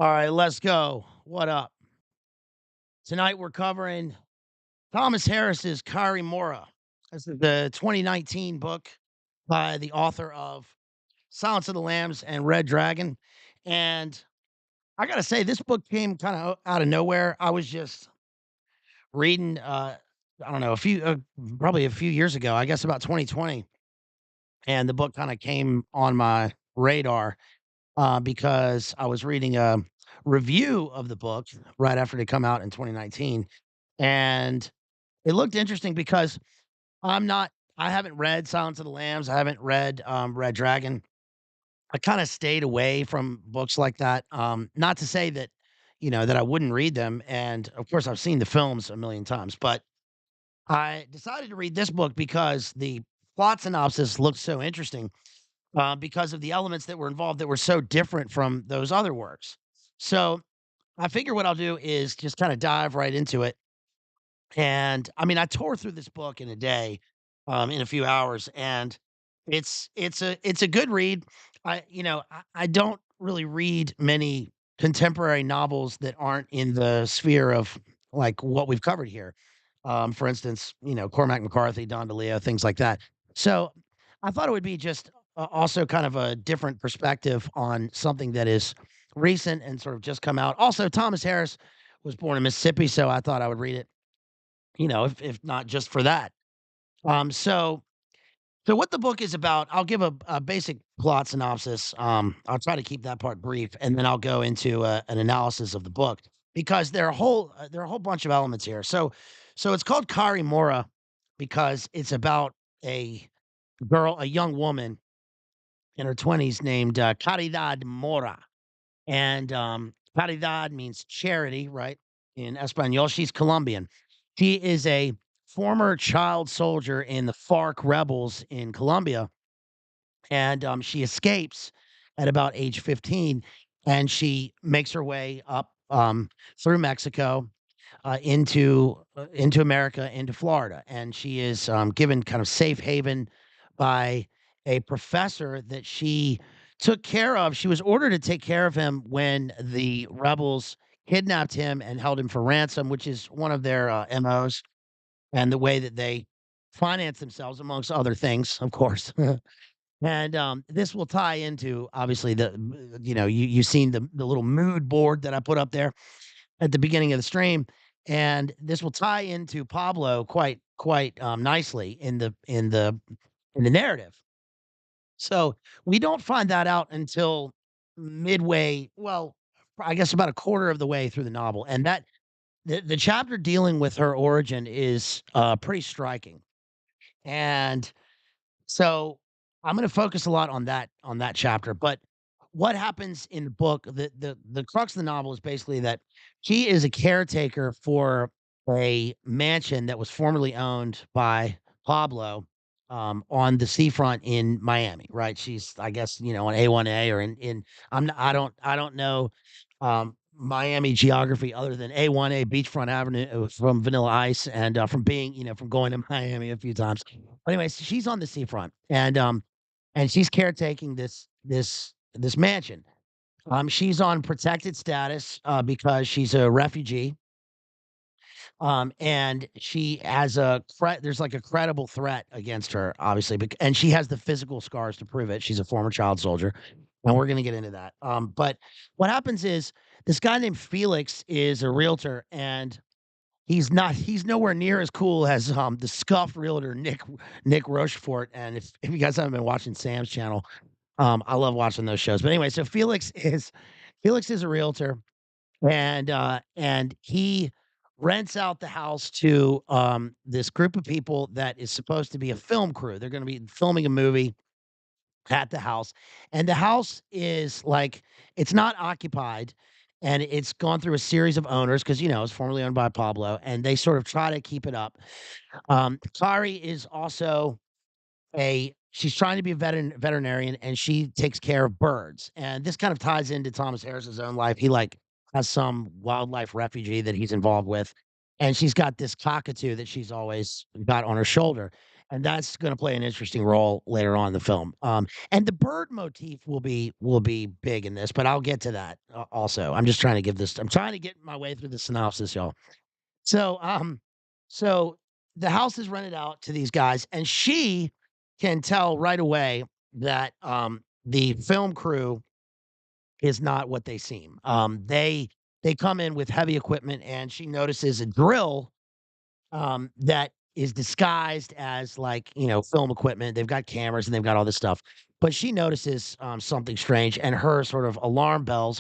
All right, let's go. What up? Tonight we're covering Thomas Harris's Cari Mora. This is the 2019 book by the author of Silence of the Lambs and Red Dragon. And I gotta say, this book came kind of out of nowhere. I was just reading, I don't know, probably a few years ago, I guess about 2020, and the book kind of came on my radar because I was reading a review of the book right after it come out in 2019, and it looked interesting because I'm not I haven't read Silence of the Lambs, I haven't read, Red Dragon. I kinda stayed away from books like that, not to say that, that I wouldn't read them, and, of course, I've seen the films a million times, but I decided to read this book because the plot synopsis looked so interesting, because of the elements that were involved that were so different from those other works. So, I figure what I'll do is just kinda dive right into it. And I mean, I tore through this book in a day, in a few hours, and it's a good read. I don't really read many contemporary novels that aren't in the sphere of like what we've covered here. For instance, Cormac McCarthy, Don DeLeo, things like that. So I thought it would be just also kind of a different perspective on something that is recent and sort of just come out. Also, Thomas Harris was born in Mississippi, so I thought I would read it if not just for that. So what the book is about, I'll give a basic plot synopsis. I'll try to keep that part brief, and then I'll go into an analysis of the book because there are a whole bunch of elements here. So it's called Cari Mora because it's about a a young woman in her 20s named Caridad Mora, and Caridad means charity, right? In Espanol, she's Colombian. She is a former child soldier in the FARC rebels in Colombia, and she escapes at about age 15, and she makes her way up through Mexico into America, into Florida, and she is given kind of safe haven by a professor that she took care of. She was ordered to take care of him when the rebels kidnapped him and held him for ransom, which is one of their MOs and the way that they finance themselves, amongst other things, of course. And this will tie into obviously you've seen the little mood board that I put up there at the beginning of the stream, and this will tie into Pablo quite nicely in the narrative. So we don't find that out until midway. Well, I guess about a quarter of the way through the novel, and that the chapter dealing with her origin is pretty striking. And so I'm going to focus a lot on that chapter. But what happens in the book, the crux of the novel is basically that she is a caretaker for a mansion that was formerly owned by Pablo on the seafront in Miami, right? She's, I guess, on A1A or in I don't know Miami geography other than A1A Beachfront Avenue from Vanilla Ice and from being, from going to Miami a few times. But anyways, she's on the seafront, and she's caretaking this mansion. She's on protected status because she's a refugee, and she has there's like a credible threat against her, obviously, and she has the physical scars to prove it. She's a former child soldier, and we're gonna get into that. But what happens is this guy named Felix is a realtor, and he's nowhere near as cool as the scuffed realtor Nick Rochefort. And if you guys haven't been watching Sam's channel, I love watching those shows. But anyway, so Felix is a realtor, and he rents out the house to this group of people that is supposed to be a film crew. They're going to be filming a movie at the house, and the house is like it's not occupied, and it's gone through a series of owners because it's formerly owned by Pablo, and they sort of try to keep it up. Kari is also a she's trying to be a veterinarian, and she takes care of birds, and this kind of ties into Thomas Harris's own life. He, like, has some wildlife refugee that he's involved with, and she's got this cockatoo that she's always got on her shoulder, and that's gonna play an interesting role later on in the film. And the bird motif will be big in this, but I'll get to that also. I'm trying to get my way through the synopsis, y'all. So, so the house is rented out to these guys, and she can tell right away that the film crew is not what they seem. They come in with heavy equipment, and she notices a drill that is disguised as like, film equipment. They've got cameras and they've got all this stuff. But she notices something strange, and her sort of her alarm bells,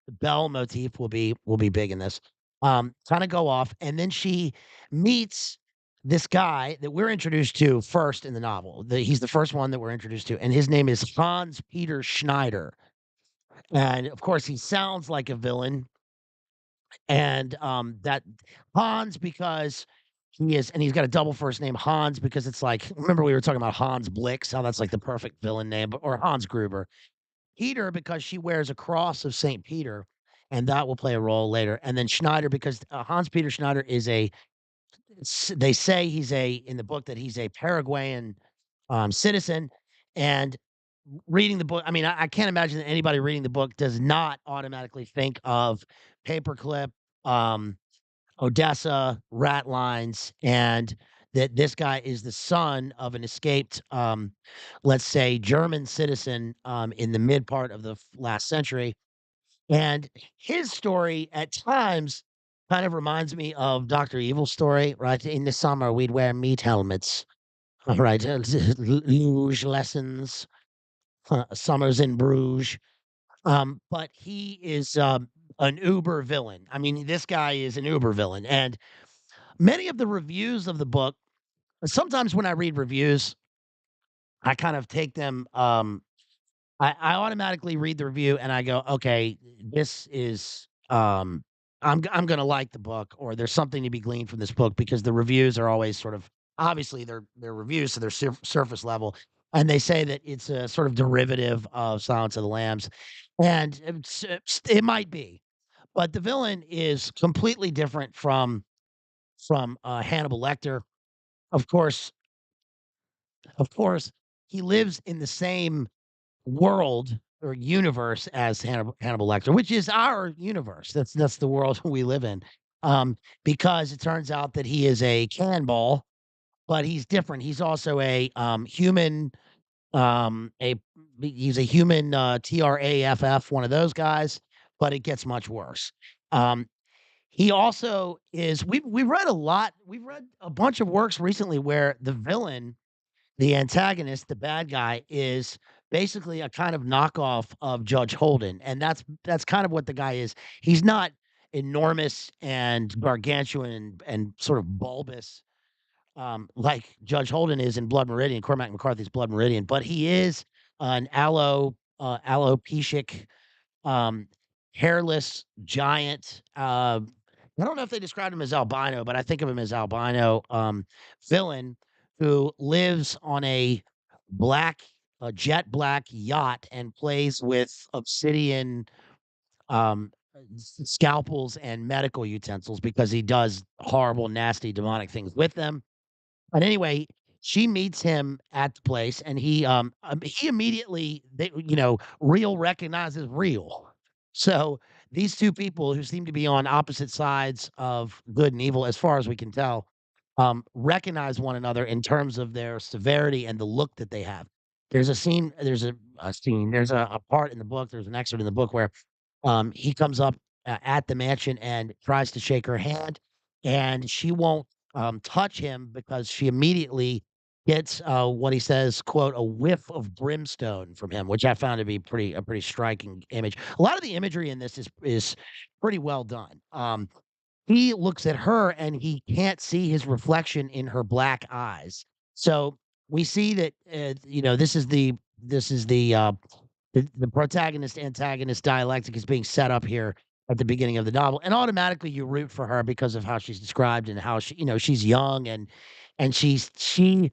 the bell motif will be big in this. Kind of go off, and then she meets this guy that we're introduced to first in the novel. He's the first one that we're introduced to, and his name is Hans Peter Schneider. And of course, he sounds like a villain, and, that Hans because he's got a double first name, Hans, because it's like remember we were talking about Hans Blix, how that's like the perfect villain name, or Hans Gruber. Peter because she wears a cross of St. Peter, and that will play a role later, and then Schneider because, Hans Peter Schneider is they say he's in the book that he's a Paraguayan, citizen, and reading the book, I mean, I can't imagine that anybody reading the book does not automatically think of Paperclip, um, Odessa, Ratlines, and that this guy is the son of an escaped, let's say, German citizen, in the mid part of the last century. And his story at times kind of reminds me of Dr. Evil's story, right? In the summer, we'd wear meat helmets, right? Luge lessons, summers in Bruges. But he is an uber villain. I mean, this guy is an uber villain. And many of the reviews of the book, sometimes when I read reviews, I kind of take them, I automatically read the review and I go, okay, this is, I'm going to like the book, or there's something to be gleaned from this book, because the reviews are always sort of, obviously they're reviews, so they're surface level. And they say that it's a sort of derivative of Silence of the Lambs. And it might be, but the villain is completely different from Hannibal Lecter. Of course, of course, he lives in the same world or universe as Hannibal Lecter, which is our universe. That's the world we live in. Because it turns out that he is a cannonball, but he's different. He's also a human. A He's a human TRAFF, one of those guys, but it gets much worse. Um, he also is. We've read a lot. We've read a bunch of works recently where the villain, the antagonist, the bad guy, is basically a kind of knockoff of Judge Holden, and that's kind of what the guy is. He's not enormous and gargantuan and sort of bulbous, like Judge Holden is in Blood Meridian, Cormac McCarthy's Blood Meridian, but he is an alopecic, um, hairless giant. I don't know if they described him as albino, but I think of him as albino, villain who lives on a jet black yacht and plays with obsidian, scalpels and medical utensils because he does horrible, nasty, demonic things with them. But anyway, she meets him at the place, and he immediately, real recognizes real. So these two people who seem to be on opposite sides of good and evil, as far as we can tell, recognize one another in terms of their severity and the look that they have. There's a part in the book, there's an excerpt in the book where he comes up at the mansion and tries to shake her hand, and she won't touch him because she immediately gets what he says, "quote a whiff of brimstone" from him, which I found to be a pretty striking image. A lot of the imagery in this is pretty well done. He looks at her and he can't see his reflection in her black eyes. So we see that the protagonist antagonist dialectic is being set up here at the beginning of the novel, and automatically you root for her because of how she's described and how she's young, and she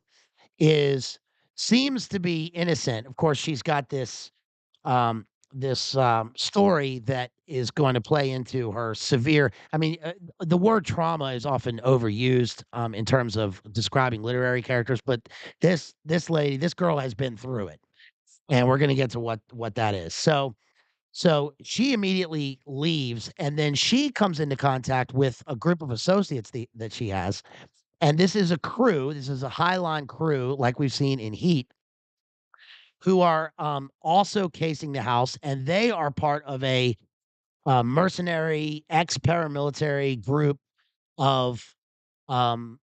is seems to be innocent. Of course, she's got this story that is going to play into her severe I mean, the word trauma is often overused, in terms of describing literary characters, but this girl has been through it, and we're gonna get to what that is. So she immediately leaves, and then she comes into contact with a group of associates that she has, and this is a crew, this is a Highline crew like we've seen in Heat, who are, also casing the house, and they are part of a, mercenary, ex-paramilitary group of, um,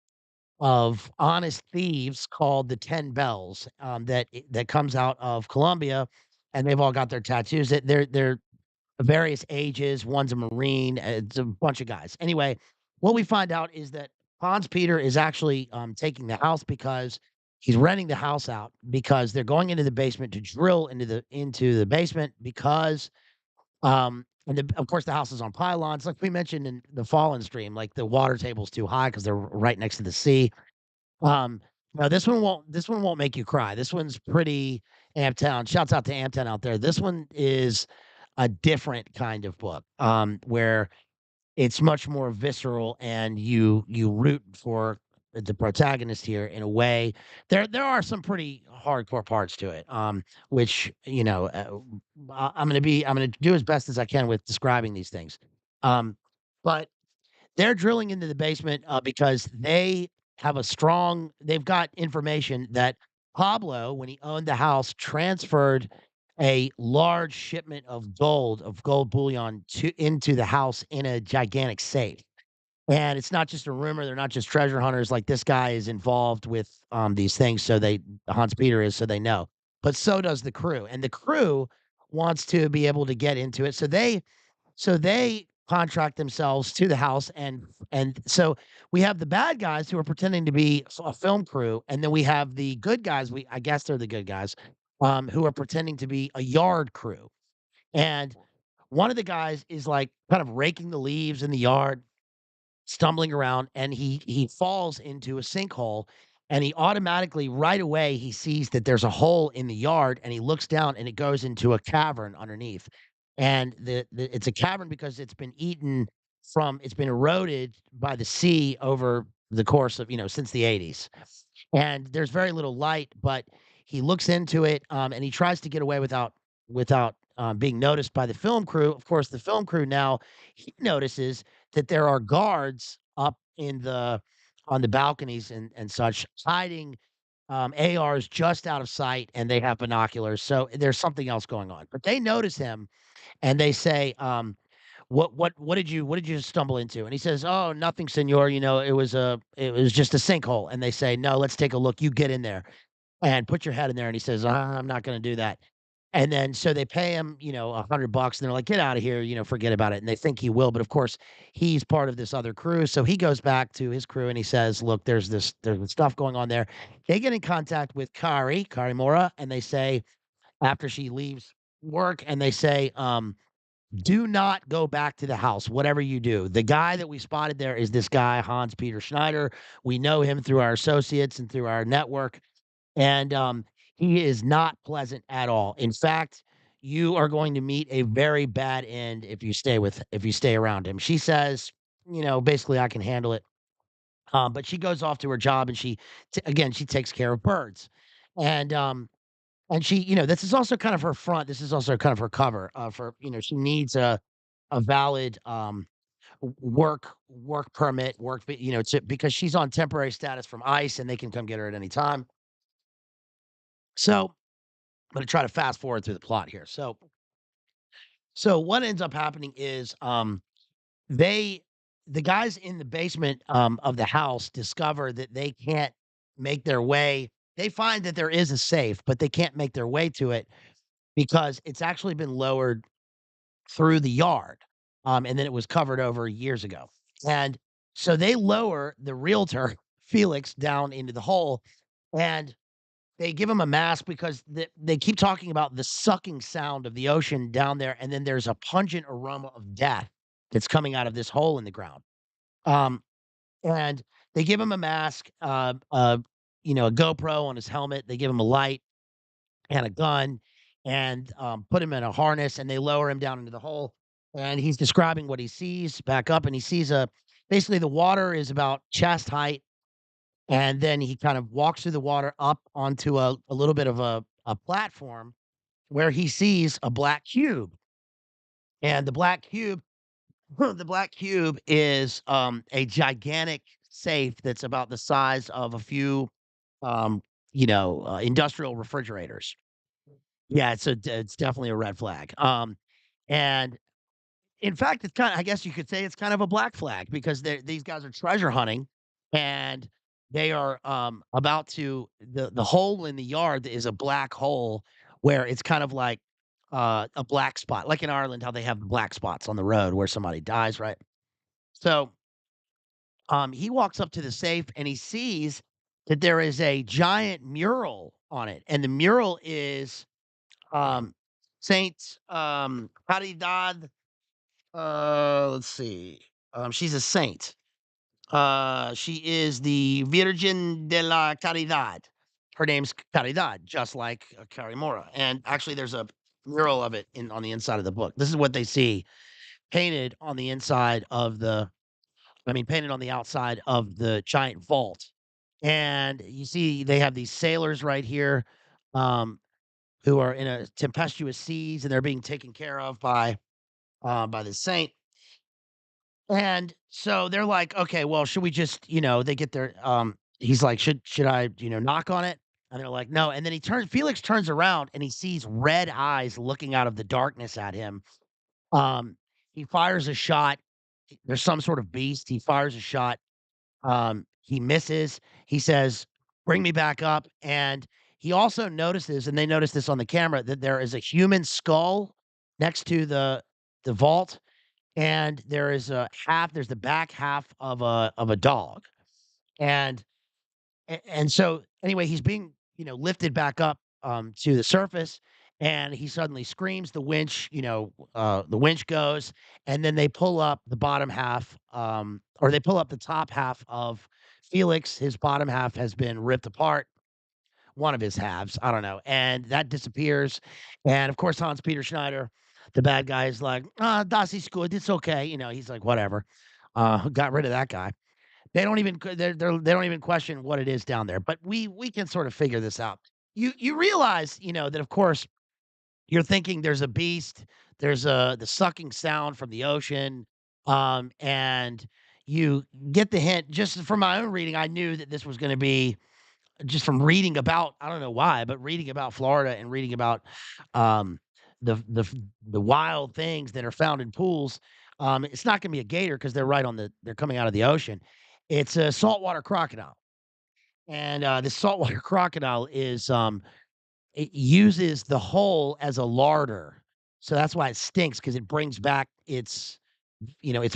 of honest thieves called the 10 Bells, that comes out of Colombia, and they've all got their tattoos. They're various ages. One's a Marine. It's a bunch of guys. Anyway, what we find out is that Hans Peter is actually taking the house because he's renting the house out because they're going into the basement to drill into the basement because of course the house is on pylons like we mentioned in the Fallen stream like the water table's too high because they're right next to the sea. um no, this one won't make you cry. This one's pretty Amptown. Shouts out to Amptown out there. This one is a different kind of book, where it's much more visceral and you root for the protagonist here in a way. There are some pretty hardcore parts to it, which, I'm gonna do as best as I can with describing these things. But they're drilling into the basement, because they've got information that Pablo, when he owned the house, transferred a large shipment of gold bullion into the house in a gigantic safe. And it's not just a rumor, they're not just treasure hunters, like, this guy is involved with, these things, so they Hans Peter is, so they know. But so does the crew, and the crew wants to be able to get into it, so they contract themselves to the house, and so we have the bad guys who are pretending to be a film crew, and then we have the good guys, I guess they're the good guys, who are pretending to be a yard crew. And one of the guys is, like, kind of raking the leaves in the yard, stumbling around, and he falls into a sinkhole, and he automatically right away, he sees that there's a hole in the yard, and he looks down, and it goes into a cavern underneath. And it's a cavern because it's been eroded by the sea over the course of, since the '80s. And there's very little light, but he looks into it, and he tries to get away without being noticed by the film crew. Of course, the film crew now he notices that there are guards up on the balconies and such hiding ARs just out of sight, and they have binoculars. So there's something else going on. But they notice him and they say, what did you stumble into?" And he says, "Oh, nothing, senor. It was just a sinkhole." And they say, "No, let's take a look. You get in there and put your head in there." And he says, "I'm not going to do that." And then so they pay him, $100, and they're like, "Get out of here, forget about it." And they think he will, but of course, he's part of this other crew. So he goes back to his crew and he says, "Look, there's stuff going on there." They get in contact with Cari Mora, and they say after she leaves work, and they say, "Do not go back to the house, whatever you do. The guy that we spotted there is this guy, Hans Peter Schneider. We know him through our associates and through our network, and he is not pleasant at all. In fact, you are going to meet a very bad end if you stay around him." She says, basically, "I can handle it." But she goes off to her job, and again, she takes care of birds, and this is also kind of her front. This is also kind of her cover for she needs a valid work permit, because she's on temporary status from ICE, and they can come get her at any time. So I'm going to try to fast forward through the plot here. So what ends up happening is they the guys in the basement of the house discover that they can't make their way. They find that there is a safe, but they can't make their way to it because it's actually been lowered through the yard, and then it was covered over years ago. And so they lower the realtor Felix down into the hole, and they give him a mask because they keep talking about the sucking sound of the ocean down there, and then there's a pungent aroma of death that's coming out of this hole in the ground. Um, and they give him a mask, a GoPro on his helmet. They give him a light and a gun, and put him in a harness, and they lower him down into the hole. and he's describing what he sees back up, and he sees a basically the water is about chest height, and then he kind of walks through the water up onto a little bit of a platform where he sees a black cube, and the black cube the black cube is, a gigantic safe that's about the size of a few, um, industrial refrigerators. Yeah, it's definitely a red flag. And in fact, it's kinda I guess you could say it's kind of a black flag because these guys are treasure hunting, and they are, about to the hole in the yard is a black hole where it's kind of like, a black spot, like in Ireland, how they have black spots on the road where somebody dies, right? So, he walks up to the safe and he sees that there is a giant mural on it, and the mural is, um, Saint, Caridad, let's see, she's a saint. She is the Virgin de la Caridad. Her name's Caridad, just like, Cari Mora, and actually, there's a mural of it on the inside of the book. This is what they see painted on the inside of the painted on the outside of the giant vault. And you see they have these sailors right here, um, who are in a tempestuous seas, and they're being taken care of by the saint. And so they're like, "Okay, well, should we just," they get their he's like, "Should I, knock on it?" And they're like, "No." And then Felix turns around and he sees red eyes looking out of the darkness at him. Um, he fires a shot. There's some sort of beast. He fires a shot. He misses. He says, "Bring me back up." And he also notices, and they notice this on the camera, that there is a human skull next to the vault, and there's the back half of a dog. And and so anyway, he's being, lifted back up to the surface, and he suddenly screams. The winch goes, and then they pull up the bottom half, or they pull up the top half of Felix. His bottom half has been ripped apart, one of his halves, I don't know, and that disappears. And of course, Hans Peter Schneider, the bad guy, is like, das ist good. It's okay. He's like, whatever. Got rid of that guy. They don't even question what it is down there, but we can sort of figure this out. You realize, that of course you're thinking there's a beast, there's the sucking sound from the ocean, and you get the hint just from my own reading. I knew that this was going to be just from reading about, I don't know why, but reading about Florida and reading about um, the wild things that are found in pools. It's not going to be a gator because they're coming out of the ocean. It's a saltwater crocodile, and this saltwater crocodile it uses the hole as a larder, so that's why it stinks because it brings back its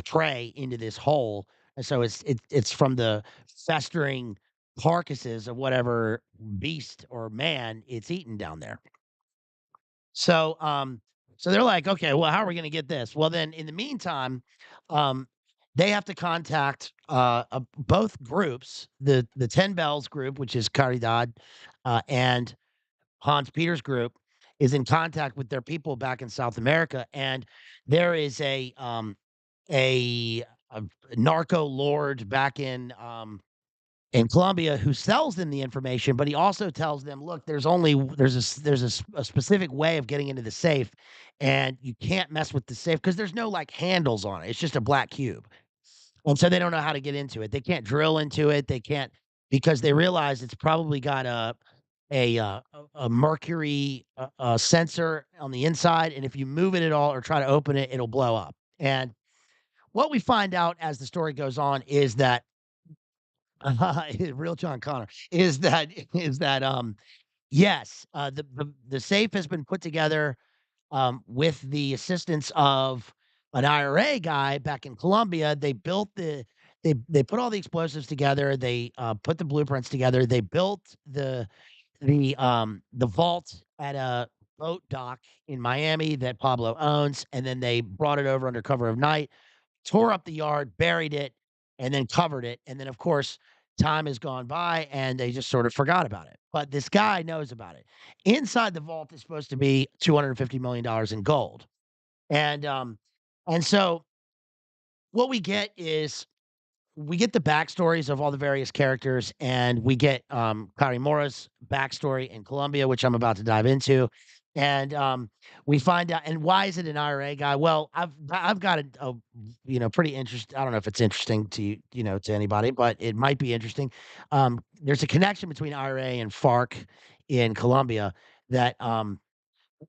prey into this hole, and so it's from the festering carcasses of whatever beast or man it's eaten down there. So, so they're like, "Okay, well, how are we gonna get this?" Well, then in the meantime, um, they have to contact, both groups, the 10 Bells group, which is Caridad, and Hans Peter's group is in contact with their people back in South America, and there is a a narco lord back in Colombia who sells them the information, but he also tells them, "Look, there's a specific way of getting into the safe, and you can't mess with the safe because there's no like handles on it. It's just a black cube, and so they don't know how to get into it. They can't drill into it. They can't because they realize it's probably got a mercury sensor on the inside, and if you move it at all or try to open it, it'll blow up." And what we find out as the story goes on is that real John Connor is that yes, the safe has been put together with the assistance of an IRA guy back in Colombia. They put all the explosives together. They put the blueprints together. They built the vault at a boat dock in Miami that Pablo owns, and then they brought it over under cover of night, tore up the yard, buried it, and then covered it. And then, of course, time has gone by and they just sort of forgot about it. But this guy knows about it. Inside the vault is supposed to be $250 million in gold. And And so what we get is we get the backstories of all the various characters, and we get Cari Mora's backstory in Colombia, which I'm about to dive into. And we find out, and why is it an IRA guy? Well, I've got a pretty interesting. I don't know if it's interesting to you, to anybody, but it might be interesting. There's a connection between IRA and FARC in Colombia that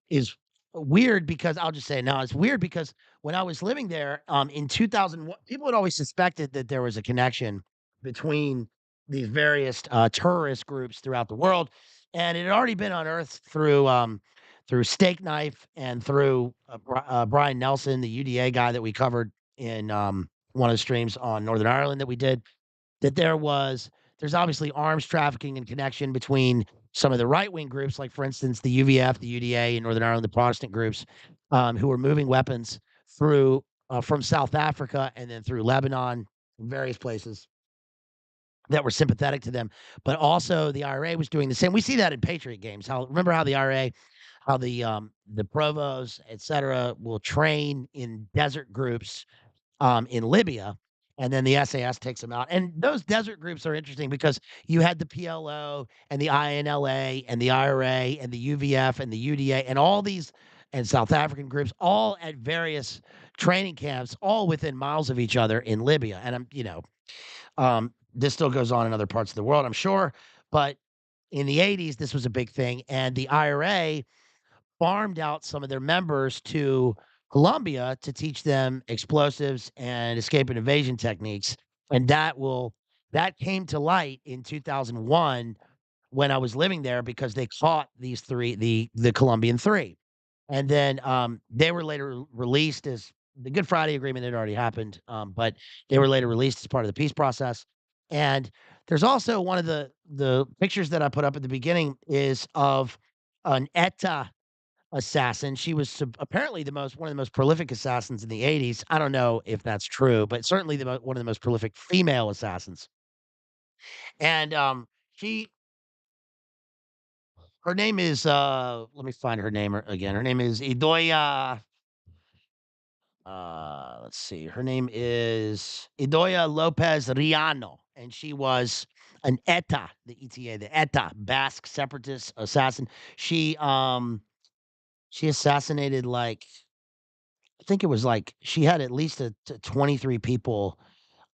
is weird because I'll just say it now, it's weird because when I was living there, in 2001, people had always suspected that there was a connection between these various, terrorist groups throughout the world, and it had already been unearthed through Steak Knife and through, Brian Nelson, the UDA guy that we covered in, one of the streams on Northern Ireland that we did that there's obviously arms trafficking and connection between some of the right wing groups, like for instance the UVF, the UDA in Northern Ireland, the Protestant groups, who were moving weapons through from South Africa and then through Lebanon and various places that were sympathetic to them. But also the IRA was doing the same. We see that in Patriot games. How remember how the IRA, how the provos, et cetera, will train in desert groups in Libya, and then the SAS takes them out. And those desert groups are interesting because you had the PLO and the INLA and the IRA and the UVF and the UDA and all these and South African groups all at various training camps, all within miles of each other in Libya. And this still goes on in other parts of the world, I'm sure, but in the 80s, this was a big thing, and the IRA farmed out some of their members to Colombia to teach them explosives and escape and evasion techniques, and that came to light in 2001 when I was living there because they caught these 3 the Colombian 3. And then, they were later released as the Good Friday Agreement had already happened, but they were later released as part of the peace process. And there's also one of the pictures that I put up at the beginning is of an ETA assassin. She was apparently the most one of the most prolific assassins in the 80s. I don't know if that's true, but certainly one of the most prolific female assassins. And she her name is let me find her name again. Her name is Idoya. Let's see. Her name is Idoya Lopez Riano, and she was an ETA, the ETA, the ETA Basque separatist assassin. She um she assassinated like I think it was like she had at least 23 people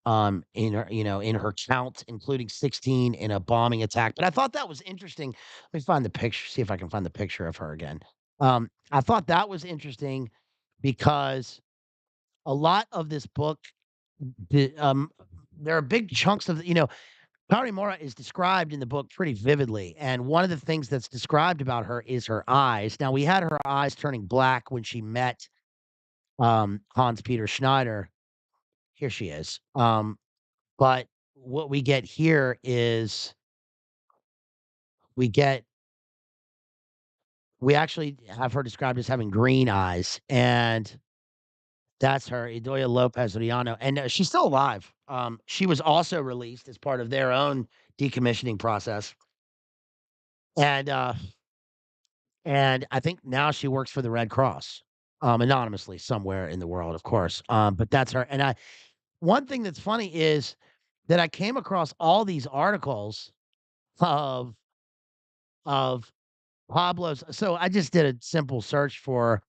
in her, in her count, including 16 in a bombing attack. But I thought that was interesting. Let me find the picture, see if I can find the picture of her again. I thought that was interesting because a lot of this book, the, there are big chunks of Cari Mora is described in the book pretty vividly, and one of the things that's described about her is her eyes. Now, we had her eyes turning black when she met Hans Peter Schneider. Here she is. But what we get here is we get we actually have her described as having green eyes, and that's her, Idoia Lopez Riano, and she's still alive. She was also released as part of their own decommissioning process, and and I think now she works for the Red Cross, anonymously somewhere in the world, of course. But that's her. And I one thing that's funny is that I came across all these articles of of Pablo's so I just did a simple search for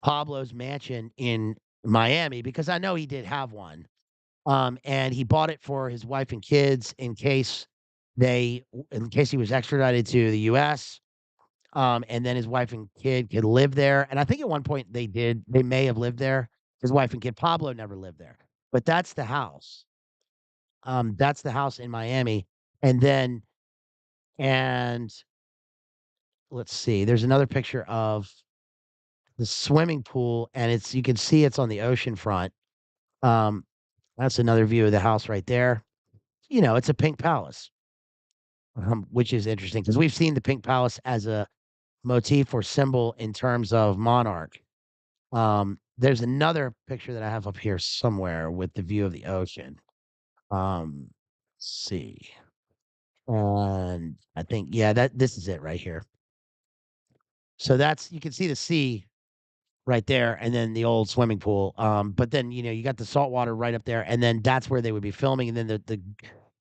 Pablo's mansion in Miami because I know he did have one. And he bought it for his wife and kids in case he was extradited to the US. And then his wife and kid could live there. And I think at one point they may have lived there. His wife and kid, Pablo never lived there. But that's the house. That's the house in Miami. And then and let's see, there's another picture of the swimming pool, and you can see it's on the ocean front. Um, that's another view of the house right there. It's a pink palace, which is interesting because we've seen the pink palace as a motif or symbol in terms of monarch. There's another picture that I have up here somewhere with the view of the ocean. Let's see. And I think, yeah, that this is it right here. So that's you can see the sea right there, and then the old swimming pool. But then, you got the salt water right up there, and then that's where they would be filming, and then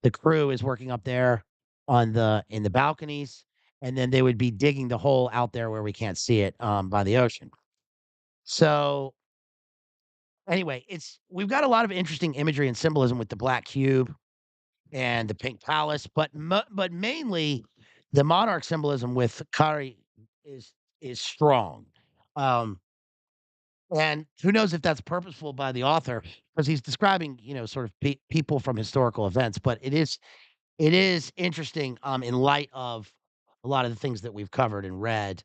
the crew is working up there on the in the balconies, and then they would be digging the hole out there where we can't see it, by the ocean. So, anyway, it's we've got a lot of interesting imagery and symbolism with the black cube and the pink palace, but mainly the monarch symbolism with Kari is is strong. Um, and who knows if that's purposeful by the author because he's describing, sort of people from historical events, but it is interesting in light of a lot of the things that we've covered and read.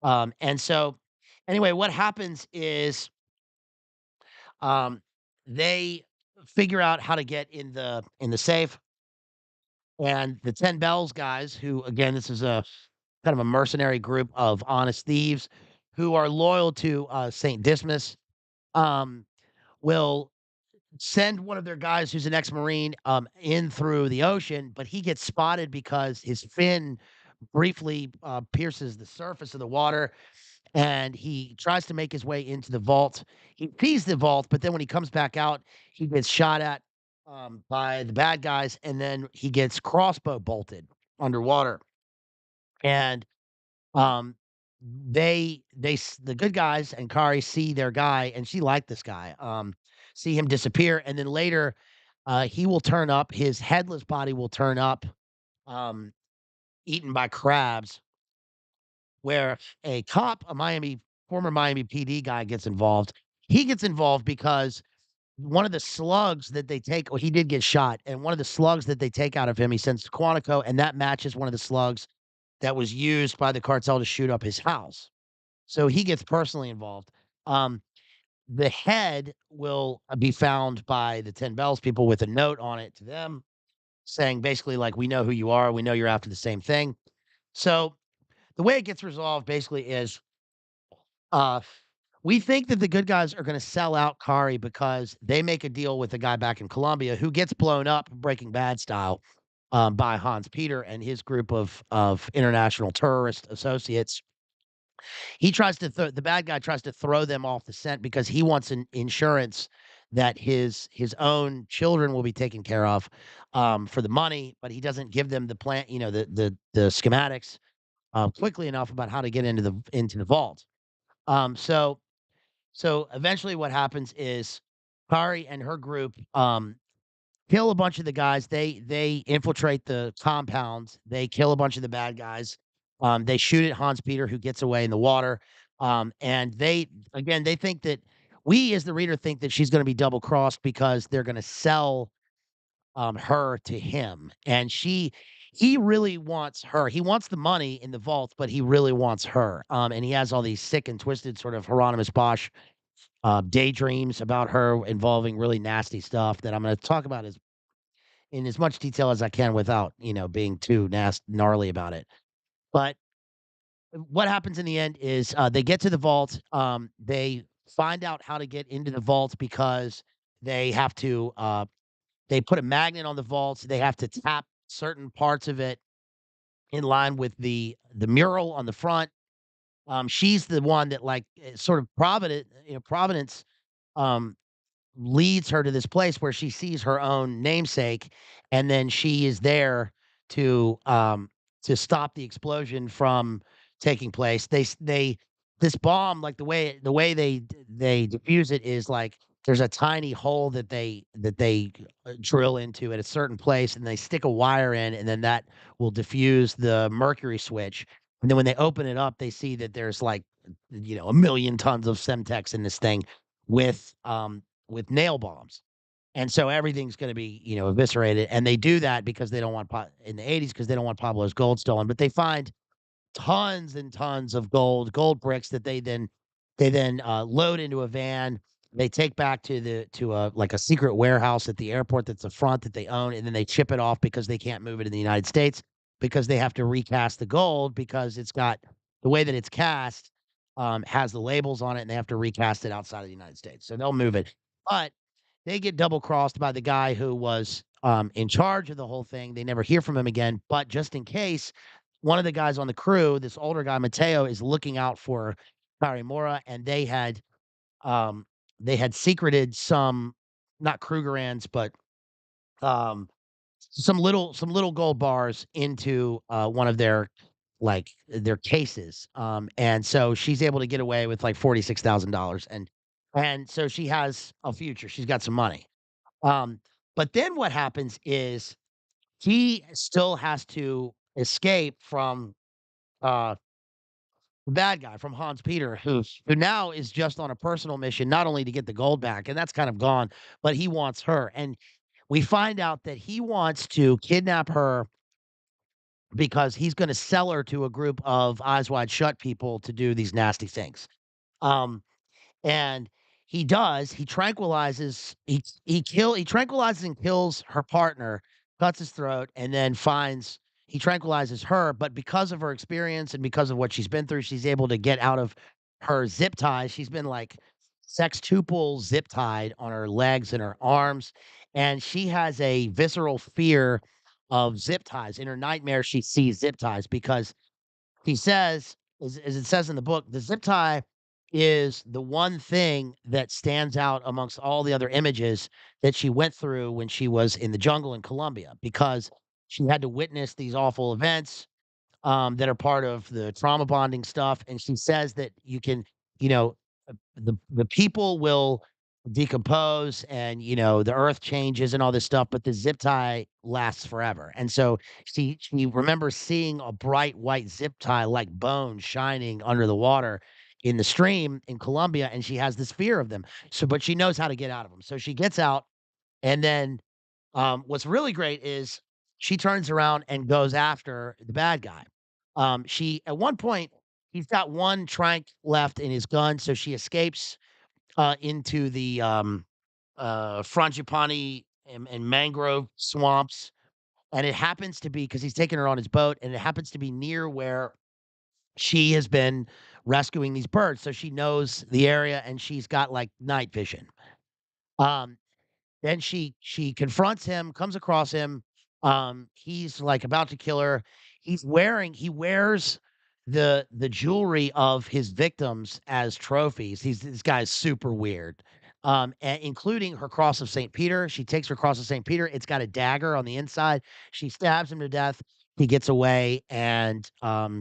And so anyway, what happens is um they figure out how to get in the safe. And the 10 Bells guys, who again, this is a kind of a mercenary group of honest thieves who are loyal to Saint Dismas, um, will send one of their guys who's an ex-Marine in through the ocean, but he gets spotted because his fin briefly pierces the surface of the water, and he tries to make his way into the vault. He sees the vault, but then when he comes back out, he gets shot at by the bad guys, and then he gets crossbow bolted underwater. And um, the good guys and Kari see their guy, and she liked this guy. See him disappear, and then later, he will turn up. His headless body will turn up, um, eaten by crabs, where a cop, a former Miami PD guy gets involved. He gets involved because one of the slugs that they take well, he did get shot, and one of the slugs that they take out of him, he sends to Quantico, and that matches one of the slugs that was used by the cartel to shoot up his house. So he gets personally involved. Um, the head will be found by the 10 Bells people with a note on it to them saying basically like, "We know who you are. We know you're after the same thing." So the way it gets resolved basically is Uh, we think that the good guys are gonna sell out Kari because they make a deal with the guy back in Colombia who gets blown up Breaking Bad style, by Hans Peter and his group of international terrorist associates. The bad guy tries to throw them off the scent because he wants an insurance that his own children will be taken care of, for the money, but he doesn't give them the plan, the schematics, quickly enough about how to get into the vault. So eventually what happens is Kari and her group, kill a bunch of the guys. They infiltrate the compounds. They kill a bunch of the bad guys. They shoot at Hans Peter, who gets away in the water. And they think that we as the reader think that she's going to be double crossed because they're going to sell her to him. And he really wants her. He wants the money in the vault, but he really wants her. And he has all these sick and twisted sort of Hieronymus Bosch daydreams about her involving really nasty stuff that I'm going to talk about as in as much detail as I can without, being too gnarly about it. But what happens in the end is they get to the vault. They find out how to get into the vault because they have to. They put a magnet on the vault. So they have to tap certain parts of it in line with the mural on the front. She's the one that sort of Providence. Um, Leads her to this place where she sees her own namesake, and then she is there to, um, to stop the explosion from taking place. They this bomb, like, the way they defuse it is, like, there's a tiny hole that they drill into at a certain place, and they stick a wire in, and then that will diffuse the mercury switch, and then when they open it up, they see that there's, like, a million tons of Semtex in this thing with, with nail bombs. And so everything's gonna be, eviscerated, and they do that because they don't want in the '80s because they don't want Pablo's gold stolen, but they find tons and tons of gold bricks that they then load into a van. They take back to a like a secret warehouse at the airport that's a front that they own, and then they ship it off because they can't move it in the United States because they have to recast the gold because it's got the way that it's cast, has the labels on it, and they have to recast it outside of the United States. So they'll move it. But they get double crossed by the guy who was in charge of the whole thing. They never hear from him again. But just in case, one of the guys on the crew, this older guy, Mateo, is looking out for Cari Mora, and um, they had secreted some, not Krugerrands, but um, some little gold bars into one of their cases. And so she's able to get away with like $46,000, and so she has a future. She's got some money. Um, but then what happens is he still has to escape from uh the bad guy, from Hans Peter, who now is just on a personal mission, not only to get the gold back, and that's kind of gone, but he wants her. And we find out that he wants to kidnap her because he's going to sell her to a group of eyes wide shut people to do these nasty things. Um, and he does. He tranquilizes and kills her partner, cuts his throat, and then finds he tranquilizes her, but because of her experience and because of what she's been through, she's able to get out of her zip ties. She's been like sextuple zip tied on her legs and her arms, and she has a visceral fear of zip ties. In her nightmare, she sees zip ties because he says, as it says in the book, the zip tie is the one thing that stands out amongst all the other images that she went through when she was in the jungle in Colombia, because she had to witness these awful events that are part of the trauma bonding stuff. And she says that you know, the people will decompose and the earth changes and all this stuff, but the zip tie lasts forever. And so she remembers seeing a bright white zip tie like bone shining under the water in the stream in Colombia, and she has this fear of them. So, but she knows how to get out of them. So she gets out, and then what's really great is she turns around and goes after the bad guy. She at one point he's got one trank left in his gun, so she escapes into the frangipani and mangrove swamps, and it happens to be because he's taking her on his boat, and it happens to be near where she has been rescuing these birds, so she knows the area and she's got like night vision. Um, then she confronts him, comes across him. He's, like, about to kill her. He wears the jewelry of his victims as trophies. This guy's super weird, including her cross of St. Peter. She takes her cross of St. Peter. It's got a dagger on the inside. She stabs him to death. He gets away, and,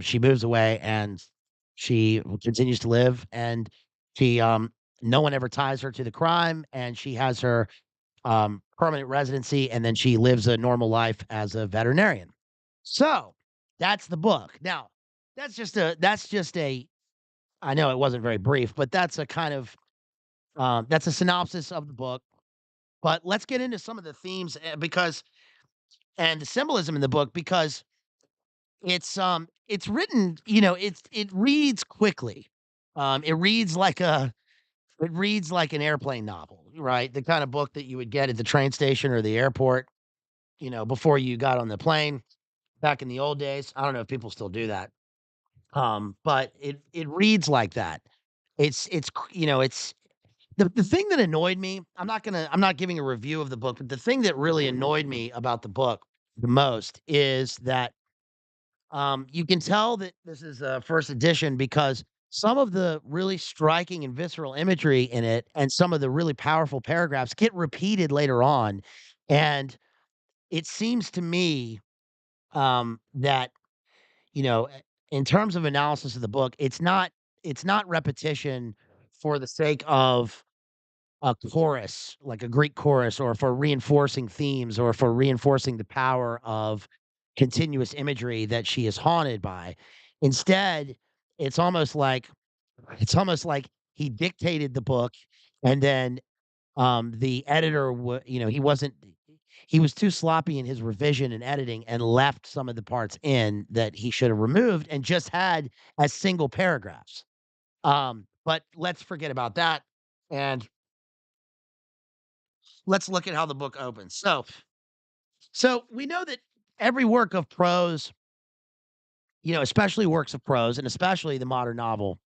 she moves away, and she continues to live, and she, no one ever ties her to the crime, and she has her permanent residency, and then she lives a normal life as a veterinarian. So that's the book. Now, that's just a I know it wasn't very brief, but that's a kind of that's a synopsis of the book. But let's get into some of the themes because and the symbolism in the book, because it's written, it reads quickly. It reads like a it reads like an airplane novel, right? The kind of book that you would get at the train station or the airport, before you got on the plane back in the old days. I don't know if people still do that. But it reads like that. It's the thing that annoyed me. I'm not giving a review of the book, but the thing that really annoyed me about the book the most is that you can tell that this is a first edition because some of the really striking and visceral imagery in it and some of the really powerful paragraphs get repeated later on. And it seems to me that in terms of analysis of the book, it's not repetition for the sake of a chorus, like a Greek chorus, or for reinforcing themes, or for reinforcing the power of continuous imagery that she is haunted by. Instead, it's almost like it's almost like he dictated the book, and then the editor, he was too sloppy in his revision and editing and left some of the parts in that he should have removed and just had as single paragraphs. But let's forget about that, and let's look at how the book opens. So we know that every work of prose, especially works of prose and especially the modern novel,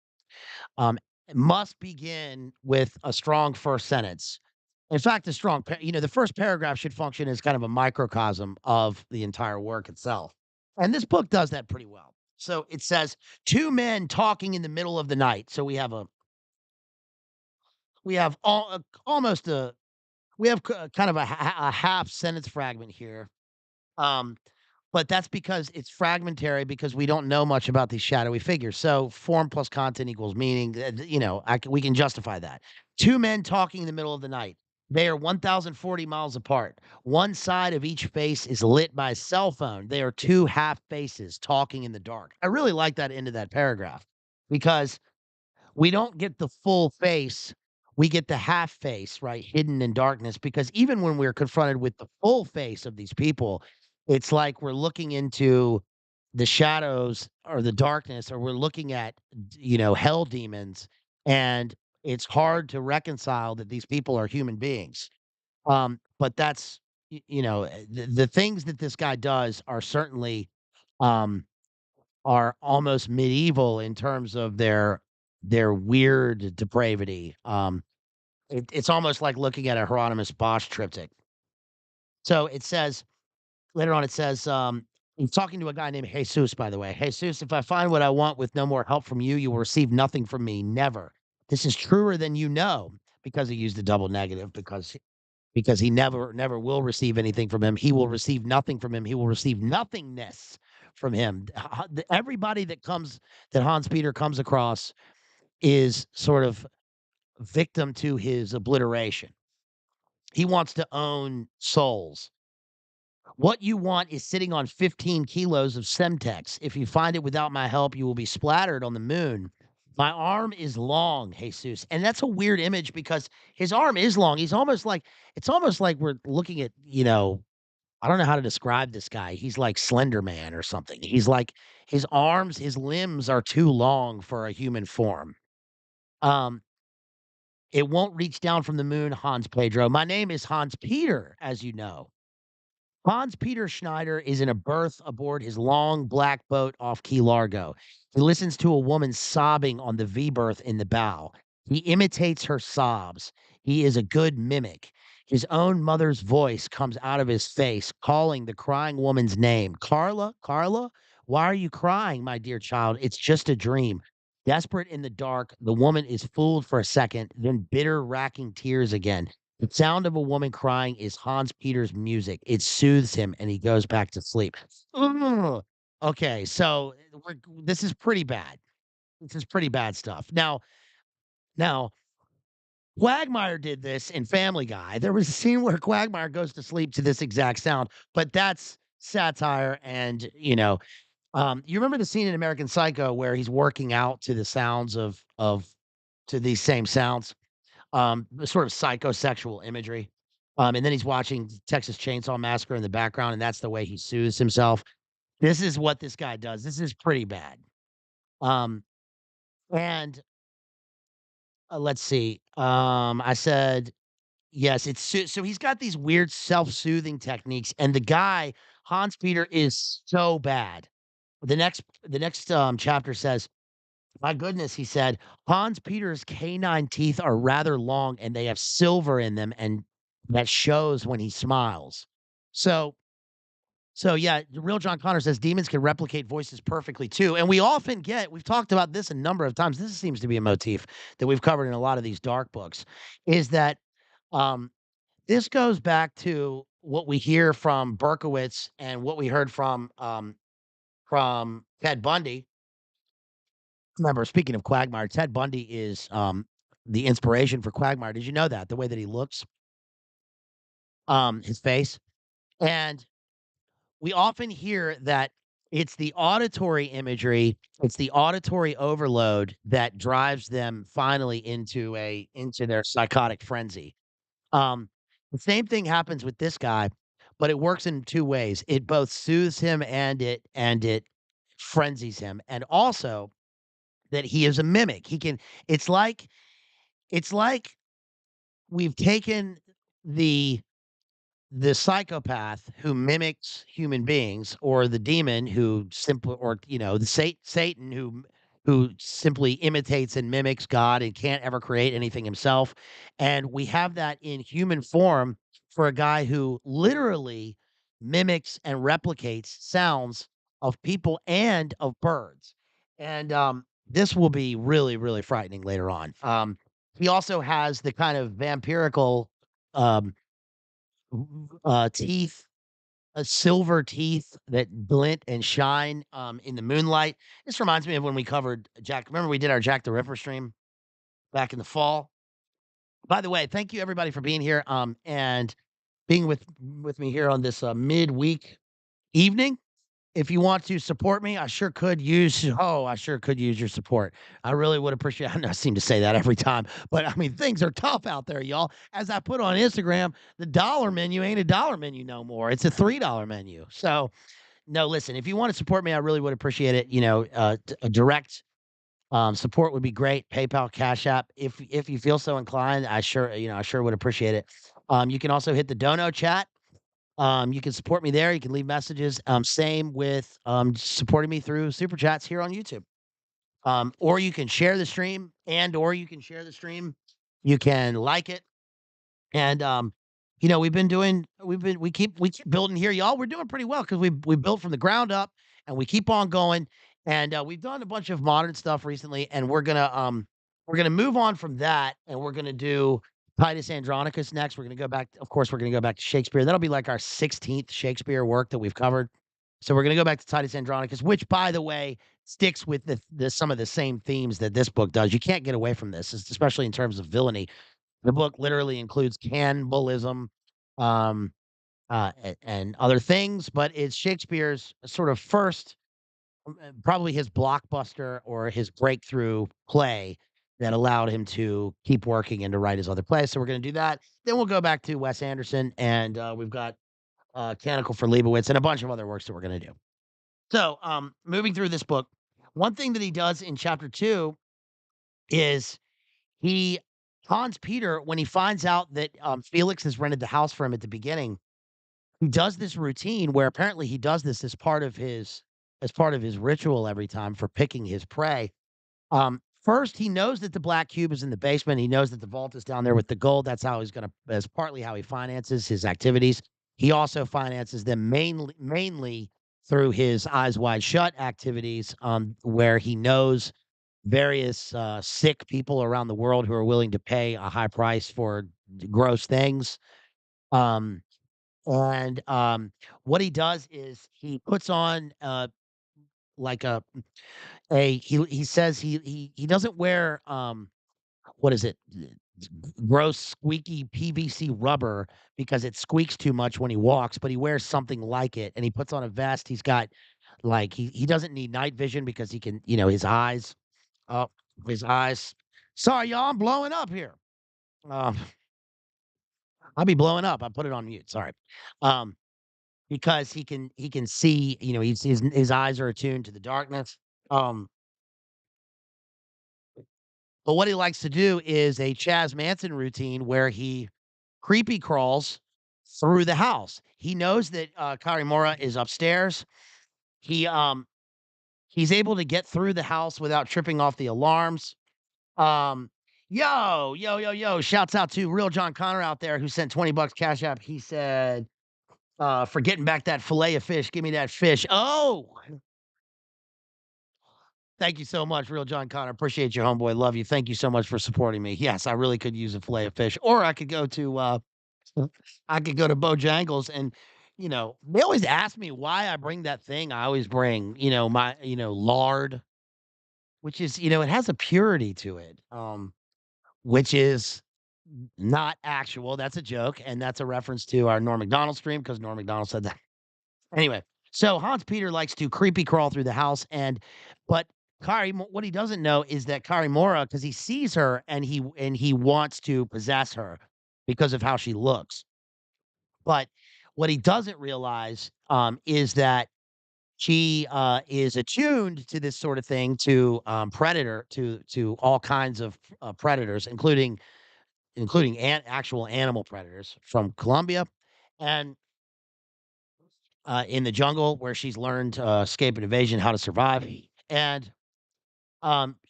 um, must begin with a strong first sentence. In fact, the first paragraph should function as kind of a microcosm of the entire work itself. And this book does that pretty well. So it says two men talking in the middle of the night. So we have almost a we have kind of a half sentence fragment here. Um, but that's because it's fragmentary because we don't know much about these shadowy figures. So form plus content equals meaning. We can justify that. Two men talking in the middle of the night. They are 1,040 miles apart. One side of each face is lit by a cell phone. They are two half faces talking in the dark. I really like that end of that paragraph because we don't get the full face. We get the half face, right, hidden in darkness, because even when we're confronted with the full face of these people, it's like we're looking into the shadows or the darkness, or we're looking at, hell demons, and it's hard to reconcile that these people are human beings. But that's, the things that this guy does are certainly, um, are almost medieval in terms of their weird depravity. It's almost like looking at a Hieronymus Bosch triptych. So it says later on, it says, he's talking to a guy named Jesus, by the way. Jesus, if I find what I want with no more help from you, you will receive nothing from me. Never. This is truer than you know, because he used the double negative, because he never will receive anything from him. He will receive nothing from him. He will receive nothingness from him. Everybody that Hans Peter comes across is sort of victim to his obliteration. He wants to own souls. What you want is sitting on 15 kilos of Semtex. If you find it without my help, you will be splattered on the moon. My arm is long, Jesus. And that's a weird image because his arm is long. It's almost like we're looking at, I don't know how to describe this guy. He's like Slender Man or something. He's like his limbs are too long for a human form. Um, it won't reach down from the moon, Hans Pedro. My name is Hans Peter, as you know. Hans Peter Schneider is in a berth aboard his long black boat off Key Largo. He listens to a woman sobbing on the V berth in the bow. He imitates her sobs. He is a good mimic. His own mother's voice comes out of his face, calling the crying woman's name. Carla, Carla, why are you crying, my dear child? It's just a dream. Desperate in the dark, the woman is fooled for a second, then bitter, racking tears again. The sound of a woman crying is Hans Peter's music. It soothes him, and he goes back to sleep. Ugh. Okay, so this is pretty bad. This is pretty bad stuff. Now, Quagmire did this in Family Guy. There was a scene where Quagmire goes to sleep to this exact sound, but that's satire. And you remember the scene in American Psycho where he's working out to the sounds of to these same sounds? The sort of psychosexual imagery. And then he's watching Texas Chainsaw Massacre in the background, and that's the way he soothes himself. This is what this guy does. This is pretty bad. Um, and let's see. I said yes. So he's got these weird self-soothing techniques, and the guy Hans Peter is so bad. The next chapter says, my goodness, he said, Hans Peter's canine teeth are rather long and they have silver in them, and that shows when he smiles. So, so yeah, the real John Connor says demons can replicate voices perfectly too. And we've talked about this a number of times. This seems to be a motif that we've covered in a lot of these dark books, is that um, this goes back to what we hear from Berkowitz and what we heard from Ted Bundy. Remember, speaking of Quagmire, Ted Bundy is, the inspiration for Quagmire. Did you know that? The way that he looks, his face? And we often hear that it's the auditory imagery, it's the auditory overload that drives them finally into their psychotic frenzy. Um, the same thing happens with this guy, but it works in 2 ways. It both soothes him and it frenzies him, and also that he is a mimic. It's like it's like we've taken the the psychopath who mimics human beings, or the demon who simply, or the Satan who simply imitates and mimics God and can't ever create anything himself, and we have that in human form for a guy who literally mimics and replicates sounds of people and of birds. And this will be really, really frightening later on. He also has the kind of vampirical um, teeth, silver teeth that glint and shine in the moonlight. This reminds me of when we covered Jack. Remember, we did our Jack the Ripper stream back in the fall. By the way, thank you everybody for being here and being with me here on this midweek evening. If you want to support me, I sure could use your support. I really would appreciate I know I seem to say that every time, but I mean, things are tough out there, y'all. As I put on Instagram, the dollar menu ain't a dollar menu no more. It's a $3 menu. So, no, listen, if you want to support me, I really would appreciate it. A direct support would be great. PayPal, Cash App. If you feel so inclined, I sure would appreciate it. You can also hit the dono chat. You can support me there. You can leave messages. Same with supporting me through super chats here on YouTube. Or you can share the stream, or you can share the stream. You can like it, and we keep building here, y'all. We're doing pretty well because we built from the ground up, and we keep on going. And we've done a bunch of modern stuff recently, and we're gonna move on from that, and we're gonna do Titus Andronicus next. We're gonna go back. Of course, we're gonna go back to Shakespeare. That'll be like our 16th Shakespeare work that we've covered. So we're gonna go back to Titus Andronicus, which, by the way, sticks with the some of the same themes that this book does. You can't get away from this, especially in terms of villainy. The book literally includes cannibalism, um, and other things, but it's Shakespeare's sort of first, probably his blockbuster or his breakthrough play that allowed him to keep working and to write his other plays. So we're going to do that. Then we'll go back to Wes Anderson, and we've got Canticle for Leibowitz and a bunch of other works that we're going to do. So, moving through this book, one thing that he does in chapter 2 is he Hans Peter, when he finds out that, Felix has rented the house for him at the beginning, he does this routine where apparently he does this as part of his ritual every time for picking his prey. First, he knows that the black cube is in the basement. He knows that the vault is down there with the gold. That's partly how he finances his activities. He also finances them mainly through his eyes wide shut activities, where he knows various sick people around the world who are willing to pay a high price for gross things. Um, and what he does is he puts on like he says he doesn't wear what is it? Gross squeaky PVC rubber because it squeaks too much when he walks, but he wears something like it and he puts on a vest. He's got like he doesn't need night vision because he can, oh, his eyes. Sorry, y'all, I'm blowing up here. Um, I'll be blowing up. I put it on mute. Sorry. Um, because he can see, his eyes are attuned to the darkness. Um, but what he likes to do is a Chaz Manson routine where he creepy crawls through the house. He knows that Cari Mora is upstairs. He he's able to get through the house without tripping off the alarms. Um, yo, shouts out to real John Connor out there who sent 20 bucks cash app. He said, for getting back that fillet of fish, give me that fish. Oh, thank you so much, real John Connor. Appreciate you, homeboy. Love you. Thank you so much for supporting me. Yes, I really could use a fillet of fish, or I could go to Bojangles and, they always ask me why I bring that thing. I always bring, lard, which is, it has a purity to it, which is not actual. That's a joke, and that's a reference to our Norm Macdonald stream because Norm Macdonald said that. Anyway, so Hans Peter likes to creepy crawl through the house, but what he doesn't know is that Cari Mora, because he sees her and he wants to possess her because of how she looks. But what he doesn't realize is that she is attuned to this sort of thing, to to all kinds of predators, including actual animal predators from Colombia, and in the jungle where she's learned escape and evasion, how to survive. And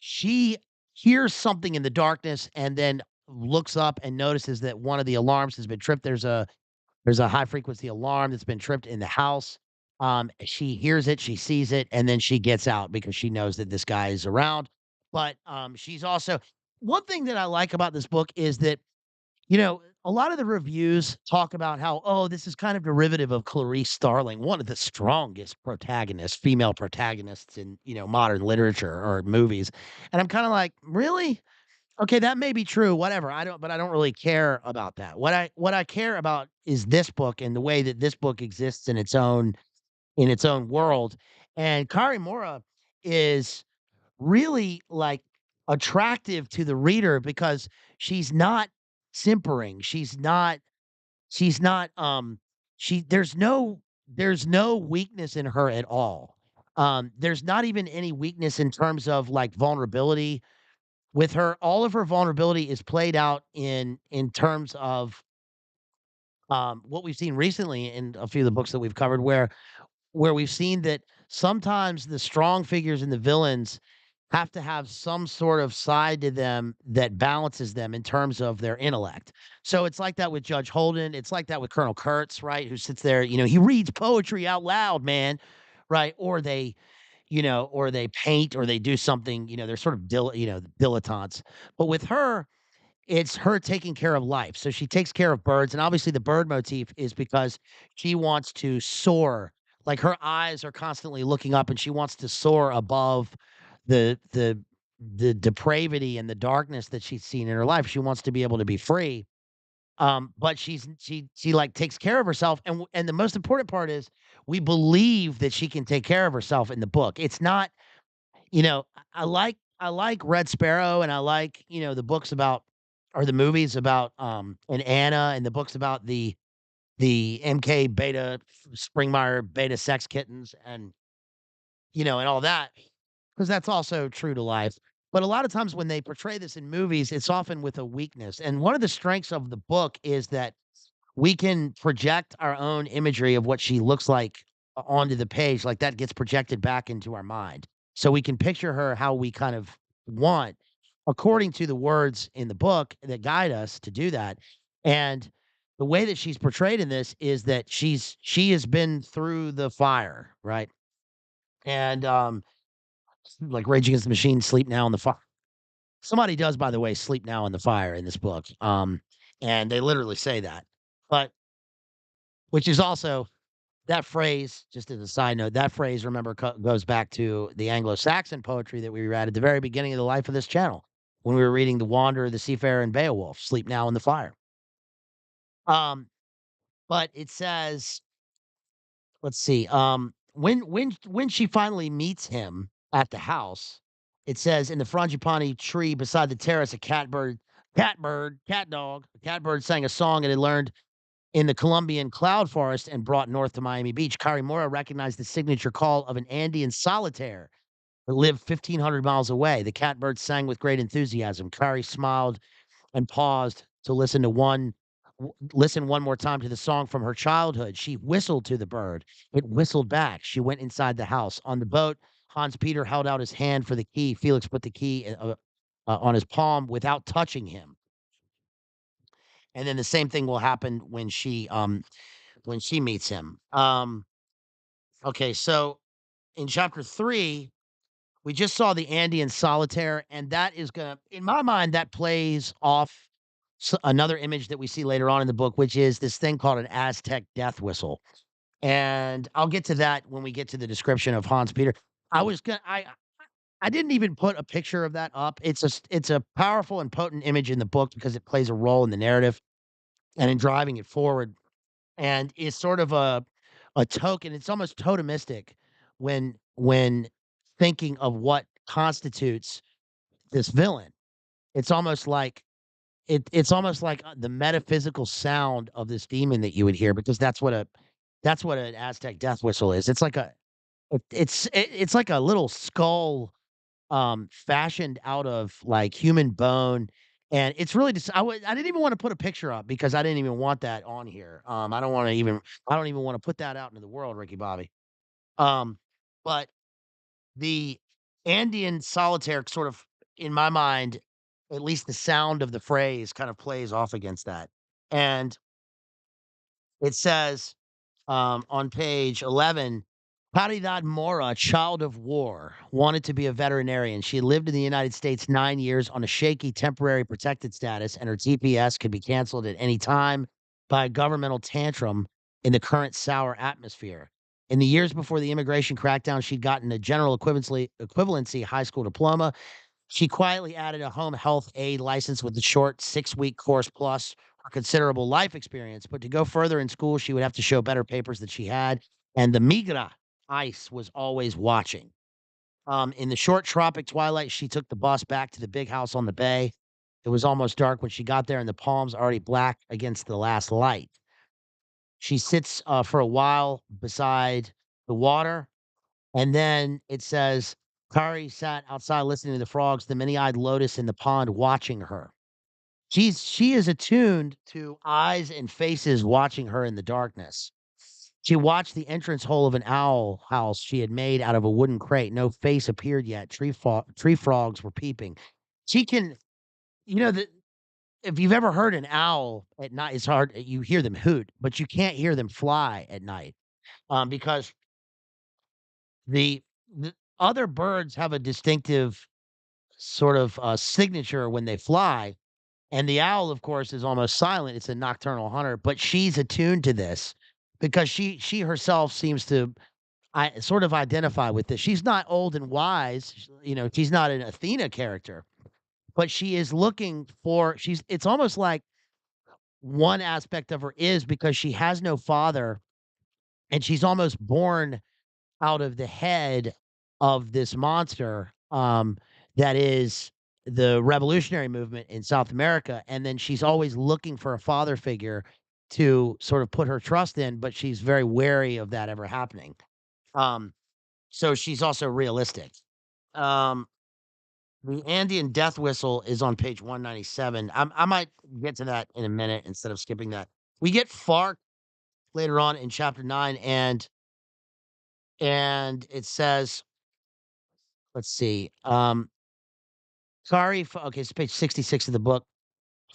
she hears something in the darkness and then looks up and notices that one of the alarms has been tripped. There's a high frequency alarm that's been tripped in the house. She hears it, she sees it, and then she gets out because she knows that this guy is around. But she's also one thing that I like about this book is that a lot of the reviews talk about how, oh, this is kind of derivative of Clarice Starling, one of the strongest protagonists, female protagonists in, modern literature or movies. And I'm kind of like, really? Okay, that may be true, whatever. But I don't really care about that. What I care about is this book and the way that this book exists in its own world. And Cari Mora is really, like, attractive to the reader because she's not simpering. She's not, she there's no weakness in her at all. There's not even any weakness in terms of, like, vulnerability with her. All of her vulnerability is played out in terms of, what we've seen recently in a few of the books that we've covered where we've seen that sometimes the strong figures and the villains have to have some sort of side to them that balances them in terms of their intellect. So it's like that with Judge Holden. It's like that with Colonel Kurtz, right? Who sits there, he reads poetry out loud, man, right? Or they paint or they do something, they're sort of dilettantes. But with her, it's her taking care of life. So she takes care of birds, and obviously the bird motif is because she wants to soar. Like her eyes are constantly looking up and she wants to soar above the the the depravity and the darkness that she's seen in her life. She wants to be able to be free. But she like takes care of herself, and the most important part is we believe that she can take care of herself in the book. It's not I like Red Sparrow, and I like, the books about or the movies about, and Anna, and the books about the MK Beta Springmeier beta sex kittens and all that, because that's also true to life. But a lot of times when they portray this in movies, it's often with a weakness, and one of the strengths of the book is that we can project our own imagery of what she looks like onto the page, like, that gets projected back into our mind. So we can picture her how we kind of want, according to the words in the book that guide us to do that. And the way that she's portrayed in this is that she has been through the fire, right? And, like Rage Against the Machine, Sleep Now in the Fire. Somebody does, by the way, sleep now in the fire in this book. And they literally say that. But which is also that phrase, just as a side note, that phrase, remember, goes back to the Anglo-Saxon poetry that we read at the very beginning of the life of this channel when we were reading The Wanderer, The Seafarer, and Beowulf, Sleep Now in the Fire. Um, but it says, let's see, when she finally meets him at the house, it says, "In the frangipani tree beside the terrace, a catbird sang a song it had learned in the Colombian cloud forest and brought north to Miami Beach. Cari Mora recognized the signature call of an Andean solitaire that lived 1,500 miles away. The catbird sang with great enthusiasm. Cari smiled and paused to listen one more time to the song from her childhood. She whistled to the bird. It whistled back. She went inside the house. On the boat, Hans Peter held out his hand for the key. Felix put the key on his palm without touching him. And then the same thing will happen when she meets him. Okay, so in chapter 3, we just saw the Andean solitaire, and that is gonna in my mind, that plays off another image that we see later on in the book, which is this thing called an Aztec death whistle. And I'll get to that when we get to the description of Hans Peter. I was gonna I didn't even put a picture of that up. It's a powerful and potent image in the book because it plays a role in the narrative and in driving it forward. And is sort of a token, it's almost totemistic when thinking of what constitutes this villain. It's almost like it's almost like, the metaphysical sound of this demon that you would hear because that's what an Aztec death whistle is. It's like it's like a little skull, fashioned out of, like, human bone, and it's really just I didn't even wanna put a picture up because I didn't even want that on here. I don't even wanna put that out into the world, Ricky Bobby. Um, but the Andean solitaire sort of, in my mind, at least the sound of the phrase kind of plays off against that, and it says On page 11, Cari Mora, child of war, wanted to be a veterinarian. She lived in the United States 9 years on a shaky temporary protected status, and her TPS could be canceled at any time by a governmental tantrum in the current sour atmosphere. In the years before the immigration crackdown, she'd gotten a general equivalency high school diploma. She quietly added a home health aide license with a short 6-week course plus her considerable life experience. But to go further in school, she would have to show better papers that she had. And the migra, ICE, was always watching. In the short tropic twilight, she took the bus back to the big house on the bay. It was almost dark when she got there, and the palms already black against the last light. She sits for a while beside the water, and then it says, Kari sat outside listening to the frogs, the many-eyed lotus in the pond watching her. She is attuned to eyes and faces watching her in the darkness. She watched the entrance hole of an owl house she had made out of a wooden crate. No face appeared yet. Tree frogs were peeping. She can, you know, the, if you've ever heard an owl at night, it's hard. You hear them hoot, but you can't hear them fly at night, because the the other birds have a distinctive sort of, signature when they fly, and the owl, of course, is almost silent. It's a nocturnal hunter, but she's attuned to this because she herself seems to I sort of identify with this. She's not old and wise, she's not an Athena character, but she is looking for she's it's almost like one aspect of her is because she has no father, and she's almost born out of the head of this monster, that is the revolutionary movement in South America, and then she's always looking for a father figure to sort of put her trust in, but she's very wary of that ever happening. Um, so she's also realistic. Um, the Andean death whistle is on page 197. I might get to that in a minute instead of skipping that. We get Fark later on in chapter 9, and it says, let's see. Okay, it's page 66 of the book.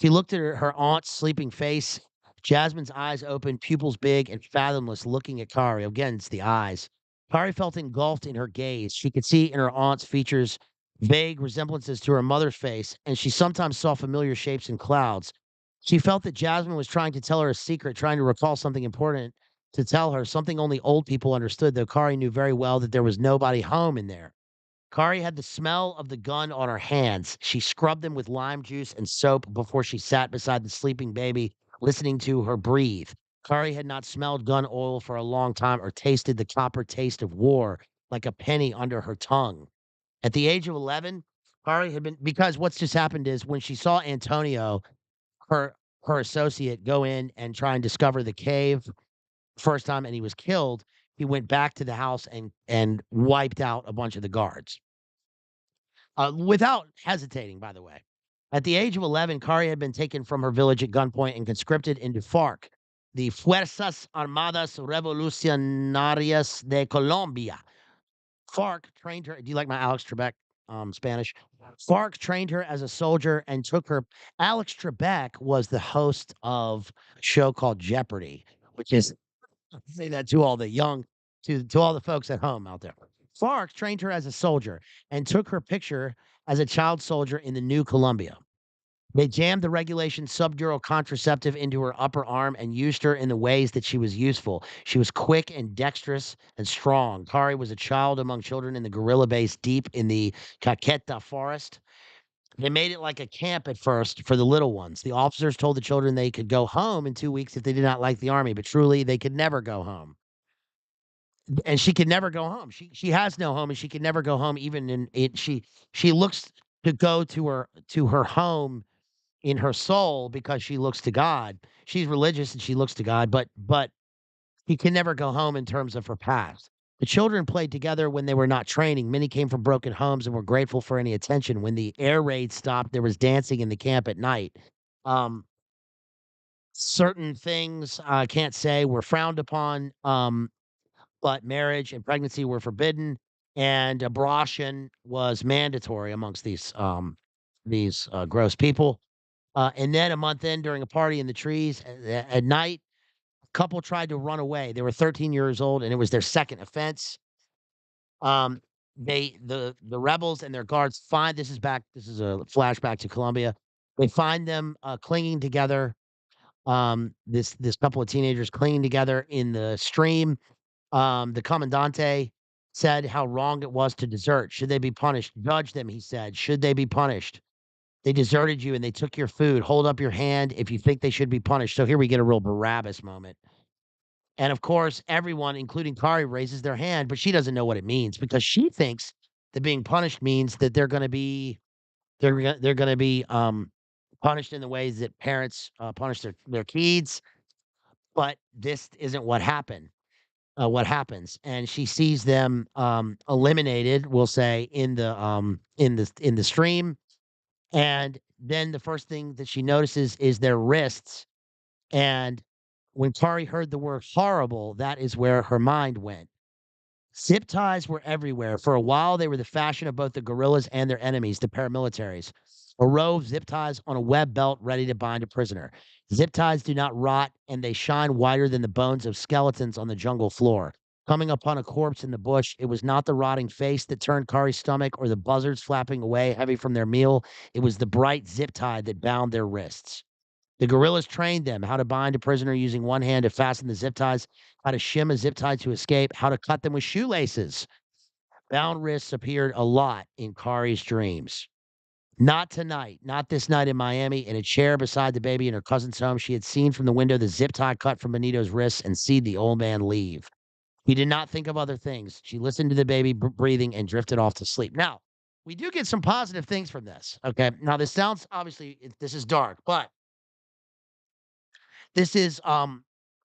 She looked at her aunt's sleeping face. Jasmine's eyes open, pupils big and fathomless, looking at Kari. Again, it's the eyes. Kari felt engulfed in her gaze. She could see in her aunt's features vague resemblances to her mother's face, and she sometimes saw familiar shapes in clouds. She felt that Jasmine was trying to tell her a secret, trying to recall something important to tell her, something only old people understood, though Kari knew very well that there was nobody home in there. Kari had the smell of the gun on her hands. She scrubbed them with lime juice and soap before she sat beside the sleeping baby, listening to her breathe. Kari had not smelled gun oil for a long time or tasted the copper taste of war like a penny under her tongue. At the age of 11, Kari had been because what's just happened is when she saw Antonio, her her associate, go in and try and discover the cave first time and he was killed, he went back to the house and wiped out a bunch of the guards. Without hesitating, by the way. At the age of 11, Kari had been taken from her village at gunpoint and conscripted into FARC, the Fuerzas Armadas Revolucionarias de Colombia. FARC trained her. Do you like my Alex Trebek Spanish? FARC trained her as a soldier and took her. Alex Trebek was the host of a show called Jeopardy, which is say that to all the young, to all the folks at home out there. Fark trained her as a soldier and took her picture as a child soldier in the New Columbia. They jammed the regulation subdural contraceptive into her upper arm and used her in the ways that she was useful. She was quick and dexterous and strong. Kari was a child among children in the guerrilla base deep in the Caqueta forest. They made it like a camp at first for the little ones. The officers told the children they could go home in 2 weeks if they did not like the army, but truly they could never go home. And she could never go home. She has no home, and she could never go home even in it. She looks to go to her home in her soul because she looks to God. She's religious and she looks to God, but he can never go home in terms of her past. The children played together when they were not training. Many came from broken homes and were grateful for any attention. When the air raid stopped, there was dancing in the camp at night. Um, Certain things I can't say were frowned upon, but marriage and pregnancy were forbidden, and abortion was mandatory amongst these gross people. And then a month in, during a party in the trees at night, Couple tried to run away. They were 13 years old, and it was their second offense. Um, the rebels and their guards find this is a flashback to Colombia. They find them clinging together. This couple of teenagers clinging together in the stream. The commandante said how wrong it was to desert. Should they be punished? Judge them, he said. Should they be punished? They deserted you and they took your food. Hold up your hand if you think they should be punished. So here we get a real Barabbas moment. And of course, everyone, including Kari, raises their hand, but she doesn't know what it means because she thinks that being punished means that they're gonna be punished in the ways that parents punish their kids. But this isn't what happened. What happens, and she sees them eliminated. We'll say in the stream, and then the first thing that she notices is their wrists. And when Kari heard the word horrible, that is where her mind went. Zip ties were everywhere. For a while, they were the fashion of both the guerrillas and their enemies, the paramilitaries. A row of zip ties on a web belt ready to bind a prisoner. Zip ties do not rot, and they shine whiter than the bones of skeletons on the jungle floor. Coming upon a corpse in the bush, it was not the rotting face that turned Kari's stomach or the buzzards flapping away heavy from their meal. It was the bright zip tie that bound their wrists. The guerrillas trained them how to bind a prisoner using one hand to fasten the zip ties, how to shim a zip tie to escape, how to cut them with shoelaces. Bound wrists appeared a lot in Kari's dreams. Not tonight, not this night in Miami, in a chair beside the baby in her cousin's home. She had seen from the window the zip tie cut from Benito's wrists and seen the old man leave. He did not think of other things. She listened to the baby breathing and drifted off to sleep. Now, we do get some positive things from this. Okay. Now, this sounds obviously, this is dark, but this is,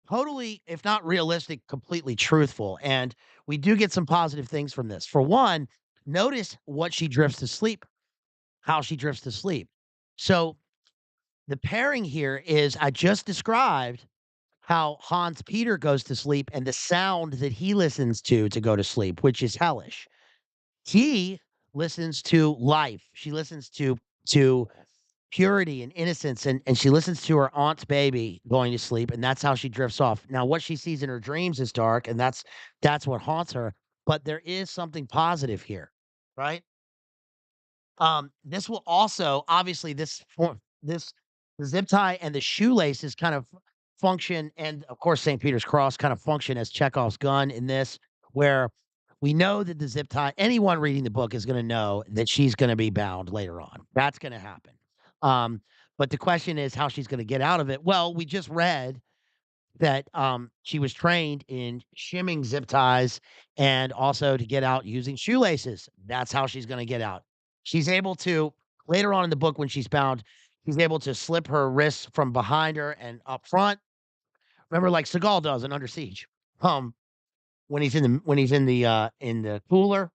totally, if not realistic, completely truthful, and we do get some positive things from this. For one, notice what she drifts to sleep, how she drifts to sleep. So, the pairing here is I just described how Hans Peter goes to sleep and the sound that he listens to go to sleep, which is hellish. He listens to life. She listens to purity and innocence, and she listens to her aunt's baby going to sleep, and that's how she drifts off. Now, what she sees in her dreams is dark, and that's what haunts her, but there is something positive here, right? This will also obviously this the zip tie and the shoelaces kind of function, and of course St. Peter's cross kind of function as Chekhov's gun in this, where we know that the zip tie, anyone reading the book is going to know that she's going to be bound later on. That's going to happen. Um, but the question is how she's going to get out of it. Well, we just read that she was trained in shimming zip ties and also to get out using shoelaces. That's how she's going to get out. She's able to, later on in the book when she's bound, she's able to slip her wrists from behind her and up front. Remember, like Seagal does in Under Siege. When he's in the cooler,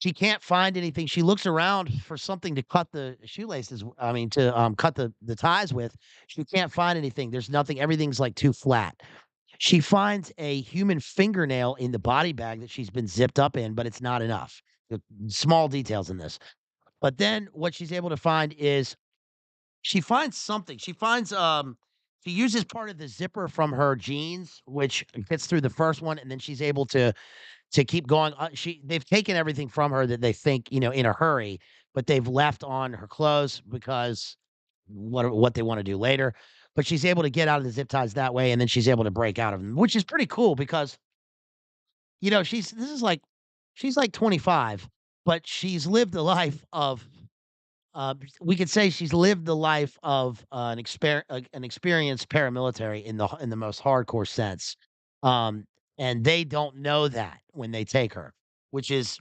she can't find anything. She looks around for something to cut the shoelaces, I mean, to, cut the ties with. She can't find anything. There's nothing. Everything's, like, too flat. She finds a human fingernail in the body bag that she's been zipped up in, but it's not enough. The small details in this. But then what she's able to find is she finds something. She uses part of the zipper from her jeans, which gets through the first one, and then she's able to keep going. They've taken everything from her that they think, in a hurry, but they've left on her clothes because what they want to do later. But she's able to get out of the zip ties that way, and then she's able to break out of them, which is pretty cool because she's like 25, but she's lived a life of we could say she's lived the life of an experienced paramilitary in the most hardcore sense. Um, and they don't know that when they take her, which is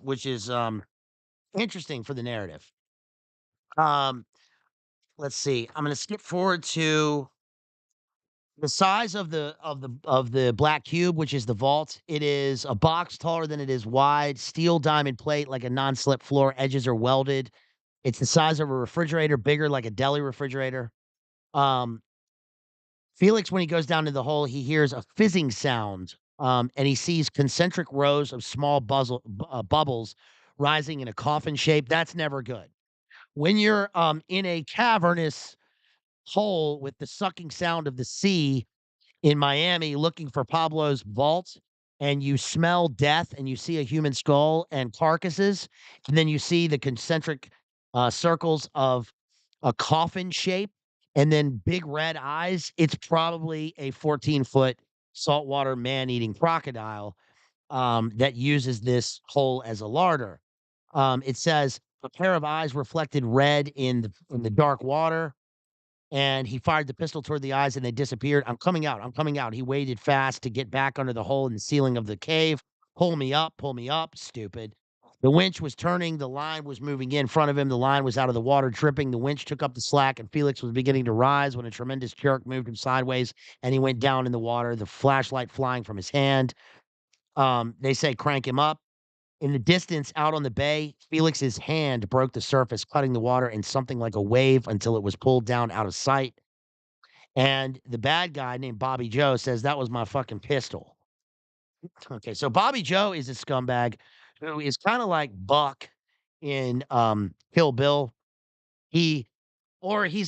interesting for the narrative. Um, let's see. I'm going to skip forward to the size of the black cube, which is the vault. It is a box taller than it is wide, steel diamond plate like a non-slip floor. Edges are welded. It's the size of a refrigerator, bigger like a deli refrigerator. Um, Felix, when he goes down to the hole, he hears a fizzing sound, and he sees concentric rows of small bubbles rising in a coffin shape. That's never good. When you're in a cavernous hole with the sucking sound of the sea in Miami looking for Pablo's vault, and you smell death and you see a human skull and carcasses, and then you see the concentric circles of a coffin shape and then big red eyes, it's probably a 14-foot saltwater man eating crocodile that uses this hole as a larder. It says a pair of eyes reflected red in the dark water, and he fired the pistol toward the eyes and they disappeared. I'm coming out. I'm coming out. He waited fast to get back under the hole in the ceiling of the cave. Pull me up, stupid. The winch was turning. The line was moving in front of him. The line was out of the water, dripping. The winch took up the slack, and Felix was beginning to rise when a tremendous jerk moved him sideways and he went down in the water, the flashlight flying from his hand. They say crank him up. In the distance, out on the bay, Felix's hand broke the surface, cutting the water in something like a wave until it was pulled down out of sight. And the bad guy named Bobby Joe says, "That was my fucking pistol." Okay, so Bobby Joe is a scumbag who is kinda like Buck in, Kill Bill. He or he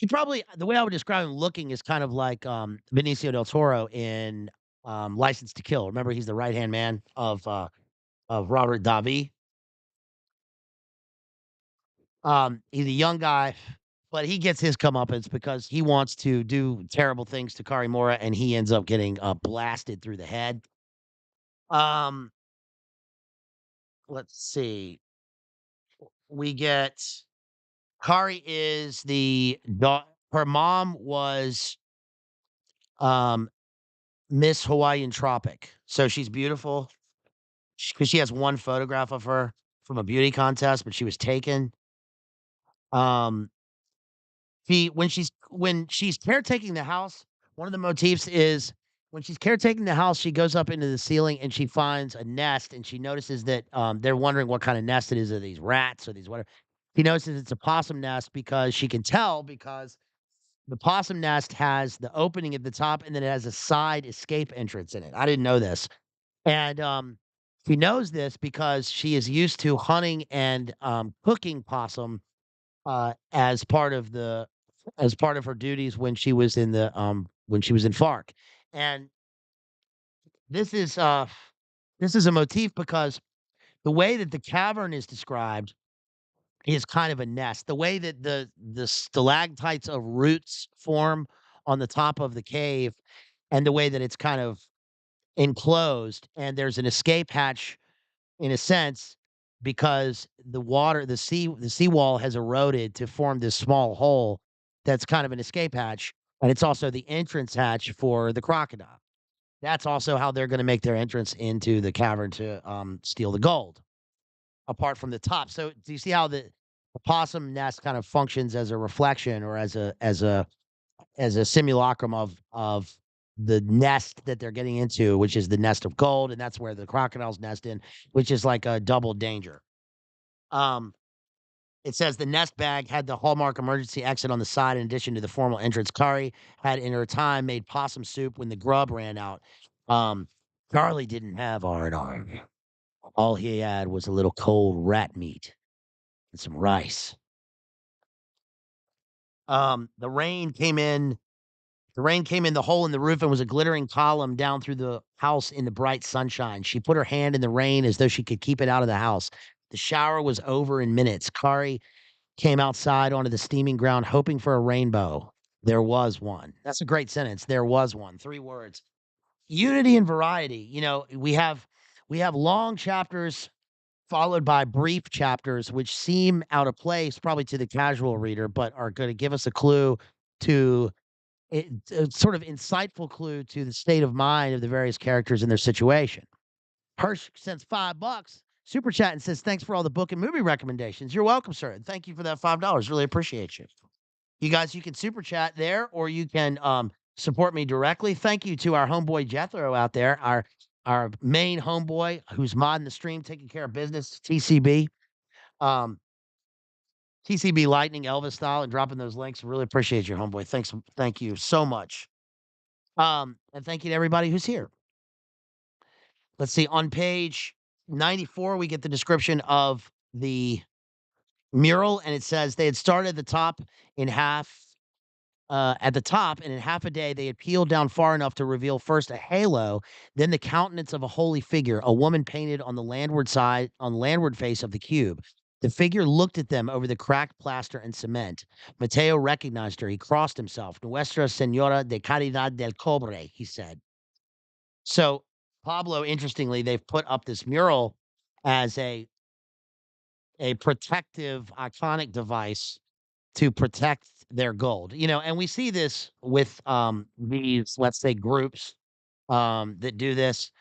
probably the way I would describe him looking is kind of like, Benicio del Toro in, License to Kill. Remember, he's the right-hand man of Robert Davi. He's a young guy, but he gets his comeuppance because he wants to do terrible things to Cari Mora, and he ends up getting, blasted through the head. Um, let's see. We get Kari is the her mom was, um, Miss Hawaiian Tropic, so she's beautiful because she has one photograph of her from a beauty contest, but she was taken. Um, when she's caretaking the house, one of the motifs is when she's caretaking the house, she goes up into the ceiling and she finds a nest, and she notices that, they're wondering what kind of nest it is. Are these rats or these whatever? She notices it's a possum nest because she can tell because the possum nest has the opening at the top and then it has a side escape entrance in it. I didn't know this. And, she knows this because she is used to hunting and, cooking possum as part of her duties when she was in FARC. And this is this is a motif because the way that the cavern is described is kind of a nest. The way that the stalactites of roots form on the top of the cave and the way that it's kind of enclosed and there's an escape hatch in a sense, because the seawall has eroded to form this small hole that's kind of an escape hatch, and it's also the entrance hatch for the crocodile. That's also how they're gonna make their entrance into the cavern to, steal the gold, apart from the top. So, do you see how the possum nest kind of functions as a reflection or as a simulacrum of the nest that they're getting into, which is the nest of gold, and that's where the crocodiles nest in, which is like a double danger. Um, it says the nest bag had the hallmark emergency exit on the side in addition to the formal entrance. Kari had in her time made possum soup when the grub ran out. Um, Charlie didn't have R&R. All he had was a little cold rat meat and some rice. The rain came in The rain came in the hole in the roof and was a glittering column down through the house in the bright sunshine. She put her hand in the rain as though she could keep it out of the house. The shower was over in minutes. Kari came outside onto the steaming ground, hoping for a rainbow. There was one. That's a great sentence. There was one. 3 words. Unity and variety. We have long chapters followed by brief chapters, which seem out of place probably to the casual reader, but are going to give us a clue to it's a sort of insightful clue to the state of mind of the various characters in their situation. Hirsch sends $5 super chat and says, "Thanks for all the book and movie recommendations." You're welcome, sir. And thank you for that $5. Really appreciate you. You guys, you can super chat there or you can support me directly. Thank you to our homeboy Jethro out there, our main homeboy who's modding the stream, taking care of business, TCB. Um, TCB Lightning Elvis style and dropping those links. Really appreciate you, homeboy. Thank you so much. And thank you to everybody who's here. Let's see, on page 94, we get the description of the mural, and it says they had started the top in half. at the top, and in half a day they had peeled down far enough to reveal first a halo, then the countenance of a holy figure, a woman painted on the landward face of the cube. The figure looked at them over the cracked plaster and cement. Mateo recognized her. He crossed himself. Nuestra Senora de Caridad del Cobre, he said. So Pablo, interestingly, they've put up this mural as a protective, iconic device to protect their gold, and we see this with, these, let's say, groups, that do this,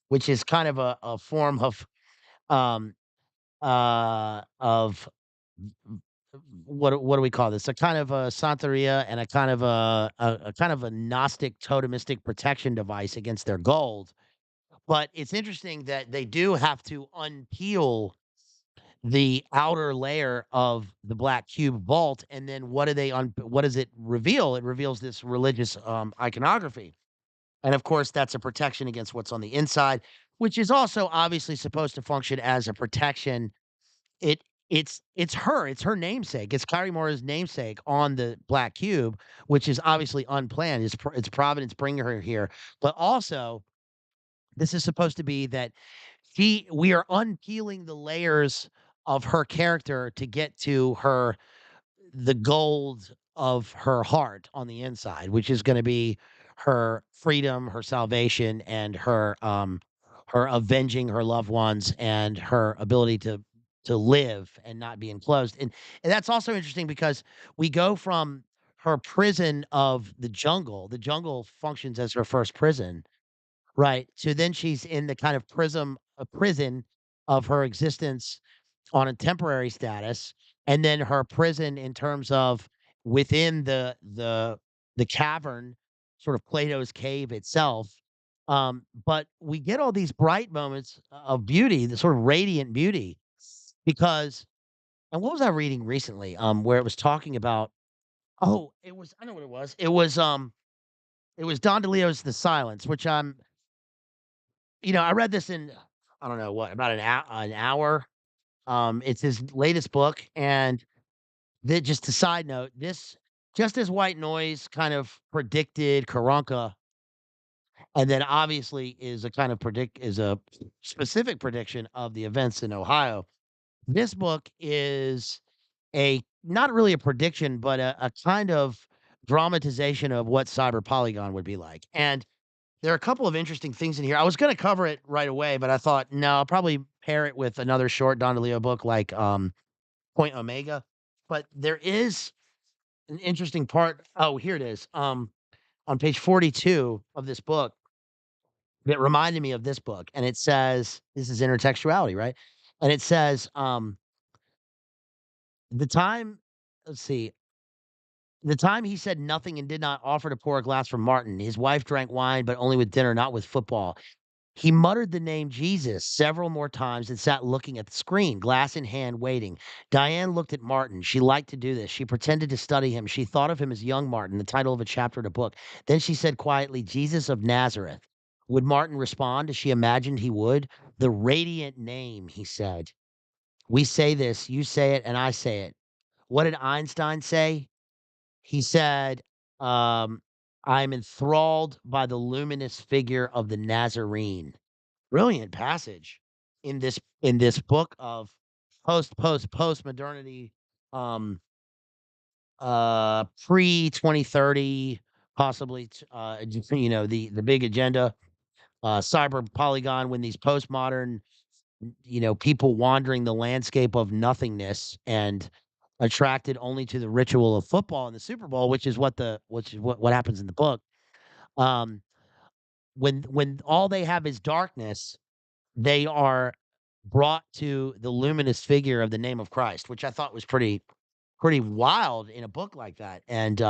which is kind of a form um, of what do we call this? A kind of a Santeria and a kind of a kind of a Gnostic totemistic protection device against their gold. But it's interesting that they do have to unpeel the outer layer of the black cube vault, and then what does it reveal? It reveals this religious, iconography, and, of course, that's a protection against what's on the inside, which is also obviously supposed to function as a protection. It's her namesake, it's Cari Mora's namesake on the black cube, which is obviously unplanned, it's Providence bringing her here, but also, this is supposed to be that we are unpeeling the layers of her character to get to the gold of her heart on the inside, which is gonna be her freedom, her salvation, and her avenging her loved ones and her ability to live and not be enclosed, and that's also interesting because we go from her prison of the jungle functions as her first prison. Right, so then she's in the kind of prison of her existence on a temporary status, and then her prison in terms of within the cavern, sort of Plato's cave itself, but we get all these bright moments of beauty, the sort of radiant beauty, because and what was I reading recently, where it was talking about it was I know what it was. It was Don DeLeo's The Silence, which I read this in, I don't know what, about an hour. It's his latest book, and just a side note, this just as White Noise kind of predicted Karanka, and then obviously is a specific prediction of the events in Ohio. This book is a not really a prediction, but a kind of dramatization of what Cyber Polygon would be like. And there are a couple of interesting things in here. I was gonna cover it right away, but I thought, no, I'll probably pair it with another short Don DeLeo book like, Point Omega. But there is an interesting part. Oh, here it is. On page 42 of this book that reminded me of this book, and it says this is intertextuality, right? And it says, the time let's see, the time he said nothing and did not offer to pour a glass for Martin. His wife drank wine, but only with dinner, not with football. He muttered the name Jesus several more times and sat looking at the screen, glass in hand, waiting. Diane looked at Martin. She liked to do this. She pretended to study him. She thought of him as young Martin, the title of a chapter in a book. Then she said quietly, Jesus of Nazareth. Would Martin respond as she imagined he would? The radiant name, he said. We say this, you say it, and I say it. What did Einstein say? He said, um, I'm enthralled by the luminous figure of the Nazarene. Brilliant passage in this book of post modernity, um, pre 2030, possibly, the big agenda, cyber polygon when these postmodern, people wandering the landscape of nothingness and attracted only to the ritual of football and the Super Bowl, which is what happens in the book. Um, when all they have is darkness, they are brought to the luminous figure of the name of Christ, which I thought was pretty wild in a book like that, and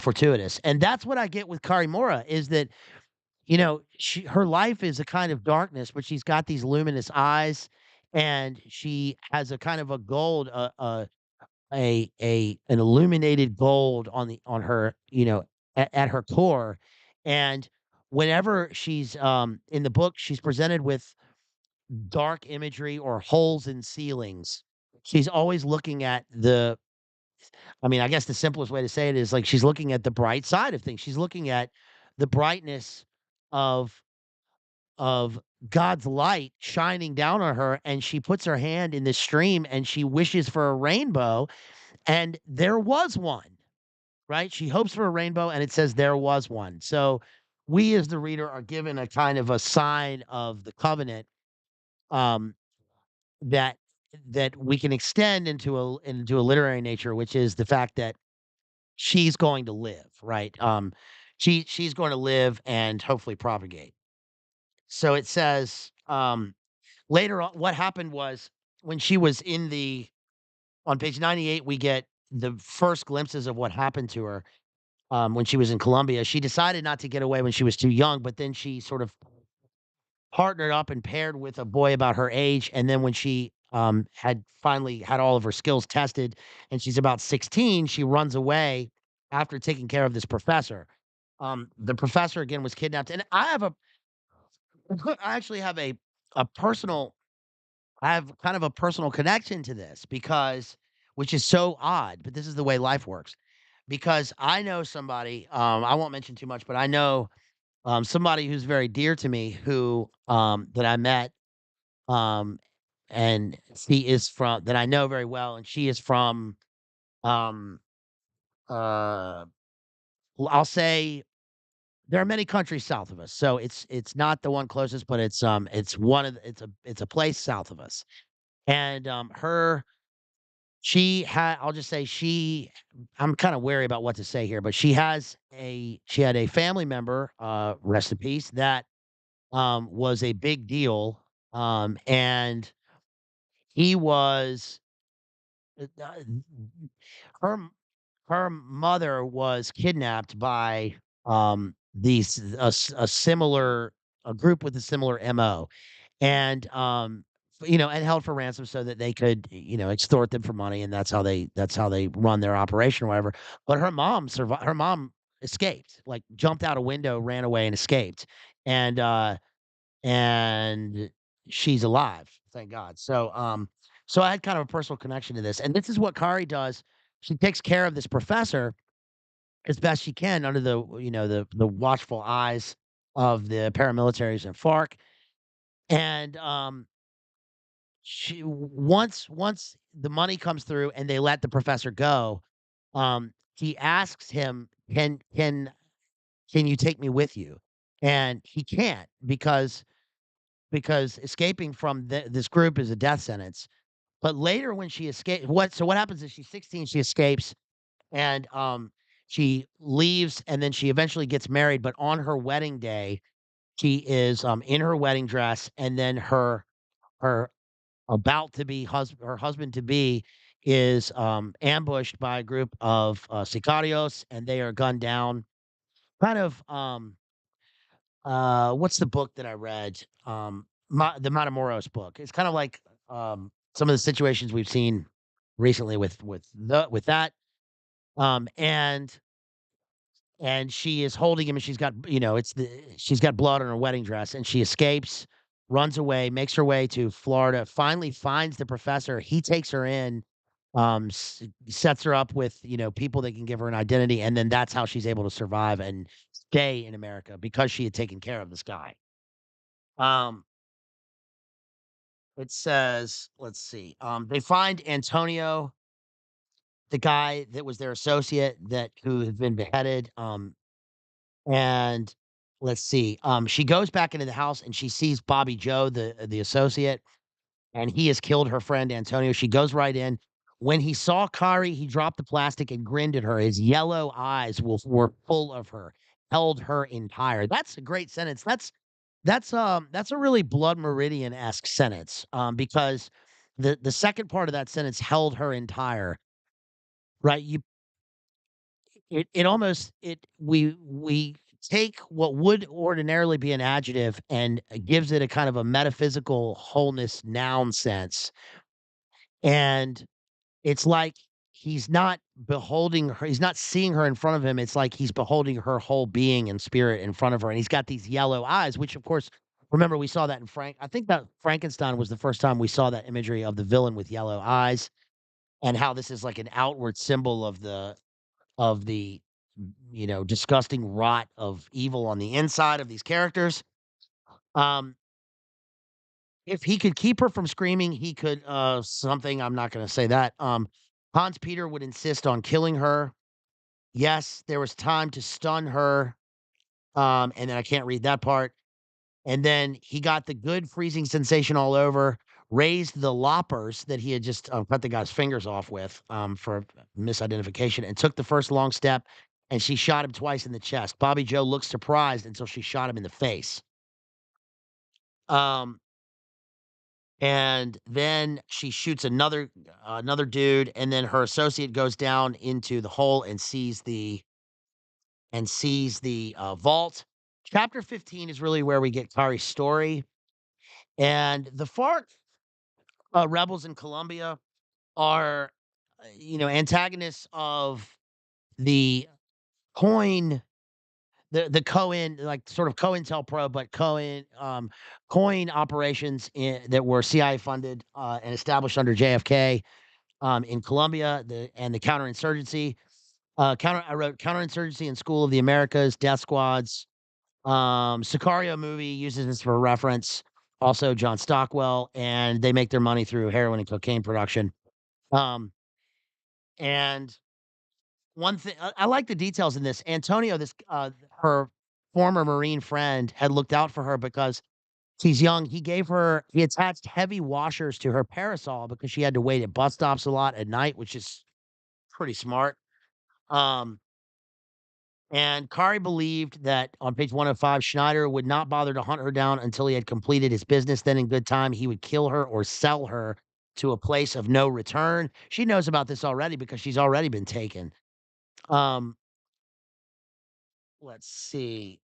fortuitous. And that's what I get with Cari Mora is that, her life is a kind of darkness, but she's got these luminous eyes, and she has a kind of a gold, an illuminated gold on her, at her core. And whenever she's in the book, she's presented with dark imagery or holes in ceilings. She's always looking at I mean, I guess the simplest way to say it is like she's looking at the bright side of things. She's looking at the brightness of of God's light shining down on her, and she puts her hand in the stream and she wishes for a rainbow, and there was one, right? She hopes for a rainbow, and it says there was one. So we as the reader are given a kind of a sign of the covenant, um, that we can extend into a literary nature, which is the fact that she's going to live, right? She's going to live and hopefully propagate. So it says, later on, what happened was when she was in the on page 98, we get the first glimpses of what happened to her, when she was in Colombia. She decided not to get away when she was too young, but then she sort of partnered up and paired with a boy about her age, and then when she, had finally had all of her skills tested and she's about 16, she runs away after taking care of this professor. The professor, again, was kidnapped, and I actually have a personal I have kind of a personal connection to this because which is so odd, but this is the way life works. Because I know somebody, I won't mention too much, but I know, somebody who's very dear to me who, that I met, um, and she is from that I know very well, and she is from, um, uh, I'll say there are many countries south of us, so it's not the one closest, but it's one of the, it's a place south of us, and her she had I'll just say I'm kind of wary about what to say here, but she had a family member, rest in peace, that was a big deal, and he was her her mother was kidnapped by a similar a group with a similar MO, and and held for ransom so that they could extort them for money, and that's how they run their operation or whatever. But her mom escaped, like jumped out a window, ran away, and escaped, and and she's alive, thank God. So I had kind of a personal connection to this, and this is what Kari does. She takes care of this professor as best she can under the watchful eyes of the paramilitaries and FARC. And once the money comes through and they let the professor go, he asks him, can you take me with you? And he can't because escaping from this group is a death sentence. But later when she escapes, what happens is she's 16, she escapes, and she leaves, and then she eventually gets married. But on her wedding day, she is in her wedding dress, and then her about to be her husband to be is ambushed by a group of sicarios, and they are gunned down. Kind of what's the book that I read? The Matamoros book. It's kind of like some of the situations we've seen recently with that. Um, and and she is holding him, and she's got she's got blood on her wedding dress, and she escapes, runs away, makes her way to Florida, finally finds the professor. He takes her in, sets her up with people that can give her an identity, and then that's how she's able to survive and stay in America because she had taken care of this guy. Um, it says, let's see, they find Antonio, the guy that was their associate that who had been beheaded. And let's see, she goes back into the house and she sees Bobby Joe, the associate, and he has killed her friend Antonio. She goes right in. When he saw Kari, he dropped the plastic and grinned at her. His yellow eyes were full of her, held her entire. That's a great sentence. That's a really Blood Meridian-esque sentence, because the second part of that sentence, held her entire, right? It almost it we take what would ordinarily be an adjective and gives it a kind of a metaphysical wholeness noun sense, and it's like he's not seeing her in front of him, it's like he's beholding her whole being and spirit in front of her, and he's got these yellow eyes, which, of course, remember we saw that I think that Frankenstein was the first time we saw that imagery of the villain with yellow eyes. and how this is like an outward symbol of the disgusting rot of evil on the inside of these characters. Um, if he could keep her from screaming, he could something. I'm not going to say that. Hans Peter would insist on killing her. Yes, there was time to stun her. And then I can't read that part. And then he got the good freezing sensation all over, raised the loppers that he had just cut the guy's fingers off with for misidentification, and took the first long step. And she shot him twice in the chest. Bobby Joe looked surprised until she shot him in the face. Um, and then she shoots another dude, and then her associate goes down into the hole and sees the vault. Chapter 15 is really where we get Kari's story, and the FARC rebels in Colombia are, antagonists of the coin, the Cohen, like sort of COINTELPRO, but coin operations that were CIA funded and established under JFK in Colombia, the counterinsurgency. I wrote counterinsurgency in School of the Americas, Death Squads. Sicario movie uses this for reference. Also, John Stockwell, and they make their money through heroin and cocaine production. Um, and one thing I like the details in this. Antonio, her former Marine friend, had looked out for her because she's young. He attached heavy washers to her parasol because she had to wait at bus stops a lot at night, which is pretty smart. Um, And Kari believed that on page 105, Schneider would not bother to hunt her down until he had completed his business. Then, in good time, he would kill her or sell her to a place of no return. She knows about this already because she's already been taken. Um, let's see.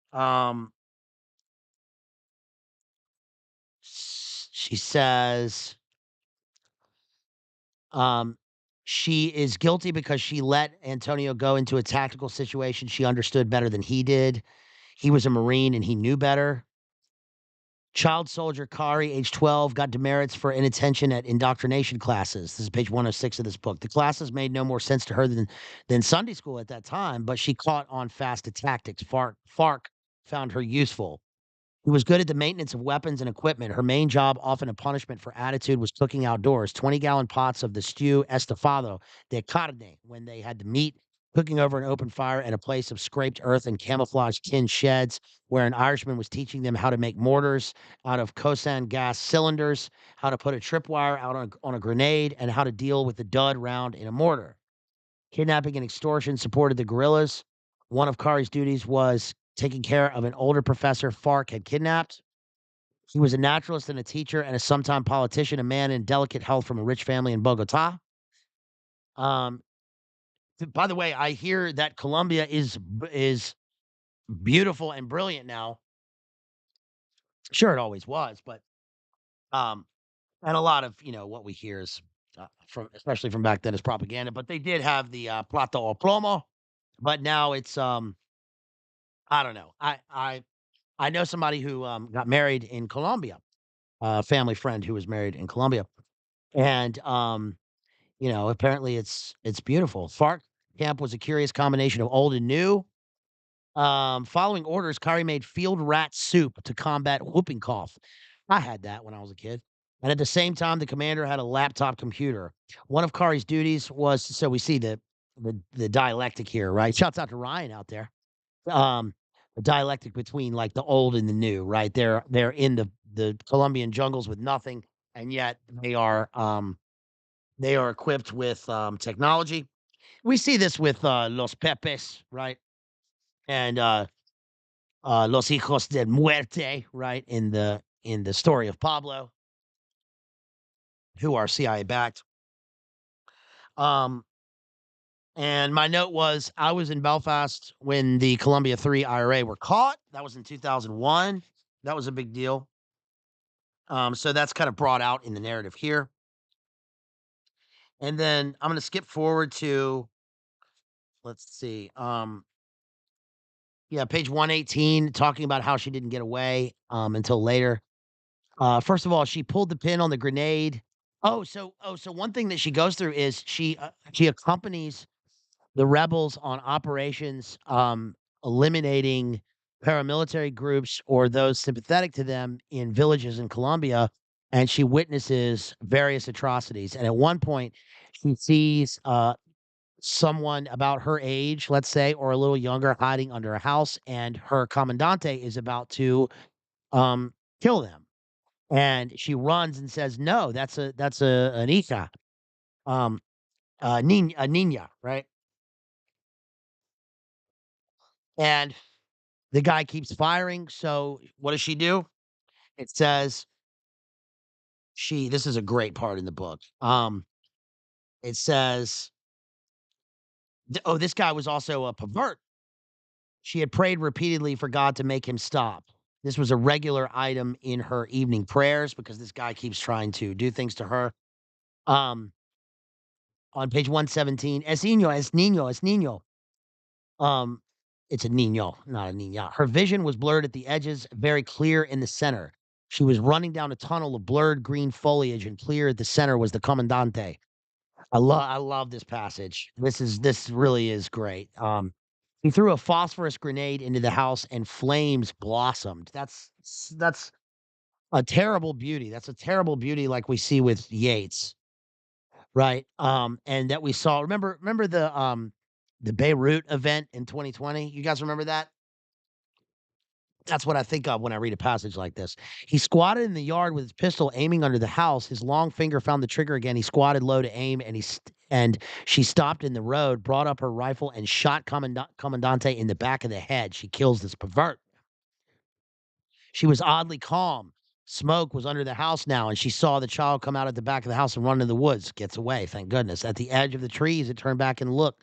She says um, she is guilty because she let Antonio go into a tactical situation she understood better than he did. He was a Marine and he knew better. Child soldier Kari, age 12, got demerits for inattention at indoctrination classes. This is page 106 of this book. The classes made no more sense to her than Sunday school at that time, but she caught on fast to tactics. FARC found her useful. Who was good at the maintenance of weapons and equipment. Her main job, often a punishment for attitude, was cooking outdoors. 20-gallon pots of the stew estofado de carne when they had to meet, cooking over an open fire in a place of scraped earth and camouflaged tin sheds, where an Irishman was teaching them how to make mortars out of Kosan gas cylinders, how to put a tripwire out on a grenade, and how to deal with the dud round in a mortar. Kidnapping and extortion supported the guerrillas. One of Kari's duties was taking care of an older professor FARC had kidnapped. He was a naturalist and a teacher and a sometime politician, a man in delicate health from a rich family in Bogota. Um, by the way, I hear that Colombia is beautiful and brilliant now. Sure, it always was, but um, and a lot of what we hear is from especially from back then is propaganda. But they did have the Plata o Plomo, but now it's I don't know. I know somebody who got married in Colombia, a family friend who was married in Colombia, and apparently it's beautiful. FARC camp was a curious combination of old and new. Following orders, Kari made field rat soup to combat whooping cough. I had that when I was a kid. And at the same time, the commander had a laptop computer. One of Kari's duties was so we see the dialectic here, right? Shouts out to Ryan out there. Um, the dialectic between like the old and the new, right? They're in the Colombian jungles with nothing, and yet they are equipped with technology. We see this with Los Pepes, right? And Los Hijos de Muerte, right? In the story of Pablo, who are CIA backed. Um, and my note was I was in Belfast when the Columbia 3 IRA were caught. That was in 2001. That was a big deal. So that's kind of brought out in the narrative here. And then I'm going to skip forward to, let's see, yeah, page 118, talking about how she didn't get away until later. First of all, she pulled the pin on the grenade. so one thing that she goes through is she accompanies the rebels on operations, eliminating paramilitary groups or those sympathetic to them in villages in Colombia, and she witnesses various atrocities. And at one point, she sees someone about her age, let's say, or a little younger, hiding under a house, and her commandante is about to um, kill them. And she runs and says, "No, that's a an hija, um, a niña, right?" And the guy keeps firing, so what does she do? It says she this is a great part in the book. It says, "Oh, this guy was also a pervert. She had prayed repeatedly for God to make him stop. This was a regular item in her evening prayers because this guy keeps trying to do things to her." Um, on page 117, "Es niño, es niño, es niño." Um, it's a niño, not a niña. "Her vision was blurred at the edges, very clear in the center. She was running down a tunnel of blurred green foliage, and clear at the center was the Commandante." I love this passage. This really is great. He threw a phosphorus grenade into the house and flames blossomed. That's a terrible beauty. That's a terrible beauty like we see with Yates, right? And that we saw. Remember the Beirut event in 2020? You guys remember that? That's what I think of when I read a passage like this. "He squatted in the yard with his pistol aiming under the house. His long finger found the trigger again. He squatted low to aim, and she stopped in the road, brought up her rifle, and shot Commandante in the back of the head. She kills this pervert. She was oddly calm. Smoke was under the house now, and she saw the child come out at the back of the house and run into the woods. Gets away, thank goodness. At the edge of the trees, it turned back and looked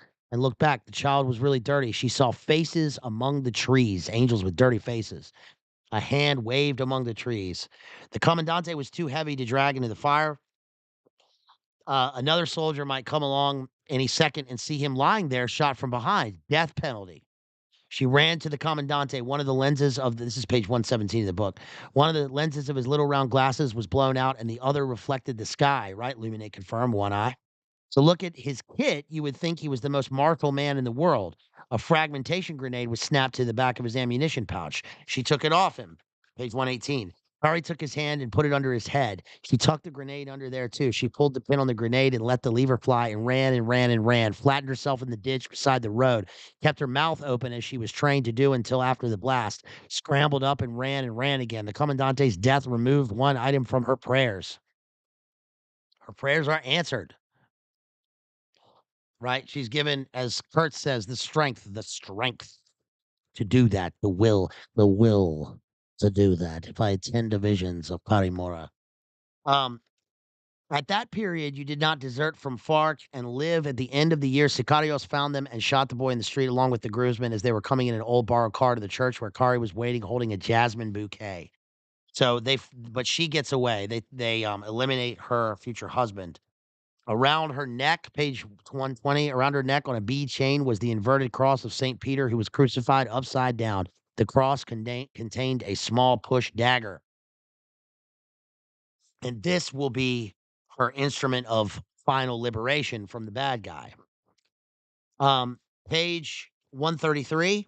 back. The child was really dirty. She saw faces among the trees, angels with dirty faces. A hand waved among the trees. The commandante was too heavy to drag into the fire. Another soldier might come along any second and see him lying there, shot from behind. Death penalty." She ran to the commandante. One of the lenses of this is page 117 of the book. "One of the lenses of his little round glasses was blown out, and the other reflected the sky." Right, Luminate confirmed one eye. So look at his kit. You would think he was the most martial man in the world. A fragmentation grenade was snapped to the back of his ammunition pouch. She took it off him. Page 118. Kari took his hand and put it under his head. She tucked the grenade under there too. She pulled the pin on the grenade and let the lever fly and ran and ran and ran, flattened herself in the ditch beside the road, kept her mouth open as she was trained to do until after the blast, scrambled up and ran again. The commandante's death removed one item from her prayers. Her prayers are answered. Right? She's given, as Kurt says, the strength to do that, the will to do that by 10 divisions of Cari Mora. Um, at that period, you did not desert from FARC and live. At the end of the year, Sicarios found them and shot the boy in the street along with the groomsmen as they were coming in an old borrowed car to the church where Kari was waiting, holding a jasmine bouquet. So but she gets away. They eliminate her future husband. Around her neck, page 120, around her neck on a bead chain was the inverted cross of St. Peter, who was crucified upside down. The cross contained a small push dagger. And this will be her instrument of final liberation from the bad guy. Um, page 133,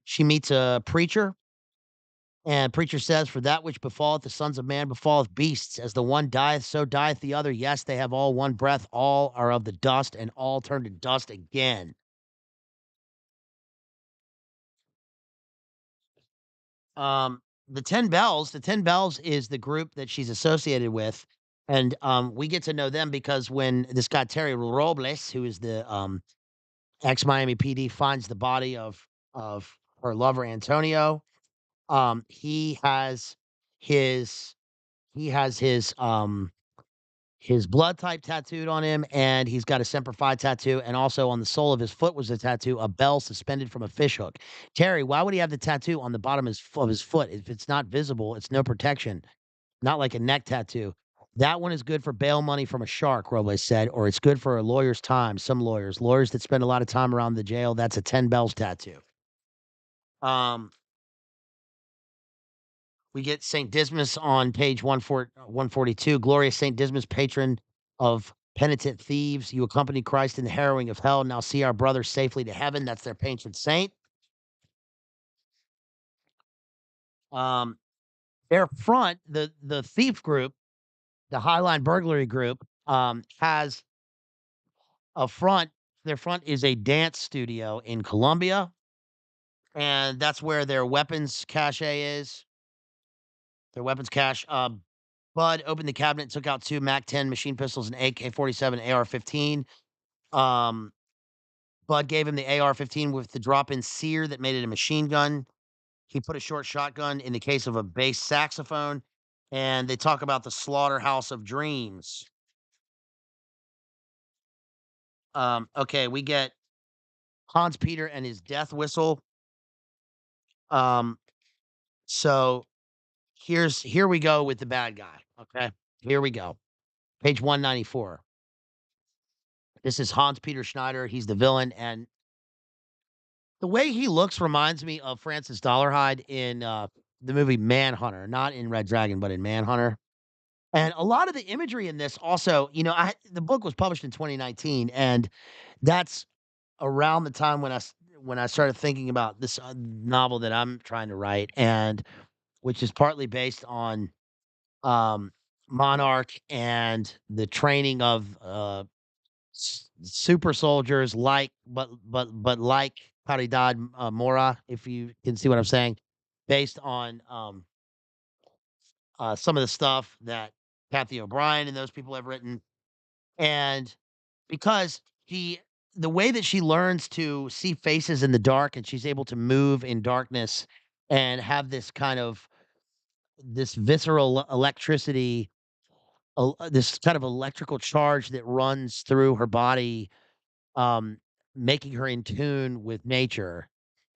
she meets a preacher. And preacher says, "For that which befalleth the sons of man befalleth beasts. As the one dieth, so dieth the other. Yes, they have all one breath. All are of the dust, and all turn to dust again." The 10 Bells is the group that she's associated with. And we get to know them because when this guy Terry Robles, who is the ex Miami PD, finds the body of her lover Antonio, he has his he has his blood type tattooed on him, and he's got a Semper Fi tattoo, and also on the sole of his foot was a tattoo, a bell suspended from a fish hook. Terry, why would he have the tattoo on the bottom of his foot? If it's not visible, it's no protection, not like a neck tattoo. "That one is good for bail money from a shark," Robles said, "or it's good for a lawyer's time." Some lawyers that spend a lot of time around the jail, that's a 10 bells tattoo. Um, We get Saint Dismas on page 142. Glorious Saint Dismas, patron of penitent thieves. You accompany Christ in the harrowing of hell. Now see our brothers safely to heaven. That's their patron saint. Um, their front, the thief group, the Highline burglary group, has a front. Their front is a dance studio in Colombia, and that's where their weapons cache is. Their weapons cache. Bud opened the cabinet, took out 2 MAC-10 machine pistols, an AK-47, AR-15. Um, Bud gave him the AR-15 with the drop-in sear that made it a machine gun. He put a short shotgun in the case of a bass saxophone, and they talk about the slaughterhouse of dreams. Okay, we get Hans Peter and his death whistle. Um, so here we go with the bad guy. Okay, here we go. Page 194. This is Hans Peter Schneider. He's the villain, and the way he looks reminds me of Francis Dollarhide in the movie Manhunter, not in Red Dragon, but in Manhunter. And a lot of the imagery in this also, the book was published in 2019, and that's around the time when I started thinking about this novel that I'm trying to write, and which is partly based on um, Monarch and the training of super soldiers but like Caridad Mora, if you can see what I'm saying, based on some of the stuff that Kathy O'Brien and those people have written. And because she the way that she learns to see faces in the dark and she's able to move in darkness and have this kind of this visceral electricity, this kind of electrical charge that runs through her body, um, making her in tune with nature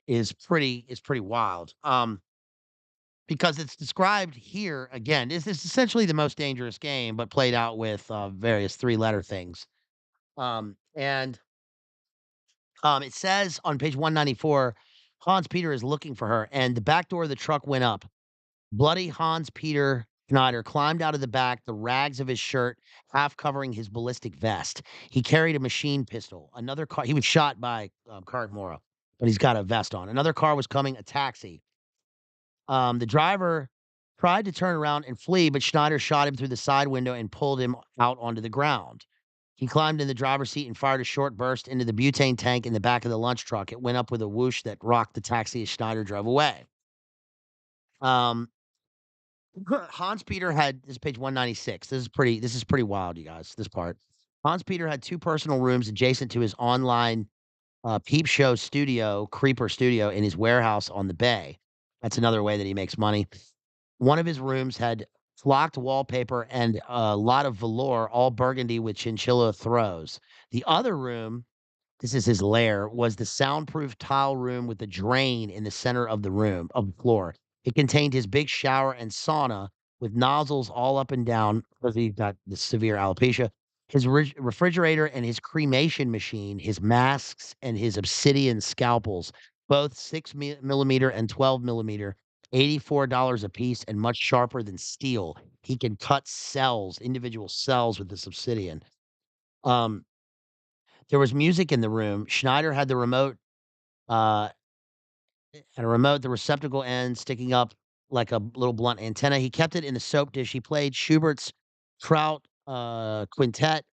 is pretty wild. Because it's described here again. This is essentially the most dangerous game, but played out with various three-letter things. And it says on page 194, Hans Peter is looking for her, and the back door of the truck went up. Bloody Hans Peter Schneider climbed out of the back, the rags of his shirt half covering his ballistic vest. He carried a machine pistol. Another car, he was shot by Cari Mora, but he's got a vest on. Another car was coming, a taxi. The driver tried to turn around and flee, but Schneider shot him through the side window and pulled him out onto the ground. He climbed in the driver's seat and fired a short burst into the butane tank in the back of the lunch truck. It went up with a whoosh that rocked the taxi as Schneider drove away. Um, Hans Peter had this is page 196. This is pretty wild, you guys. This part. Hans Peter had 2 personal rooms adjacent to his online peep show studio, creeper studio in his warehouse on the bay. That's another way that he makes money. One of his rooms had flocked wallpaper and a lot of velour, all burgundy with chinchilla throws. The other room, this is his lair, was the soundproof tile room with the drain in the center of the room, of the floor. It contained his big shower and sauna with nozzles all up and down because he got the severe alopecia. His refrigerator and his cremation machine, his masks and his obsidian scalpels, both 6 millimeter and 12 millimeter, $84 a piece and much sharper than steel. He can cut cells, individual cells with this obsidian. Um, there was music in the room. Schneider had the remote, uh, and a remote, the receptacle end sticking up like a little blunt antenna. He kept it in the soap dish. He played Schubert's Trout Quintet.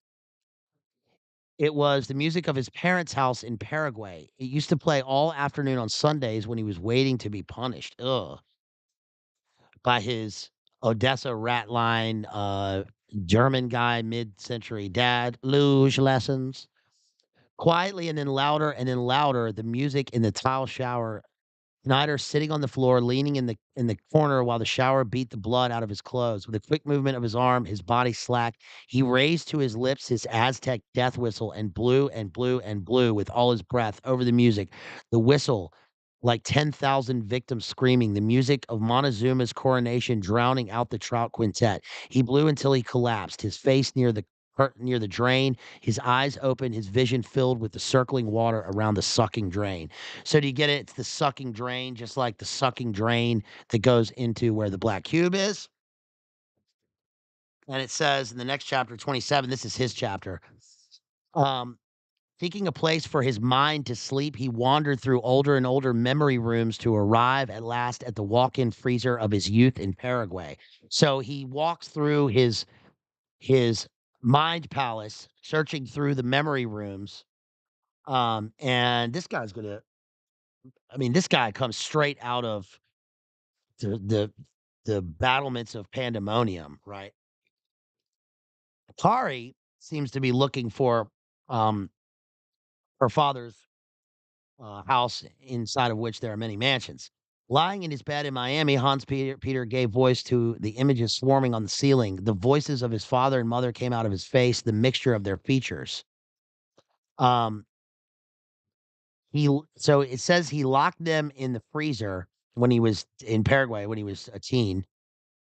It was the music of his parents' house in Paraguay. It used to play all afternoon on Sundays when he was waiting to be punished. Ugh. By his Odessa rat line, German guy, mid-century dad, luge lessons. Quietly and then louder, the music in the tile shower. Snyder sitting on the floor, leaning in the corner while the shower beat the blood out of his clothes. With a quick movement of his arm, his body slack, he raised to his lips his Aztec death whistle and blew and blew and blew with all his breath over the music. The whistle, like 10,000 victims screaming, the music of Montezuma's coronation drowning out the Trout Quintet. He blew until he collapsed, his face near the near the drain. His eyes open, his vision filled with the circling water around the sucking drain. So do you get it? It's the sucking drain, just like the sucking drain that goes into where the black cube is. And it says in the next chapter, 27, this is his chapter. Um, Seeking a place for his mind to sleep, he wandered through older and older memory rooms to arrive at last at the walk-in freezer of his youth in Paraguay. So he walks through his mind palace, searching through the memory rooms. And this guy's gonna I mean, this guy comes straight out of the battlements of pandemonium, right? Kari seems to be looking for um her father's house inside of which there are many mansions. Lying in his bed in Miami, Peter gave voice to the images swarming on the ceiling. The voices of his father and mother came out of his face, the mixture of their features. Um, so it says he locked them in the freezer when he was in Paraguay when he was a teen.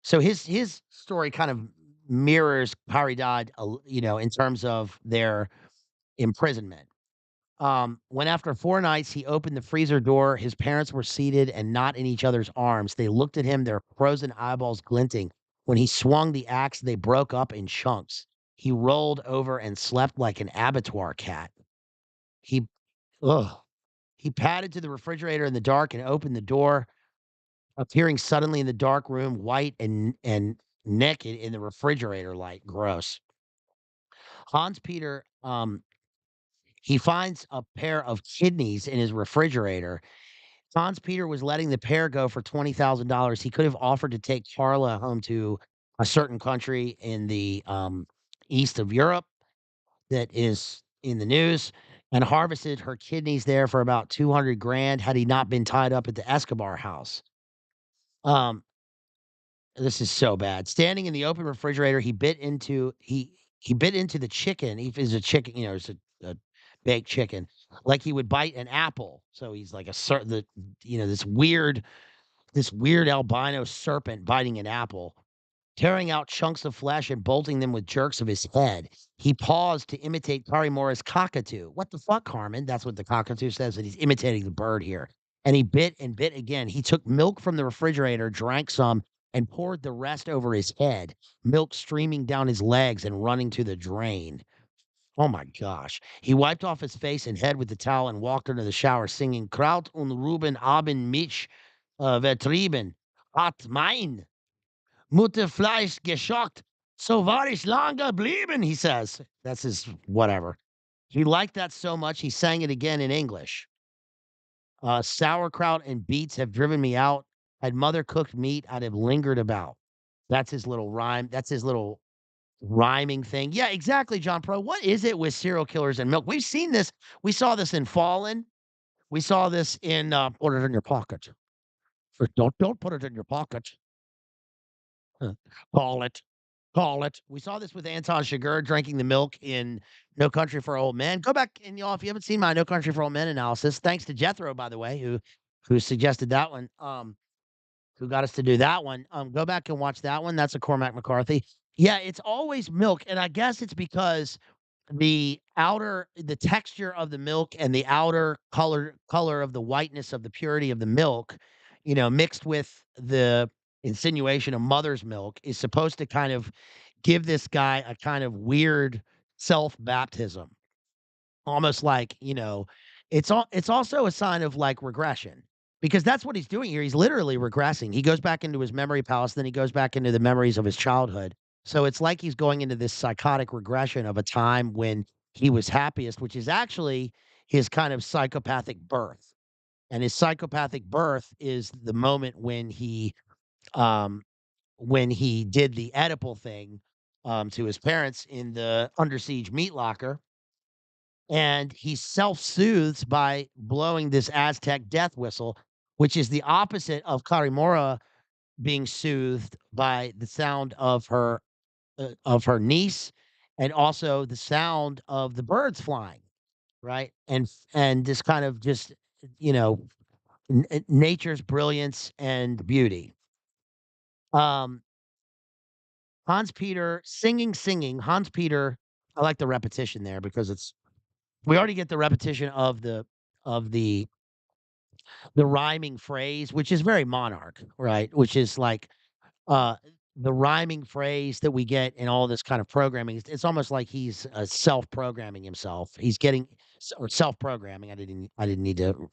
So his story kind of mirrors Caridad, in terms of their imprisonment. When after 4 nights he opened the freezer door, his parents were seated and not in each other's arms. They looked at him, their frozen eyeballs glinting. When he swung the axe, they broke up in chunks. He rolled over and slept like an abattoir cat. He ugh. He padded to the refrigerator in the dark and opened the door, appearing suddenly in the dark room, white and naked in the refrigerator light. Gross. Hans Peter, he finds a pair of kidneys in his refrigerator. Hans Peter was letting the pair go for $20,000. He could have offered to take Carla home to a certain country in the east of Europe that is in the news and harvested her kidneys there for about 200 grand had he not been tied up at the Escobar house. Um, this is so bad. Standing in the open refrigerator, he bit into the chicken. He is a chicken, it's a baked chicken, like he would bite an apple. So he's like a certain the this weird albino serpent biting an apple, tearing out chunks of flesh and bolting them with jerks of his head. He paused to imitate Cari Mora's cockatoo. What the fuck, Carmen? That's what the cockatoo says, that he's imitating the bird here. And he bit and bit again. He took milk from the refrigerator, drank some, and poured the rest over his head, milk streaming down his legs and running to the drain. Oh my gosh. He wiped off his face and head with the towel and walked into the shower singing Kraut und Ruben haben mich vertrieben. Hat mein Mutterfleisch geschockt. So war ich lang geblieben, he says. That's his whatever. He liked that so much, he sang it again in English. Sauerkraut and beets have driven me out. Had mother cooked meat, I'd have lingered about. That's his little rhyme. That's his little rhyming thing. Yeah, exactly, John Pro. What is it with serial killers and milk? We've seen this. We saw this in Fallen. We saw this in put it in your pocket. Don't put it in your pocket. Huh. Call it. Call it. We saw this with Anton Chigurh drinking the milk in No Country for Old Men. Go back and y'all, if you haven't seen my No Country for Old Men analysis, thanks to Jethro, by the way, who suggested that one. Who got us to do that one. Go back and watch that one. That's a Cormac McCarthy. Yeah, it's always milk, and I guess it's because the texture of the milk and the outer color of the whiteness of the purity of the milk, mixed with the insinuation of mother's milk is supposed to kind of give this guy a kind of weird self-baptism. Almost like, it's also a sign of, like, regression, because that's what he's doing here. He's literally regressing. He goes back into his memory palace, then he goes back into the memories of his childhood. So it's like he's going into this psychotic regression of a time when he was happiest, which is actually his kind of psychopathic birth. And his psychopathic birth is the moment um, when he did the Oedipal thing, to his parents in the Under Siege meat locker, and he self-soothes by blowing this Aztec death whistle, which is the opposite of Cari Mora being soothed by the sound of her niece, and also the sound of the birds flying, right? And this kind of just, you know, nature's brilliance and beauty. Um, Hans Peter singing. Hans Peter I like the repetition there because it's we already get the repetition of of the the rhyming phrase, which is very Monarch, right? Which is like uh the rhyming phrase that we get in all this kind of programming. It's almost like he's self-programming himself. He's getting or self-programming. I didn't need to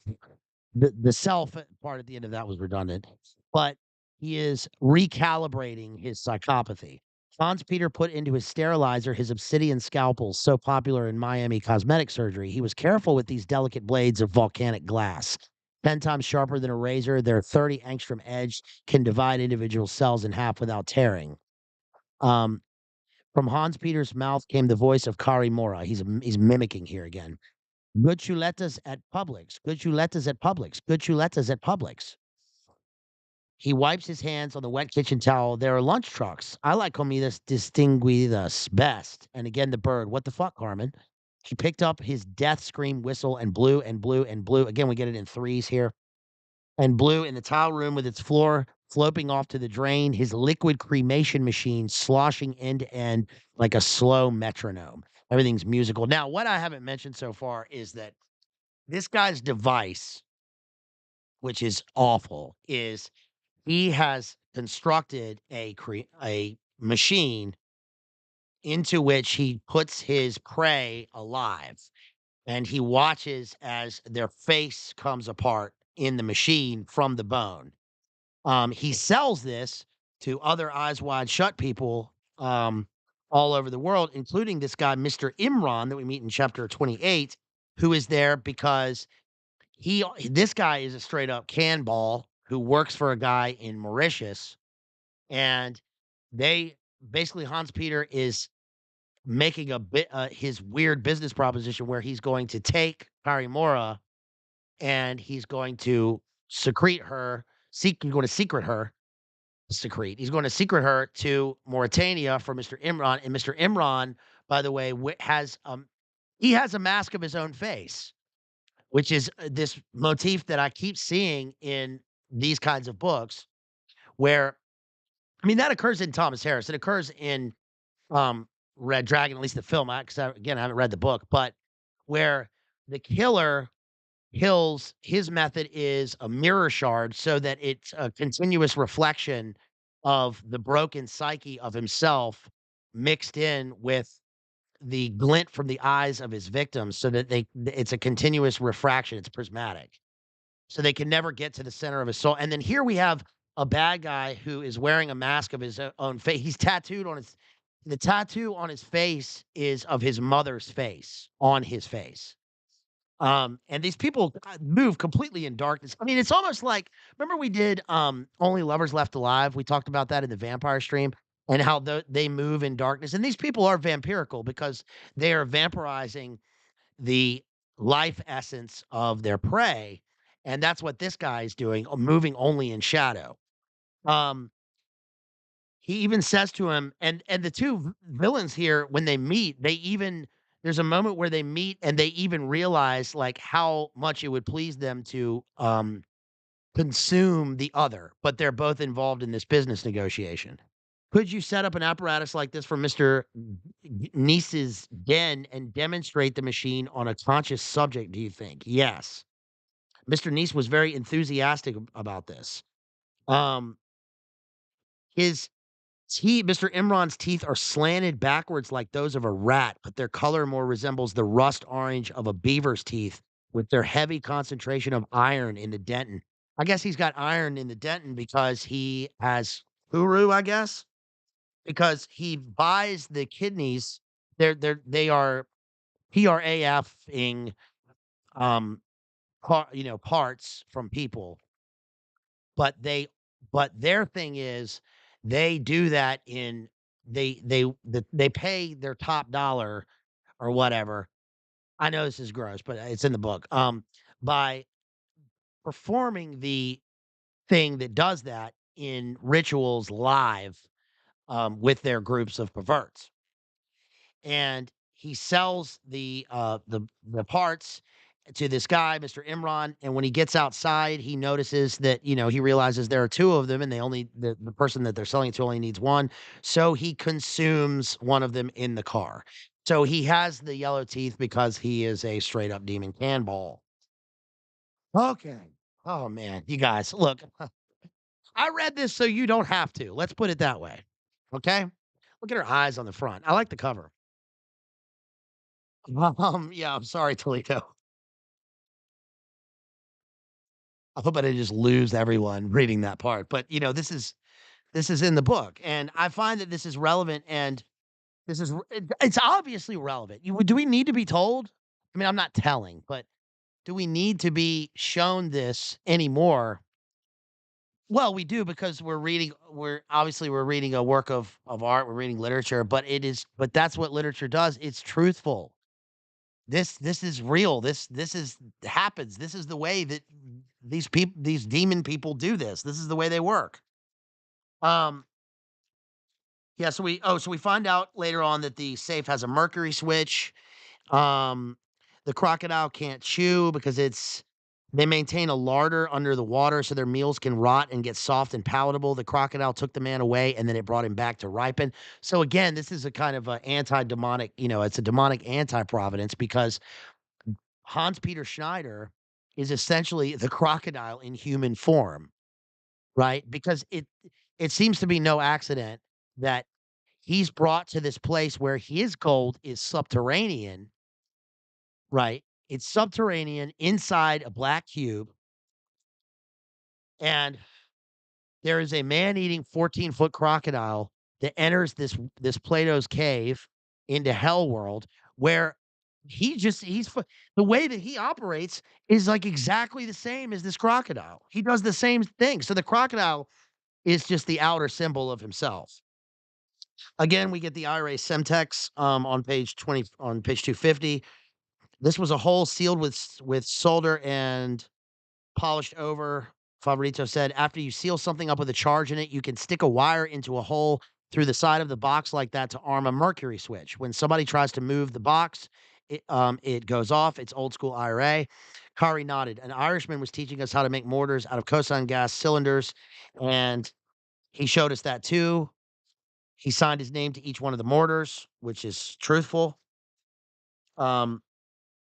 the self part at the end of that was redundant, but he is recalibrating his psychopathy. Hans Peter put into his sterilizer his obsidian scalpels, so popular in Miami cosmetic surgery. He was careful with these delicate blades of volcanic glass. 10 times sharper than a razor, their 30 angstrom edge can divide individual cells in half without tearing. Um, from Hans Peter's mouth came the voice of Cari Mora. He's mimicking here again. Good chuletas at Publix. Good chuletas at Publix. Good chuletas at Publix. He wipes his hands on the wet kitchen towel. There are lunch trucks. I like comidas distinguidas best. And again, the bird. What the fuck, Carmen? He picked up his death scream whistle and blew and blew and blew. Again, we get it in threes here. And blew in the tile room with its floor sloping off to the drain, his liquid cremation machine sloshing end to end like a slow metronome. Everything's musical. Now, what I haven't mentioned so far is that this guy's device, which is awful, is he has constructed a machine into which he puts his prey alive, and he watches as their face comes apart in the machine from the bone. He sells this to other Eyes Wide Shut people, all over the world, including this guy, Mr. Imran, that we meet in chapter 28, who is there because this guy is a straight up can ball who works for a guy in Mauritius, and they basically Hans Peter is making a bit his weird business proposition where he's going to take Cari Mora and he's going to secrete her, he's going to secret her, secrete. He's going to secret her to Mauritania for Mr. Imran, and Mr. Imran, by the way, has he has a mask of his own face, which is this motif that I keep seeing in these kinds of books where I mean, that occurs in Thomas Harris. It occurs in Red Dragon, at least the film, because again, I haven't read the book, but where the killer kills, his method is a mirror shard so that it's a continuous reflection of the broken psyche of himself mixed in with the glint from the eyes of his victims so that it's a continuous refraction, it's prismatic. So they can never get to the center of his soul. And then here we have a bad guy who is wearing a mask of his own face. He's tattooed on his the tattoo on his face is of his mother's face on his face. And these people move completely in darkness. I mean, it's almost like remember we did Only Lovers Left Alive. We talked about that in the vampire stream and how they move in darkness. And these people are vampirical because they are vampirizing the life essence of their prey, and that's what this guy is doing, moving only in shadow. Um, he even says to him and the 2 villains here, when they meet, they even there's a moment where they meet and they even realize, like, how much it would please them to, consume the other, but they're both involved in this business negotiation. Could you set up an apparatus like this for Mr. Niece's den and demonstrate the machine on a conscious subject, do you think? Yes. Mr. Niece was very enthusiastic about this. Um, his Mr. Imran's teeth are slanted backwards like those of a rat, but their color more resembles the rust orange of a beaver's teeth with their heavy concentration of iron in the dentin. I guess he's got iron in the dentin because he has Uru, I guess, because he buys the kidneys. They are PRAFing um parts from people, but their thing is they do that in they pay their top dollar or whatever. I know this is gross, but it's in the book. By performing the thing that does that in rituals live with their groups of perverts. And he sells the parts to this guy, Mr. Imran, and when he gets outside, he notices that, he realizes there are 2 of them and the person that they're selling it to only needs 1, so he consumes one of them in the car. So he has the yellow teeth because he is a straight up demon cannibal. Okay. Oh man, you guys, look, I read this so you don't have to. Let's put it that way. Okay? Look at her eyes on the front. I like the cover. Yeah, I'm sorry, Toledo. I hope I didn't just lose everyone reading that part. But this is in the book, and I find that this is relevant, and it's obviously relevant. Do we need to be told? I mean, I'm not telling, but do we need to be shown this anymore? Well, we do because we're reading a work of art, we're reading literature, but that's what literature does. It's truthful. This is real. This is happens. This is the way that these demon people do this. This is the way they work. Um yeah, so we find out later on that the safe has a mercury switch. Um, the crocodile can't chew because they maintain a larder under the water so their meals can rot and get soft and palatable. The crocodile took the man away and then it brought him back to ripen. So again, this is a kind of a anti-demonic, it's a demonic anti-providence because Hans Peter Schneider is essentially the crocodile in human form, right? Because it seems to be no accident that he's brought to this place where his gold is subterranean. Right. It's subterranean inside a black cube, and there is a man-eating 14-foot crocodile that enters this Plato's cave into hell world where the way that he operates is, like, exactly the same as this crocodile. He does the same thing. So the crocodile is just the outer symbol of himself. Again, we get the IRA Semtex, on page 250. This was a hole sealed with solder and polished over. Favorito said, after you seal something up with a charge in it, you can stick a wire into a hole through the side of the box like that to arm a mercury switch. When somebody tries to move the box, it goes off. It's old school IRA. Kari nodded. An Irishman was teaching us how to make mortars out of cosan gas cylinders, and he showed us that too. He signed his name to each one of the mortars, which is truthful. Um,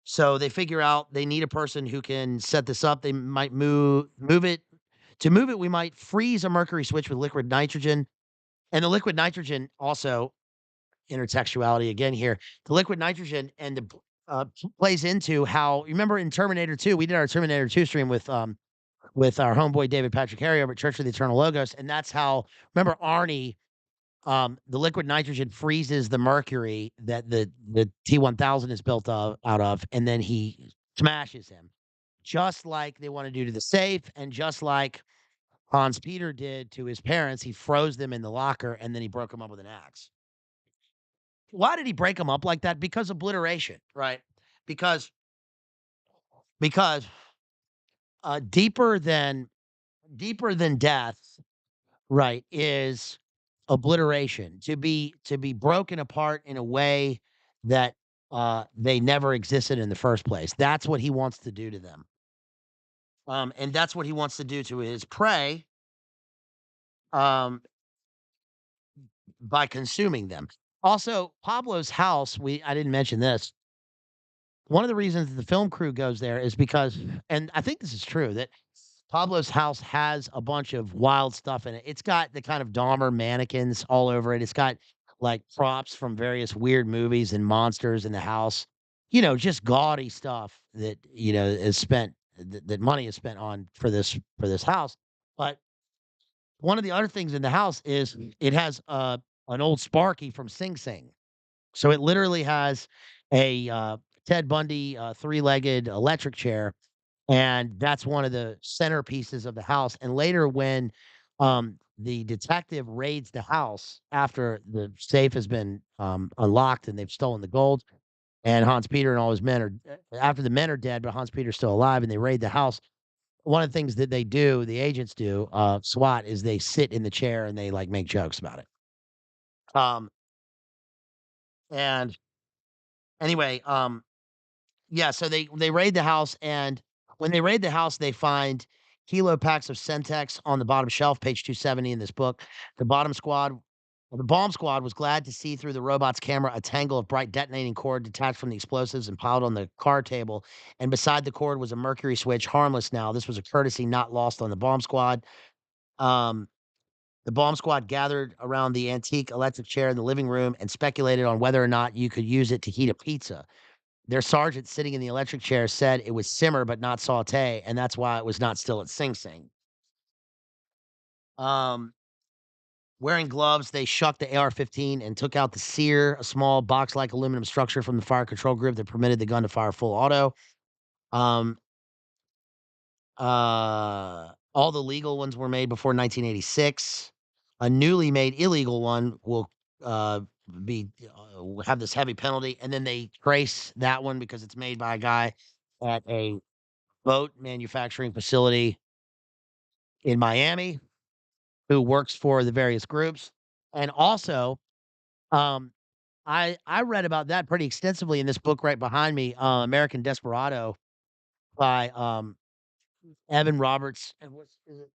So they figure out they need a person who can set this up. They might move it. To move it, we might freeze a mercury switch with liquid nitrogen. And the liquid nitrogen also intertextuality again here. The liquid nitrogen plays into how you remember in Terminator 2, we did our Terminator 2 stream with our homeboy David Patrick Harry over at Church of the Eternal Logos. And that's how remember Arnie, the liquid nitrogen freezes the mercury that the T-1000 is built out of, and then he smashes him, just like they want to do to the safe, and just like Hans Peter did to his parents. He froze them in the locker, and then he broke them up with an axe. Why did he break them up like that? Because obliteration, right? Because because deeper than death, right, is obliteration, to be broken apart in a way that, they never existed in the first place. That's what he wants to do to them. And that's what he wants to do to his prey, um, by consuming them. Also, Pablo's house, I didn't mention this. One of the reasons that the film crew goes there is because and I think this is true, that Pablo's house has a bunch of wild stuff in it. It's got the kind of Dahmer mannequins all over it. It's got, like, props from various weird movies and monsters in the house. Just gaudy stuff that, is spent that money is spent on for this house. But one of the other things in the house is it has, an old Sparky from Sing Sing. So it literally has a, Ted Bundy, three-legged electric chair, and that's one of the centerpieces of the house. And later when, the detective raids the house after the safe has been, unlocked and they've stolen the gold, and Hans Peter and all his men are after the men are dead, but Hans Peter's still alive, and they raid the house. One of the things that the agents do, SWAT, is they sit in the chair and they, like, make jokes about it. Um, and anyway, yeah, so they raid the house, and when they raid the house, they find kilo packs of Centex on the bottom shelf, page 270 in this book. The bottom squad Well, the bomb squad was glad to see through the robot's camera a tangle of bright detonating cord detached from the explosives and piled on the car table. And beside the cord was a mercury switch, harmless now. This was a courtesy not lost on the bomb squad. Um, the bomb squad gathered around the antique electric chair in the living room and speculated on whether or not you could use it to heat a pizza. Their sergeant sitting in the electric chair said it was simmer but not saute, and that's why it was not still at Sing Sing. Um, Wearing gloves, they shucked the AR-15 and took out the sear, a small box-like aluminum structure from the fire control group that permitted the gun to fire full auto. Um, all the legal ones were made before 1986. A newly made illegal one will uh, have this heavy penalty, and then they trace that one because it's made by a guy at a boat manufacturing facility in Miami who works for the various groups. And also, um, I read about that pretty extensively in this book right behind me, American Desperado by Evan Roberts and what's is it?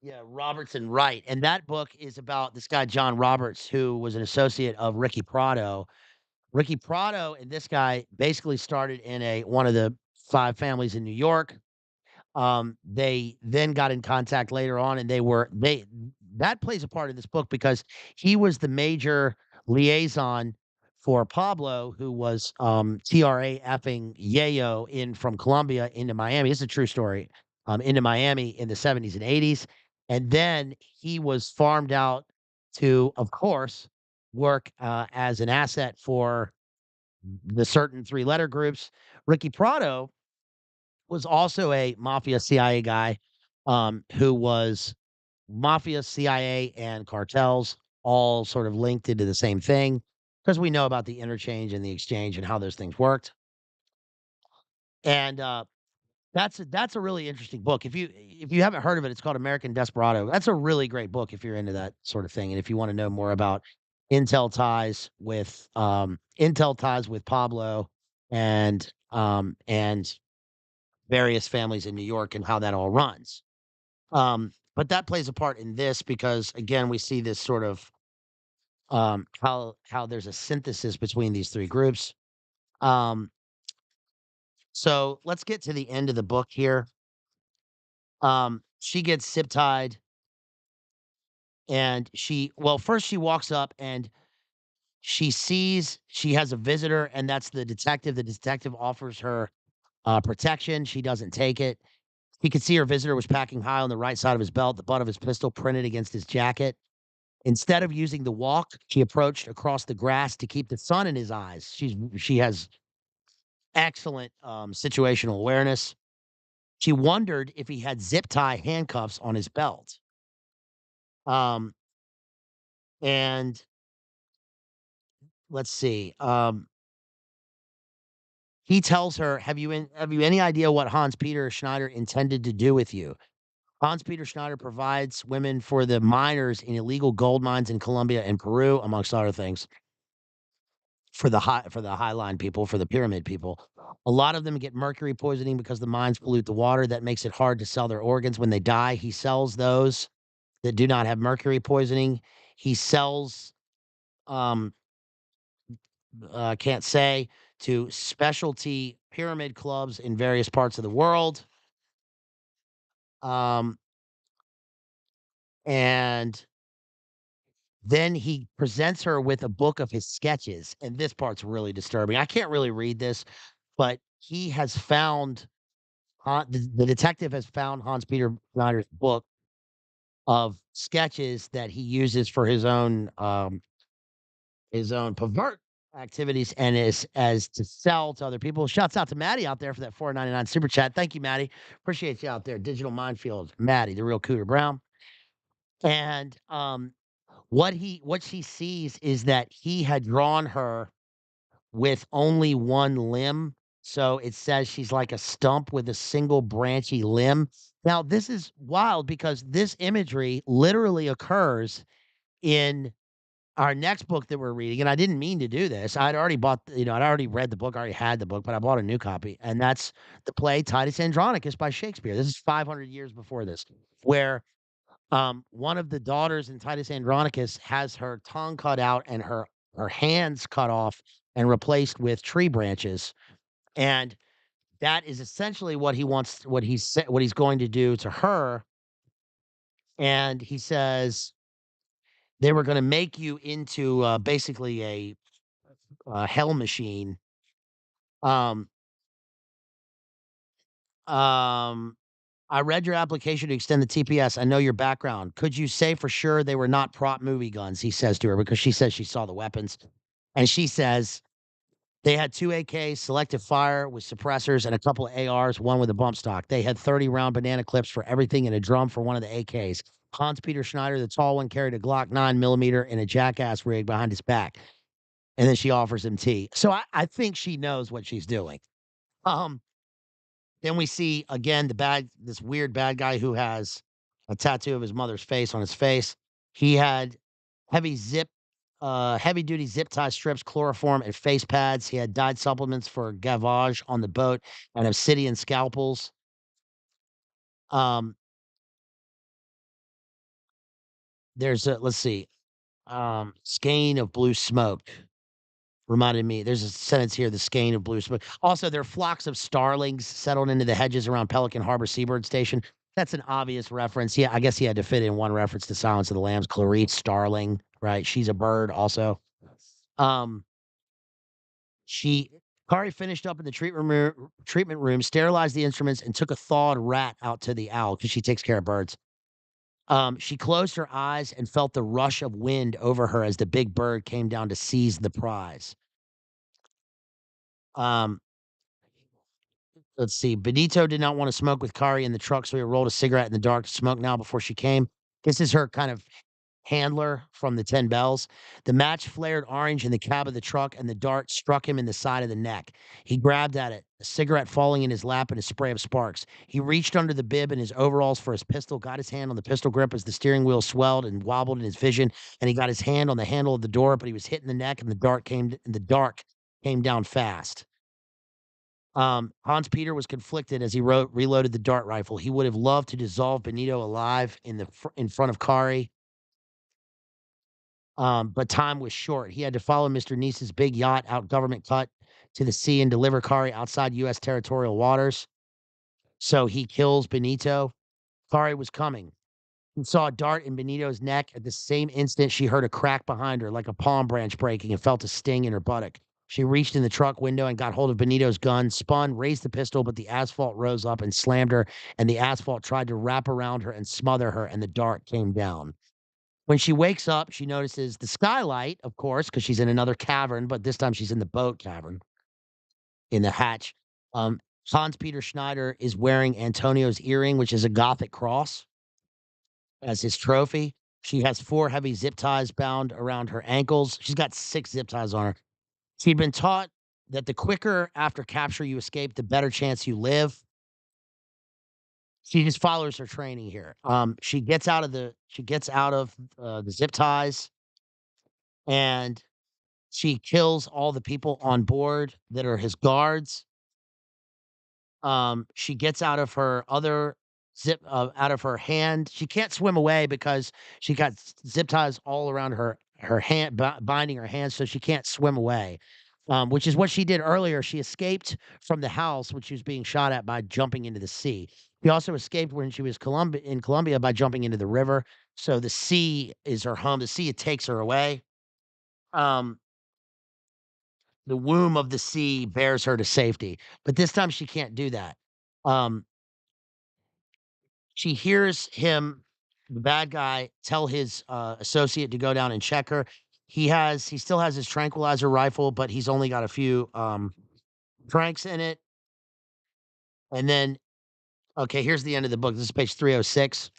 Yeah, Roberts and Wright. And that book is about this guy John Roberts, who was an associate of Ricky Prado. Ricky Prado and this guy basically started in a one of the five families in New York. They then got in contact later on, and they that plays a part in this book because he was the major liaison for Pablo, who was TRA effing Yayo in from Colombia into Miami. It's a true story. Into Miami in the 70s and 80s. And then he was farmed out to, of course, work as an asset for the certain three letter groups. Ricky Prado was also a mafia CIA guy, who was mafia, CIA, and cartels all sort of linked into the same thing because we know about the interchange and the exchange and how those things worked. And that's a really interesting book. If you haven't heard of it, it's called American Desperado. That's a really great book if you're into that sort of thing, and if you want to know more about Intel ties with Pablo and various families in New York and how that all runs. But that plays a part in this because again, we see this sort of how there's a synthesis between these three groups. Um, so let's get to the end of the book here. She gets zip tied and first she walks up and she sees she has a visitor, and that's the detective. The detective offers her protection. She doesn't take it. He could see her visitor was packing high on the right side of his belt, the butt of his pistol printed against his jacket. Instead of using the walk, she approached across the grass to keep the sun in his eyes. She has excellent situational awareness. She wondered if he had zip tie handcuffs on his belt. Um, and let's see. He tells her, have you any idea what Hans Peter Schneider intended to do with you?" Hans Peter Schneider provides women for the miners in illegal gold mines in Colombia and Peru, amongst other things, for the high line people, for the pyramid people. A lot of them get mercury poisoning because the mines pollute the water. That makes it hard to sell their organs when they die. He sells those that do not have mercury poisoning. He sells, um, can't say, to specialty pyramid clubs in various parts of the world. Um, and then he presents her with a book of his sketches, and this part's really disturbing. I can't really read this, but he has found the detective has found Hans Peter Schneider's book of sketches that he uses for his own pervert activities and is as to sell to other people. Shouts out to Maddie out there for that 4.99 super chat. Thank you, Maddie. Appreciate you out there. Digital Minefield, Maddie, the real Cooter Brown. And what she sees is that he had drawn her with only one limb. So it says she's like a stump with a single branchy limb. Now, this is wild because this imagery literally occurs in our next book that we're reading. And I didn't mean to do this. I'd already I'd already read the book, I already had the book, but I bought a new copy. And that's the play Titus Andronicus by Shakespeare. This is 500 years before this, where One of the daughters in Titus Andronicus has her tongue cut out and her hands cut off and replaced with tree branches, and that is essentially what he's going to do to her, and he says they were gonna make you into, basically a hell machine. Um, um, I read your application to extend the TPS. I know your background. Could you say for sure they were not prop movie guns? He says to her because she says she saw the weapons. And she says they had 2 AKs, selective fire with suppressors, and a couple of ARs, one with a bump stock. They had 30 round banana clips for everything and a drum for one of the AKs. Hans Peter Schneider, the tall one, carried a Glock 9 millimeter in a jackass rig behind his back. And then she offers him tea. So I think she knows what she's doing. Um, then we see again this weird bad guy who has a tattoo of his mother's face on his face. He had heavy zip, heavy duty zip tie strips, chloroform, and face pads. He had dyed supplements for gavage on the boat and obsidian scalpels. Um, there's a let's see, skein of blue smoke. Reminded me, there's a sentence here, the skein of blue smoke. Also, there are flocks of starlings settled into the hedges around Pelican Harbor Seabird Station. That's an obvious reference. Yeah, I guess he had to fit in one reference to Silence of the Lambs. Clarice Starling, right? She's a bird also. Um, she Kari finished up in the treatment room, sterilized the instruments, and took a thawed rat out to the owl because she takes care of birds. She closed her eyes and felt the rush of wind over her as the big bird came down to seize the prize. Um, Let's see. Benito did not want to smoke with Kari in the truck, so he rolled a cigarette in the dark to smoke now before she came. This is her kind of handler from the 10 Bells. The match flared orange in the cab of the truck, and the dart struck him in the side of the neck. He grabbed at it, a cigarette falling in his lap and a spray of sparks. He reached under the bib in his overalls for his pistol, got his hand on the pistol grip as the steering wheel swelled and wobbled in his vision, and he got his hand on the handle of the door, but he was hit in the neck, and the dark came down fast. Hans Peter was conflicted as he reloaded the dart rifle. He would have loved to dissolve Benito alive in front of Kari, but time was short. He had to follow Mr. Nice's big yacht out government cut to the sea and deliver Kari outside U.S. territorial waters. So he kills Benito. Kari was coming. He saw a dart in Benito's neck. At the same instant, she heard a crack behind her, like a palm branch breaking, and felt a sting in her buttock. She reached in the truck window and got hold of Benito's gun, spun, raised the pistol, but the asphalt rose up and slammed her, and the asphalt tried to wrap around her and smother her, and the dart came down. When she wakes up, she notices the skylight, of course, because she's in another cavern, but this time she's in the boat cavern in the hatch. Um, Hans Peter Schneider is wearing Antonio's earring, which is a Gothic cross as his trophy. She has 4 heavy zip ties bound around her ankles. She's got 6 zip ties on her. She'd been taught that the quicker after capture you escape, the better chance you live. She just follows her training here. She gets out of the zip ties and she kills all the people on board that are his guards. She gets out of her hand. She can't swim away because she got zip ties all around her hand, binding her hands, so she can't swim away. Which is what she did earlier. She escaped from the house when she was being shot at by jumping into the sea. She also escaped when she was in Colombia by jumping into the river. So the sea is her home. The sea takes her away. Um, the womb of the sea bears her to safety, but this time she can't do that. Um, She hears him, the bad guy, tell his, associate to go down and check her. He still has his tranquilizer rifle, but he's only got a few, tranks in it, and then okay, here's the end of the book. This is page 306.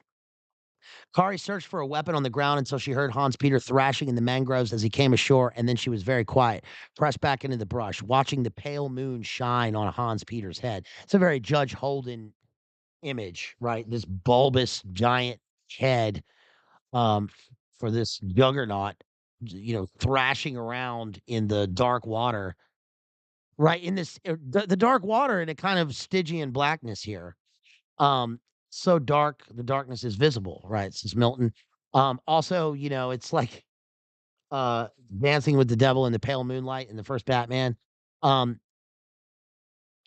Kari searched for a weapon on the ground until she heard Hans Peter thrashing in the mangroves as he came ashore, and then she was very quiet, pressed back into the brush, watching the pale moon shine on Hans Peter's head. It's a very Judge Holden image, right? This bulbous giant head for this juggernaut, thrashing around in the dark water, right? In this, the dark water in a kind of Stygian blackness here. Um, so dark, the darkness is visible, right? Says Milton. Also, it's like uh Dancing with the Devil in the Pale Moonlight in the first Batman. Um,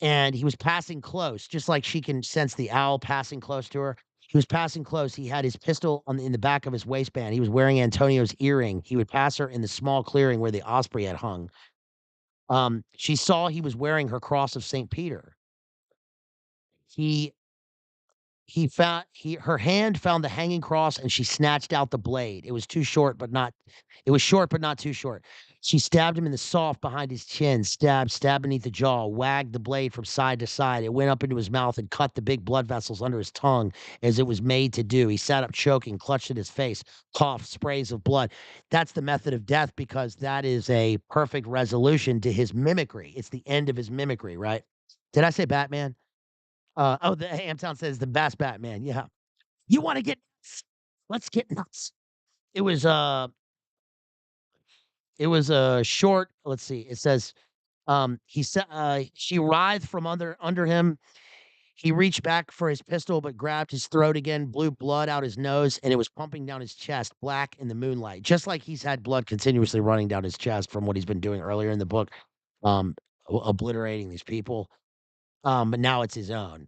and he was passing close, just like she can sense the owl passing close to her. He was passing close. He had his pistol in the back of his waistband. He was wearing Antonio's earring. He would pass her in the small clearing where the osprey had hung. She saw he was wearing her cross of St. Peter. He he found he her hand found the hanging cross and she snatched out the blade. It was short but not too short. She stabbed him in the soft behind his chin, stabbed beneath the jaw, wagged the blade from side to side. It went up into his mouth and cut the big blood vessels under his tongue as it was made to do. He sat up choking, clutched at his face, coughed sprays of blood. That's the method of death because that is a perfect resolution to his mimicry. It's the end of his mimicry, right? Did I say Batman? The Amtown says the best Batman. Yeah. You wanna get nuts? Let's get nuts. It was, uh it was a short let's see, it says, she writhed from under him. He reached back for his pistol, but grabbed his throat again, blew blood out his nose, and it was pumping down his chest, black in the moonlight, just like he's had blood continuously running down his chest from what he's been doing earlier in the book, obliterating these people. But now it's his own.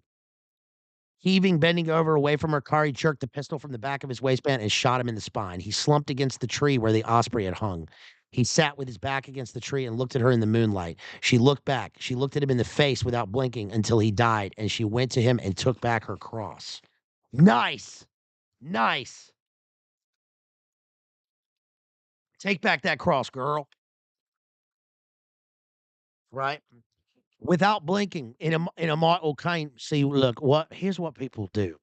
Heaving, bending over away from her car, he jerked the pistol from the back of his waistband and shot him in the spine. He slumped against the tree where the osprey had hung. He sat with his back against the tree and looked at her in the moonlight. She looked back. She looked at him in the face without blinking until he died, and she went to him and took back her cross. Nice. Nice. Take back that cross, girl. Right? Without blinking in a mortal kind. See, look, here's what people do.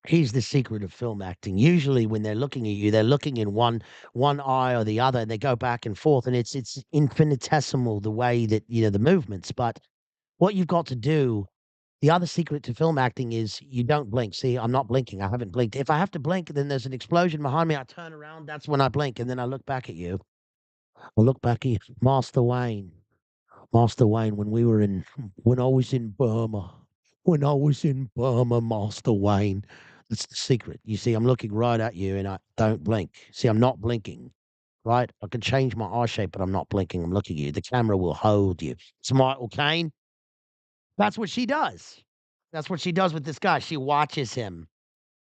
Here's the secret of film acting. Usually when they're looking at you, they're looking in one eye or the other, and they go back and forth, and it's infinitesimal the way that, the movements, but what you've got to do the other secret to film acting is you don't blink. See, I'm not blinking. I haven't blinked. If I have to blink, then there's an explosion behind me. I turn around, that's when I blink, and then I look back at you. I look back at you. Master Wayne, when I was in Burma, Master Wayne. That's the secret. You see, I'm looking right at you and I don't blink. See, I'm not blinking, right? I can change my eye shape, but I'm not blinking. I'm looking at you. The camera will hold you. It's Michael Caine. That's what she does. That's what she does with this guy. She watches him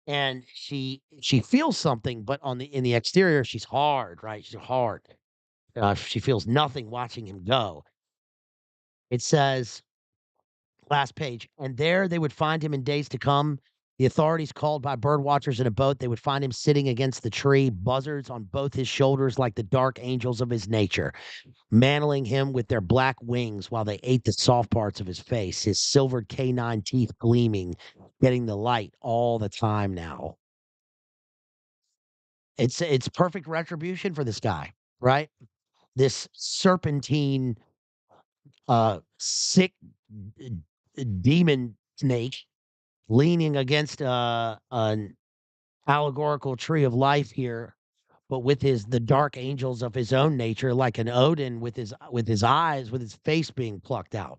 and she feels something, but in the exterior, she's hard, right? She's hard. She feels nothing watching him go. It says last page. And there they would find him in days to come. The authorities called by bird watchers in a boat. They would find him sitting against the tree, buzzards on both his shoulders like the dark angels of his nature, mantling him with their black wings while they ate the soft parts of his face, his silvered canine teeth gleaming, getting the light all the time now. It's perfect retribution for this guy, right? This serpentine, sick demon snake leaning against an allegorical tree of life here, but with his the dark angels of his own nature, like an Odin with his eyes, with his face being plucked out,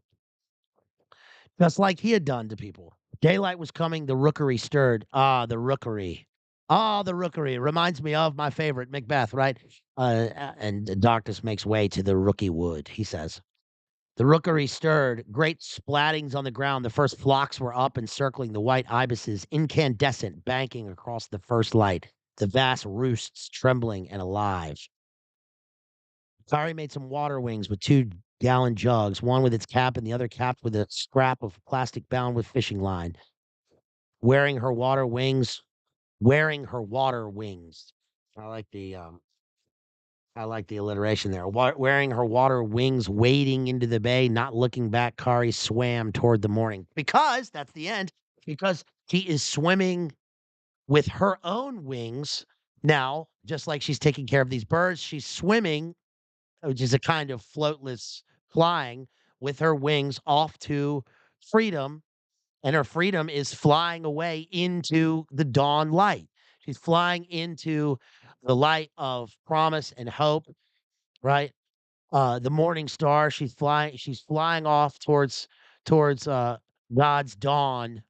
just like he had done to people. Daylight was coming. The rookery stirred. The rookery. The rookery reminds me of my favorite Macbeth, right? And the darkness makes way to the rooky wood. He says. The rookery stirred, great splattings on the ground. The first flocks were up and circling the white ibises, incandescent, banking across the first light, the vast roosts trembling and alive. Kari made some water wings with 2-gallon jugs, one with its cap and the other capped with a scrap of plastic bound with fishing line. Wearing her water wings, wearing her water wings. I like the um I like the alliteration there. Wearing her water wings, wading into the bay, not looking back, Kari swam toward the morning. Because that's the end. Because he is swimming with her own wings now, just like she's taking care of these birds. She's swimming, which is a kind of floatless flying, with her wings off to freedom. And her freedom is flying away into the dawn light. She's flying into the light of promise and hope, right? The morning star, she's flying off towards God's dawn,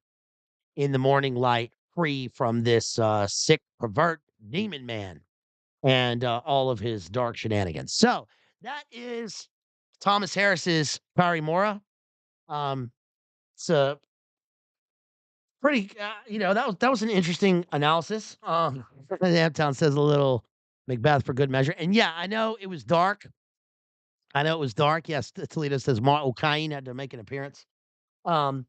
in the morning light, free from this sick pervert demon man and all of his dark shenanigans. So that is Thomas Harris's Cari Mora. Um, it's a pretty, that was an interesting analysis. Town says a little Macbeth for good measure, and yeah, I know it was dark. I know it was dark. Yes, Toledo says Ma O'Cain had to make an appearance. Um,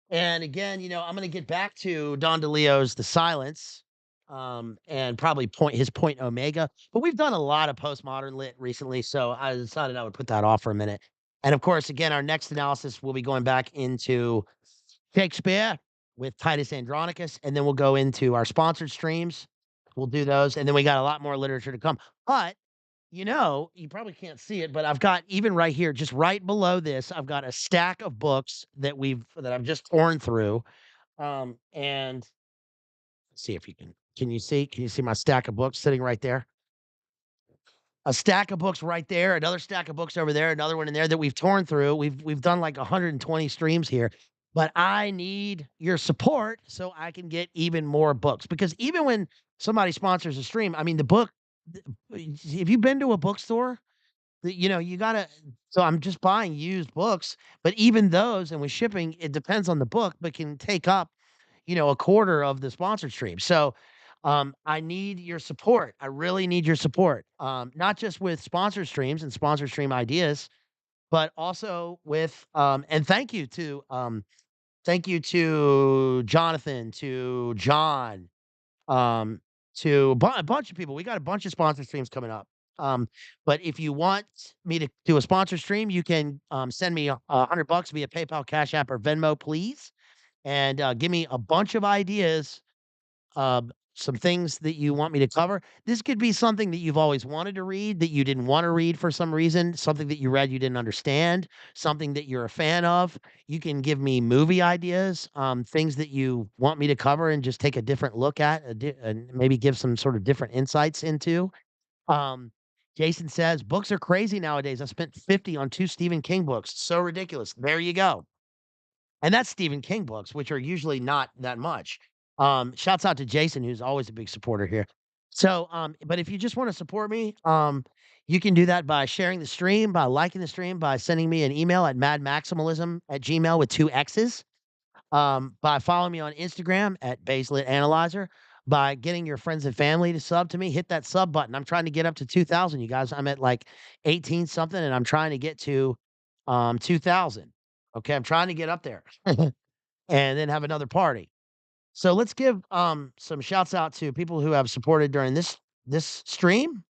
and again, I'm going to get back to Don DeLeo's The Silence, and probably his Point Omega. But we've done a lot of postmodern lit recently, so I decided I would put that off for a minute. And of course, again, our next analysis will be going back into Shakespeare with Titus Andronicus, and then we'll go into our sponsored streams. We'll do those, and then we got a lot more literature to come. But you probably can't see it, but I've got even right here, just right below this, I've got a stack of books that I've just torn through. And see if you can you see my stack of books sitting right there? A stack of books right there, another stack of books over there, another one in there that we've torn through. We've done like 120 streams here, but I need your support so I can get even more books because even when somebody sponsors a stream, I mean the book. Have you been to a bookstore? You gotta. So I'm just buying used books, but even those, and with shipping, it depends on the book, but can take up, a quarter of the sponsored stream. So, I need your support. I really need your support. Not just with sponsor streams and sponsor stream ideas, but also with, and thank you to Jonathan, to John, um, to a bunch of people. We got a bunch of sponsor streams coming up. But if you want me to do a sponsor stream, you can send me $100 via PayPal, Cash App, or Venmo, please, and give me a bunch of ideas, some things that you want me to cover. This could be something that you've always wanted to read that you didn't want to read for some reason, something that you read you didn't understand, something that you're a fan of. You can give me movie ideas, things that you want me to cover and just take a different look at, and maybe give some sort of different insights into. Um, Jason says books are crazy nowadays. I spent 50 on 2 Stephen King books. So ridiculous. There you go. And that's Stephen King books, which are usually not that much. Shouts out to Jason, who's always a big supporter here. So, but if you just want to support me, you can do that by sharing the stream, by liking the stream, by sending me an email at madmaximalism@gmail with 2 X's, by following me on Instagram at Baselit Analyzer, by getting your friends and family to sub to me, hit that sub button. I'm trying to get up to 2,000, you guys. I'm at like 18 something, and I'm trying to get to 2,000. Okay, I'm trying to get up there and then have another party. So let's give some shouts out to people who have supported during this stream.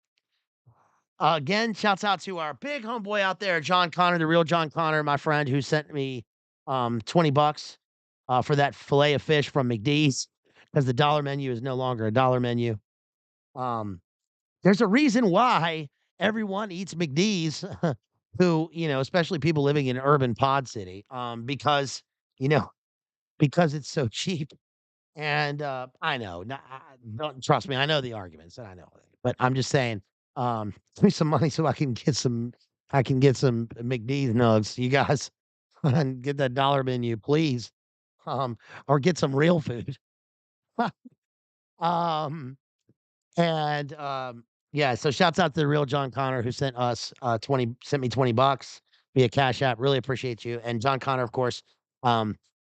Again, shouts out to our big homeboy out there, John Connor, the real John Connor, my friend, who sent me $20 for that fillet of fish from McDee's because the dollar menu is no longer a dollar menu. Um, there's a reason why everyone eats McDee's, who, especially people living in urban pod city, you know, because it's so cheap. And I know, don't trust me. I know the arguments, and I know, but I'm just saying, give me some money so I can get some McDee's nugs. You guys, and get that dollar menu, please, or get some real food. um, And, yeah, so shouts out to the real John Connor who sent me $20 via Cash App. Really appreciate you. And John Connor, of course,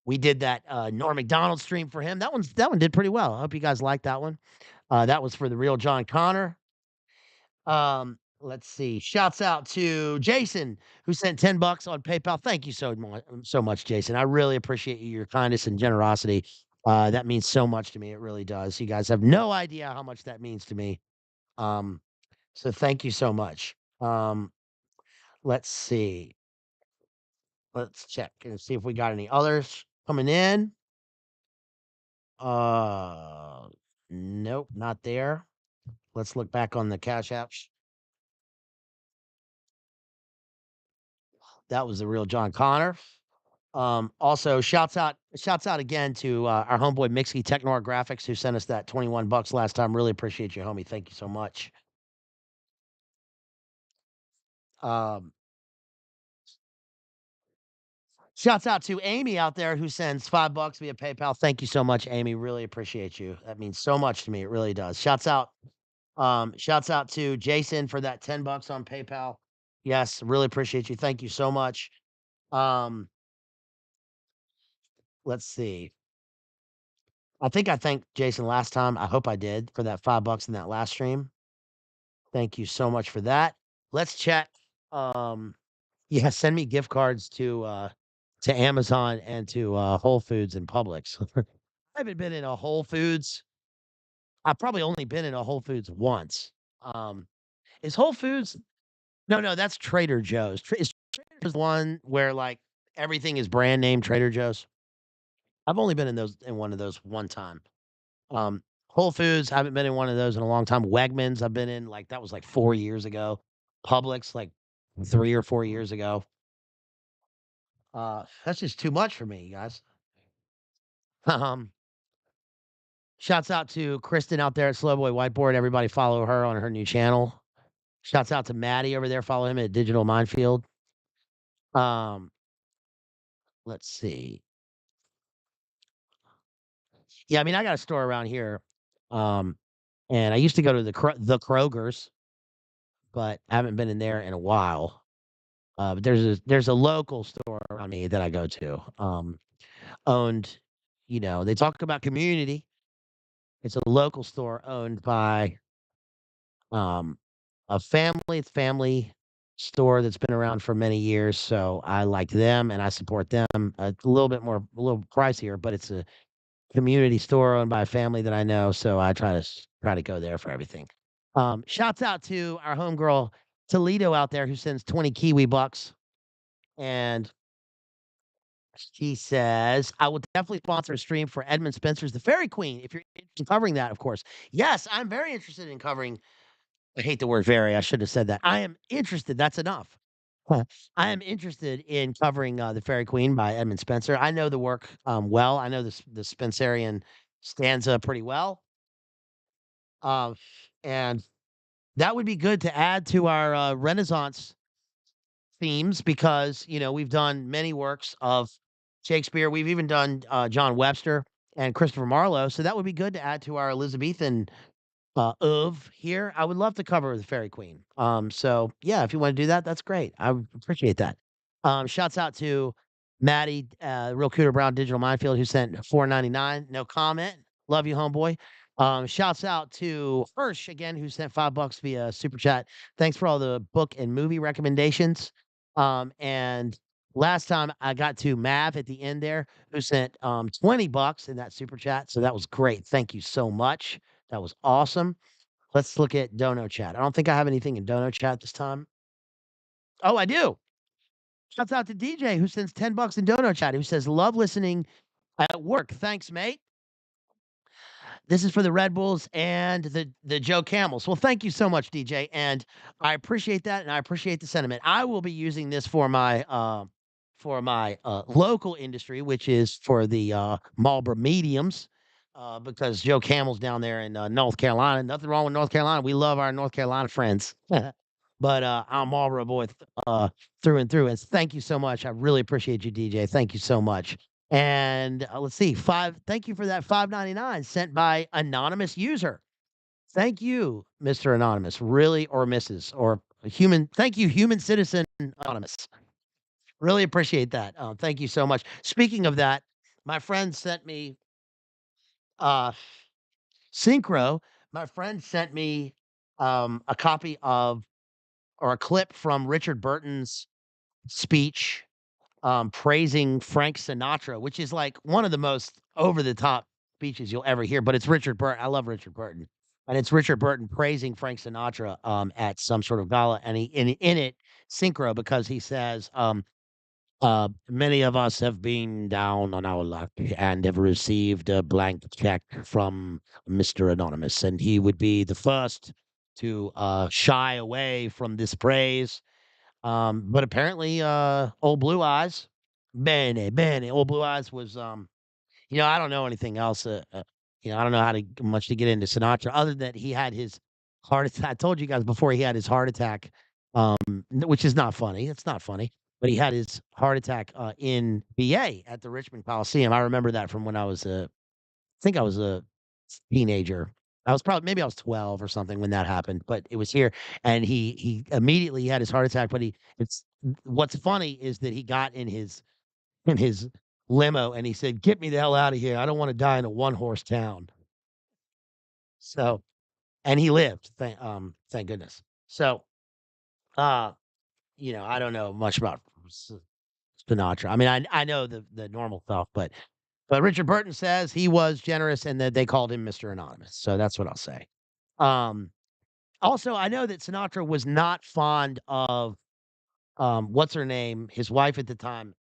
we did that Norm Macdonald stream for him. That one did pretty well. I hope you guys liked that one. That was for the real John Connor. Let's see. Shouts out to Jason who sent $10 on PayPal. Thank you so much, Jason. I really appreciate you, your kindness and generosity. That means so much to me. It really does. You guys have no idea how much that means to me. Um, so thank you so much. Let's see. Let's check and see if we got any others coming in. Uh, nope, not there. Let's look back on the Cash Apps. That was the real John Connor. Also shouts out again to our homeboy Mixie Technor Graphics who sent us that $21 last time. Really appreciate you, homie. Thank you so much. Um, Shouts out to Amy out there who sends $5 via PayPal. Thank you so much, Amy. Really appreciate you. That means so much to me. It really does. Shouts out to Jason for that $10 on PayPal. Yes, really appreciate you. Thank you so much. Um, let's see. I think I thanked Jason last time. I hope I did for that $5 in that last stream. Thank you so much for that. Let's check. Um, yeah, send me gift cards to Amazon and to Whole Foods and Publix. I haven't been in a Whole Foods. I've probably only been in a Whole Foods once. Um, is Whole Foods? No, no, that's Trader Joe's. Is Trader Joe's the one where like everything is brand name Trader Joe's? I've only been in one of those one time. Whole Foods, I haven't been in one of those in a long time. Wegmans, I've been in like that was like 4 years ago. Publix, like 3 or 4 years ago. That's just too much for me, you guys. Um, Shouts out to Kristen out there at Slowboy Whiteboard. Everybody follow her on her new channel. Shouts out to Maddie over there. Follow him at Digital Minefield. Um, let's see. Yeah, I mean, I got a store around here. Um, and I used to go to the Kroger's, but I haven't been in there in a while. But there's a local store around me that I go to. Owned, they talk about community. It's a local store owned by um family store that's been around for many years. So I like them and I support them. A little pricier, but it's a community store owned by a family that I know. So I try to go there for everything. Shouts out to our homegirl Toledo out there who sends 20 Kiwi bucks. And she says, I will definitely sponsor a stream for Edmund Spencer's The Fairy Queen if you're interested in covering that, of course. Yes, I'm very interested in covering. I hate the word very. I should have said that. I am interested. That's enough. Huh. I am interested in covering The Fairy Queen by Edmund Spencer. I know the work well. I know the Spencerian stanza pretty well. Uh, and that would be good to add to our Renaissance themes because, we've done many works of Shakespeare. We've even done John Webster and Christopher Marlowe. So that would be good to add to our Elizabethan of here. I would love to cover the Fairy Queen. So yeah, if you want to do that, that's great. I would appreciate that. Shouts out to Maddie, Real Cooter Brown Digital Minefield, who sent 4.99. No comment. Love you, homeboy. Shouts out to Hirsch again, who sent $5 via super chat. Thanks for all the book and movie recommendations. And last time I got to Mav at the end there, who sent $20 in that super chat. So that was great. Thank you so much. That was awesome. Let's look at Dono Chat. I don't think I have anything in Dono Chat this time. Oh, I do. Shouts out to DJ who sends $10 in Dono Chat, who says, love listening at work. Thanks, mate. This is for the Red Bulls and the Joe Camels. Well, thank you so much, DJ, and I appreciate that, and I appreciate the sentiment. I will be using this for my local industry, which is for the Marlboro mediums, because Joe Camel's down there in North Carolina. Nothing wrong with North Carolina. We love our North Carolina friends, but I'm Marlboro boy through and through. And thank you so much. I really appreciate you, DJ. Thank you so much. And, let's see, thank you for that 5.99 sent by anonymous user. Thank you, Mr. Anonymous, really, or Mrs. or human. Thank you, human citizen anonymous. Really appreciate that. Thank you so much. Speaking of that, my friend sent me uh Synchro. My friend sent me a copy of or a clip from Richard Burton's speech praising Frank Sinatra, which is like one of the most over the top speeches you'll ever hear. But it's Richard Burton. I love Richard Burton, and it's Richard Burton praising Frank Sinatra at some sort of gala, and in it synchro because he says, many of us have been down on our luck and have received a blank check from Mr. Anonymous, and he would be the first to shy away from this praise, but apparently, Old Blue Eyes, Bene, Old Blue Eyes was, I don't know anything else. I don't know how to much to get into Sinatra other than he had his heart attack. I told you guys before he had his heart attack, which is not funny. It's not funny. but he had his heart attack, in VA at the Richmond Coliseum. I remember that from when I was I think I was a teenager. I was probably maybe I was 12 or something when that happened, but it was here, and he immediately had his heart attack, but he it's what's funny is that he got in his limo, and he said, "Get me the hell out of here. I don't wanna die in a one-horse town." So and he lived, thank goodness. So, uh, I don't know much about Sinatra. I mean, I know the normal stuff, but Richard Burton says he was generous and that they called him Mr. Anonymous. So that's what I'll say. Um, Also, I know that Sinatra was not fond of what's her name, his wife at the time,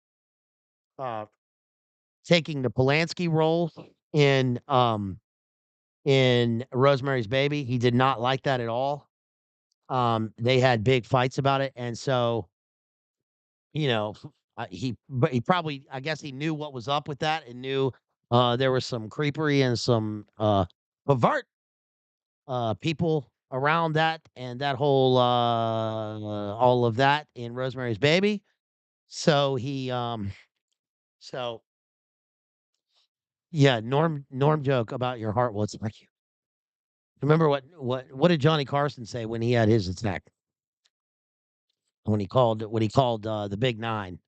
uh, taking the Polanski role in Rosemary's Baby. He did not like that at all. They had big fights about it, and so you know, but he probably I guess he knew what was up with that and knew, there was some creepery and some, pervert, people around that and that whole, all of that in Rosemary's Baby. So so yeah, Norm joke about your heart was like remember what did Johnny Carson say when he had his attack? When he called, the big 9?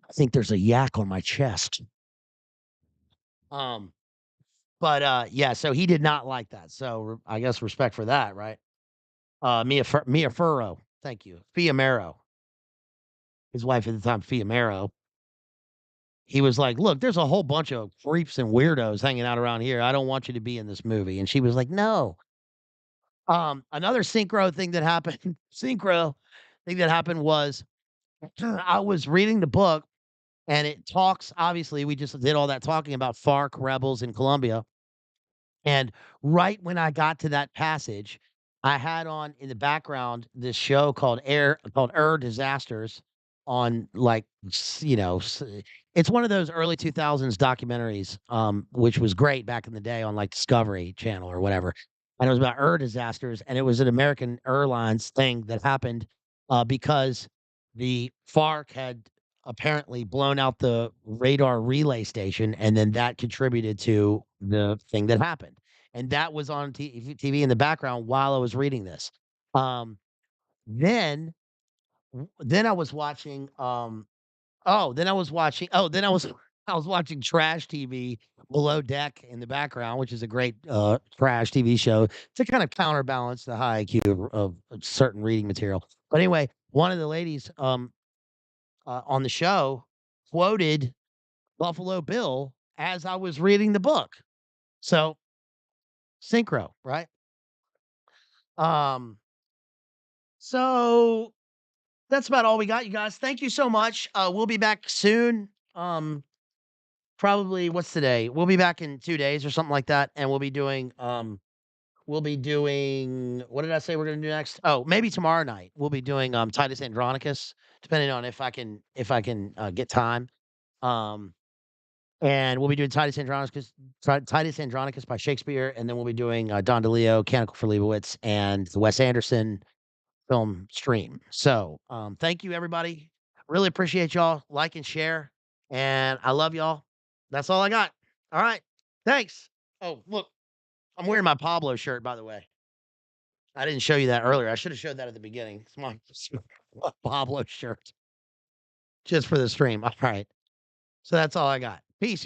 "I think there's a yak on my chest." Um But, yeah, so he did not like that, so I guess respect for that, right? Mia Farrow, thank you. Fiamaro, his wife at the time, Fiamaro. He was like, "Look, there's a whole bunch of freaks and weirdos hanging out around here. I don't want you to be in this movie." And she was like, "No." Another synchro thing that happened synchro thing that happened was I was reading the book, and it talks obviously, we just did all that talking about FARC rebels in Colombia. And right when I got to that passage, I had on in the background this show called Disasters on like it's one of those early 2000s documentaries which was great back in the day on like Discovery Channel or whatever. And it was about disasters and it was an American Airlines thing that happened because the FARC had apparently blown out the radar relay station, and then that contributed to the thing that happened. And that was on TV in the background while I was reading this. Um, then then I was watching, then I was I was watching trash TV Below Deck in the background, which is a great, trash TV show to kind of counterbalance the high IQ of certain reading material. But anyway, one of the ladies, on the show quoted Buffalo Bill as I was reading the book. So, synchro, right? Um, so that's about all we got, you guys. Thank you so much. We'll be back soon. Probably what's today? We'll be back in 2 days or something like that, and we'll be doing what did I say we're gonna do next? Oh, maybe tomorrow night. We'll be doing Titus Andronicus, depending on if I can get time. Um And we'll be doing Titus Andronicus by Shakespeare, and then we'll be doing, Don DeLeo, Canticle for Leibowitz, and the Wes Anderson film Stream. So, thank you, everybody. Really appreciate y'all. Like and share, and I love y'all. That's all I got. All right. Thanks. Oh, look, I'm wearing my Pablo shirt, by the way. I didn't show you that earlier. I should have showed that at the beginning. It's my Pablo shirt just for the stream. All right. So that's all I got. Peace, y'all.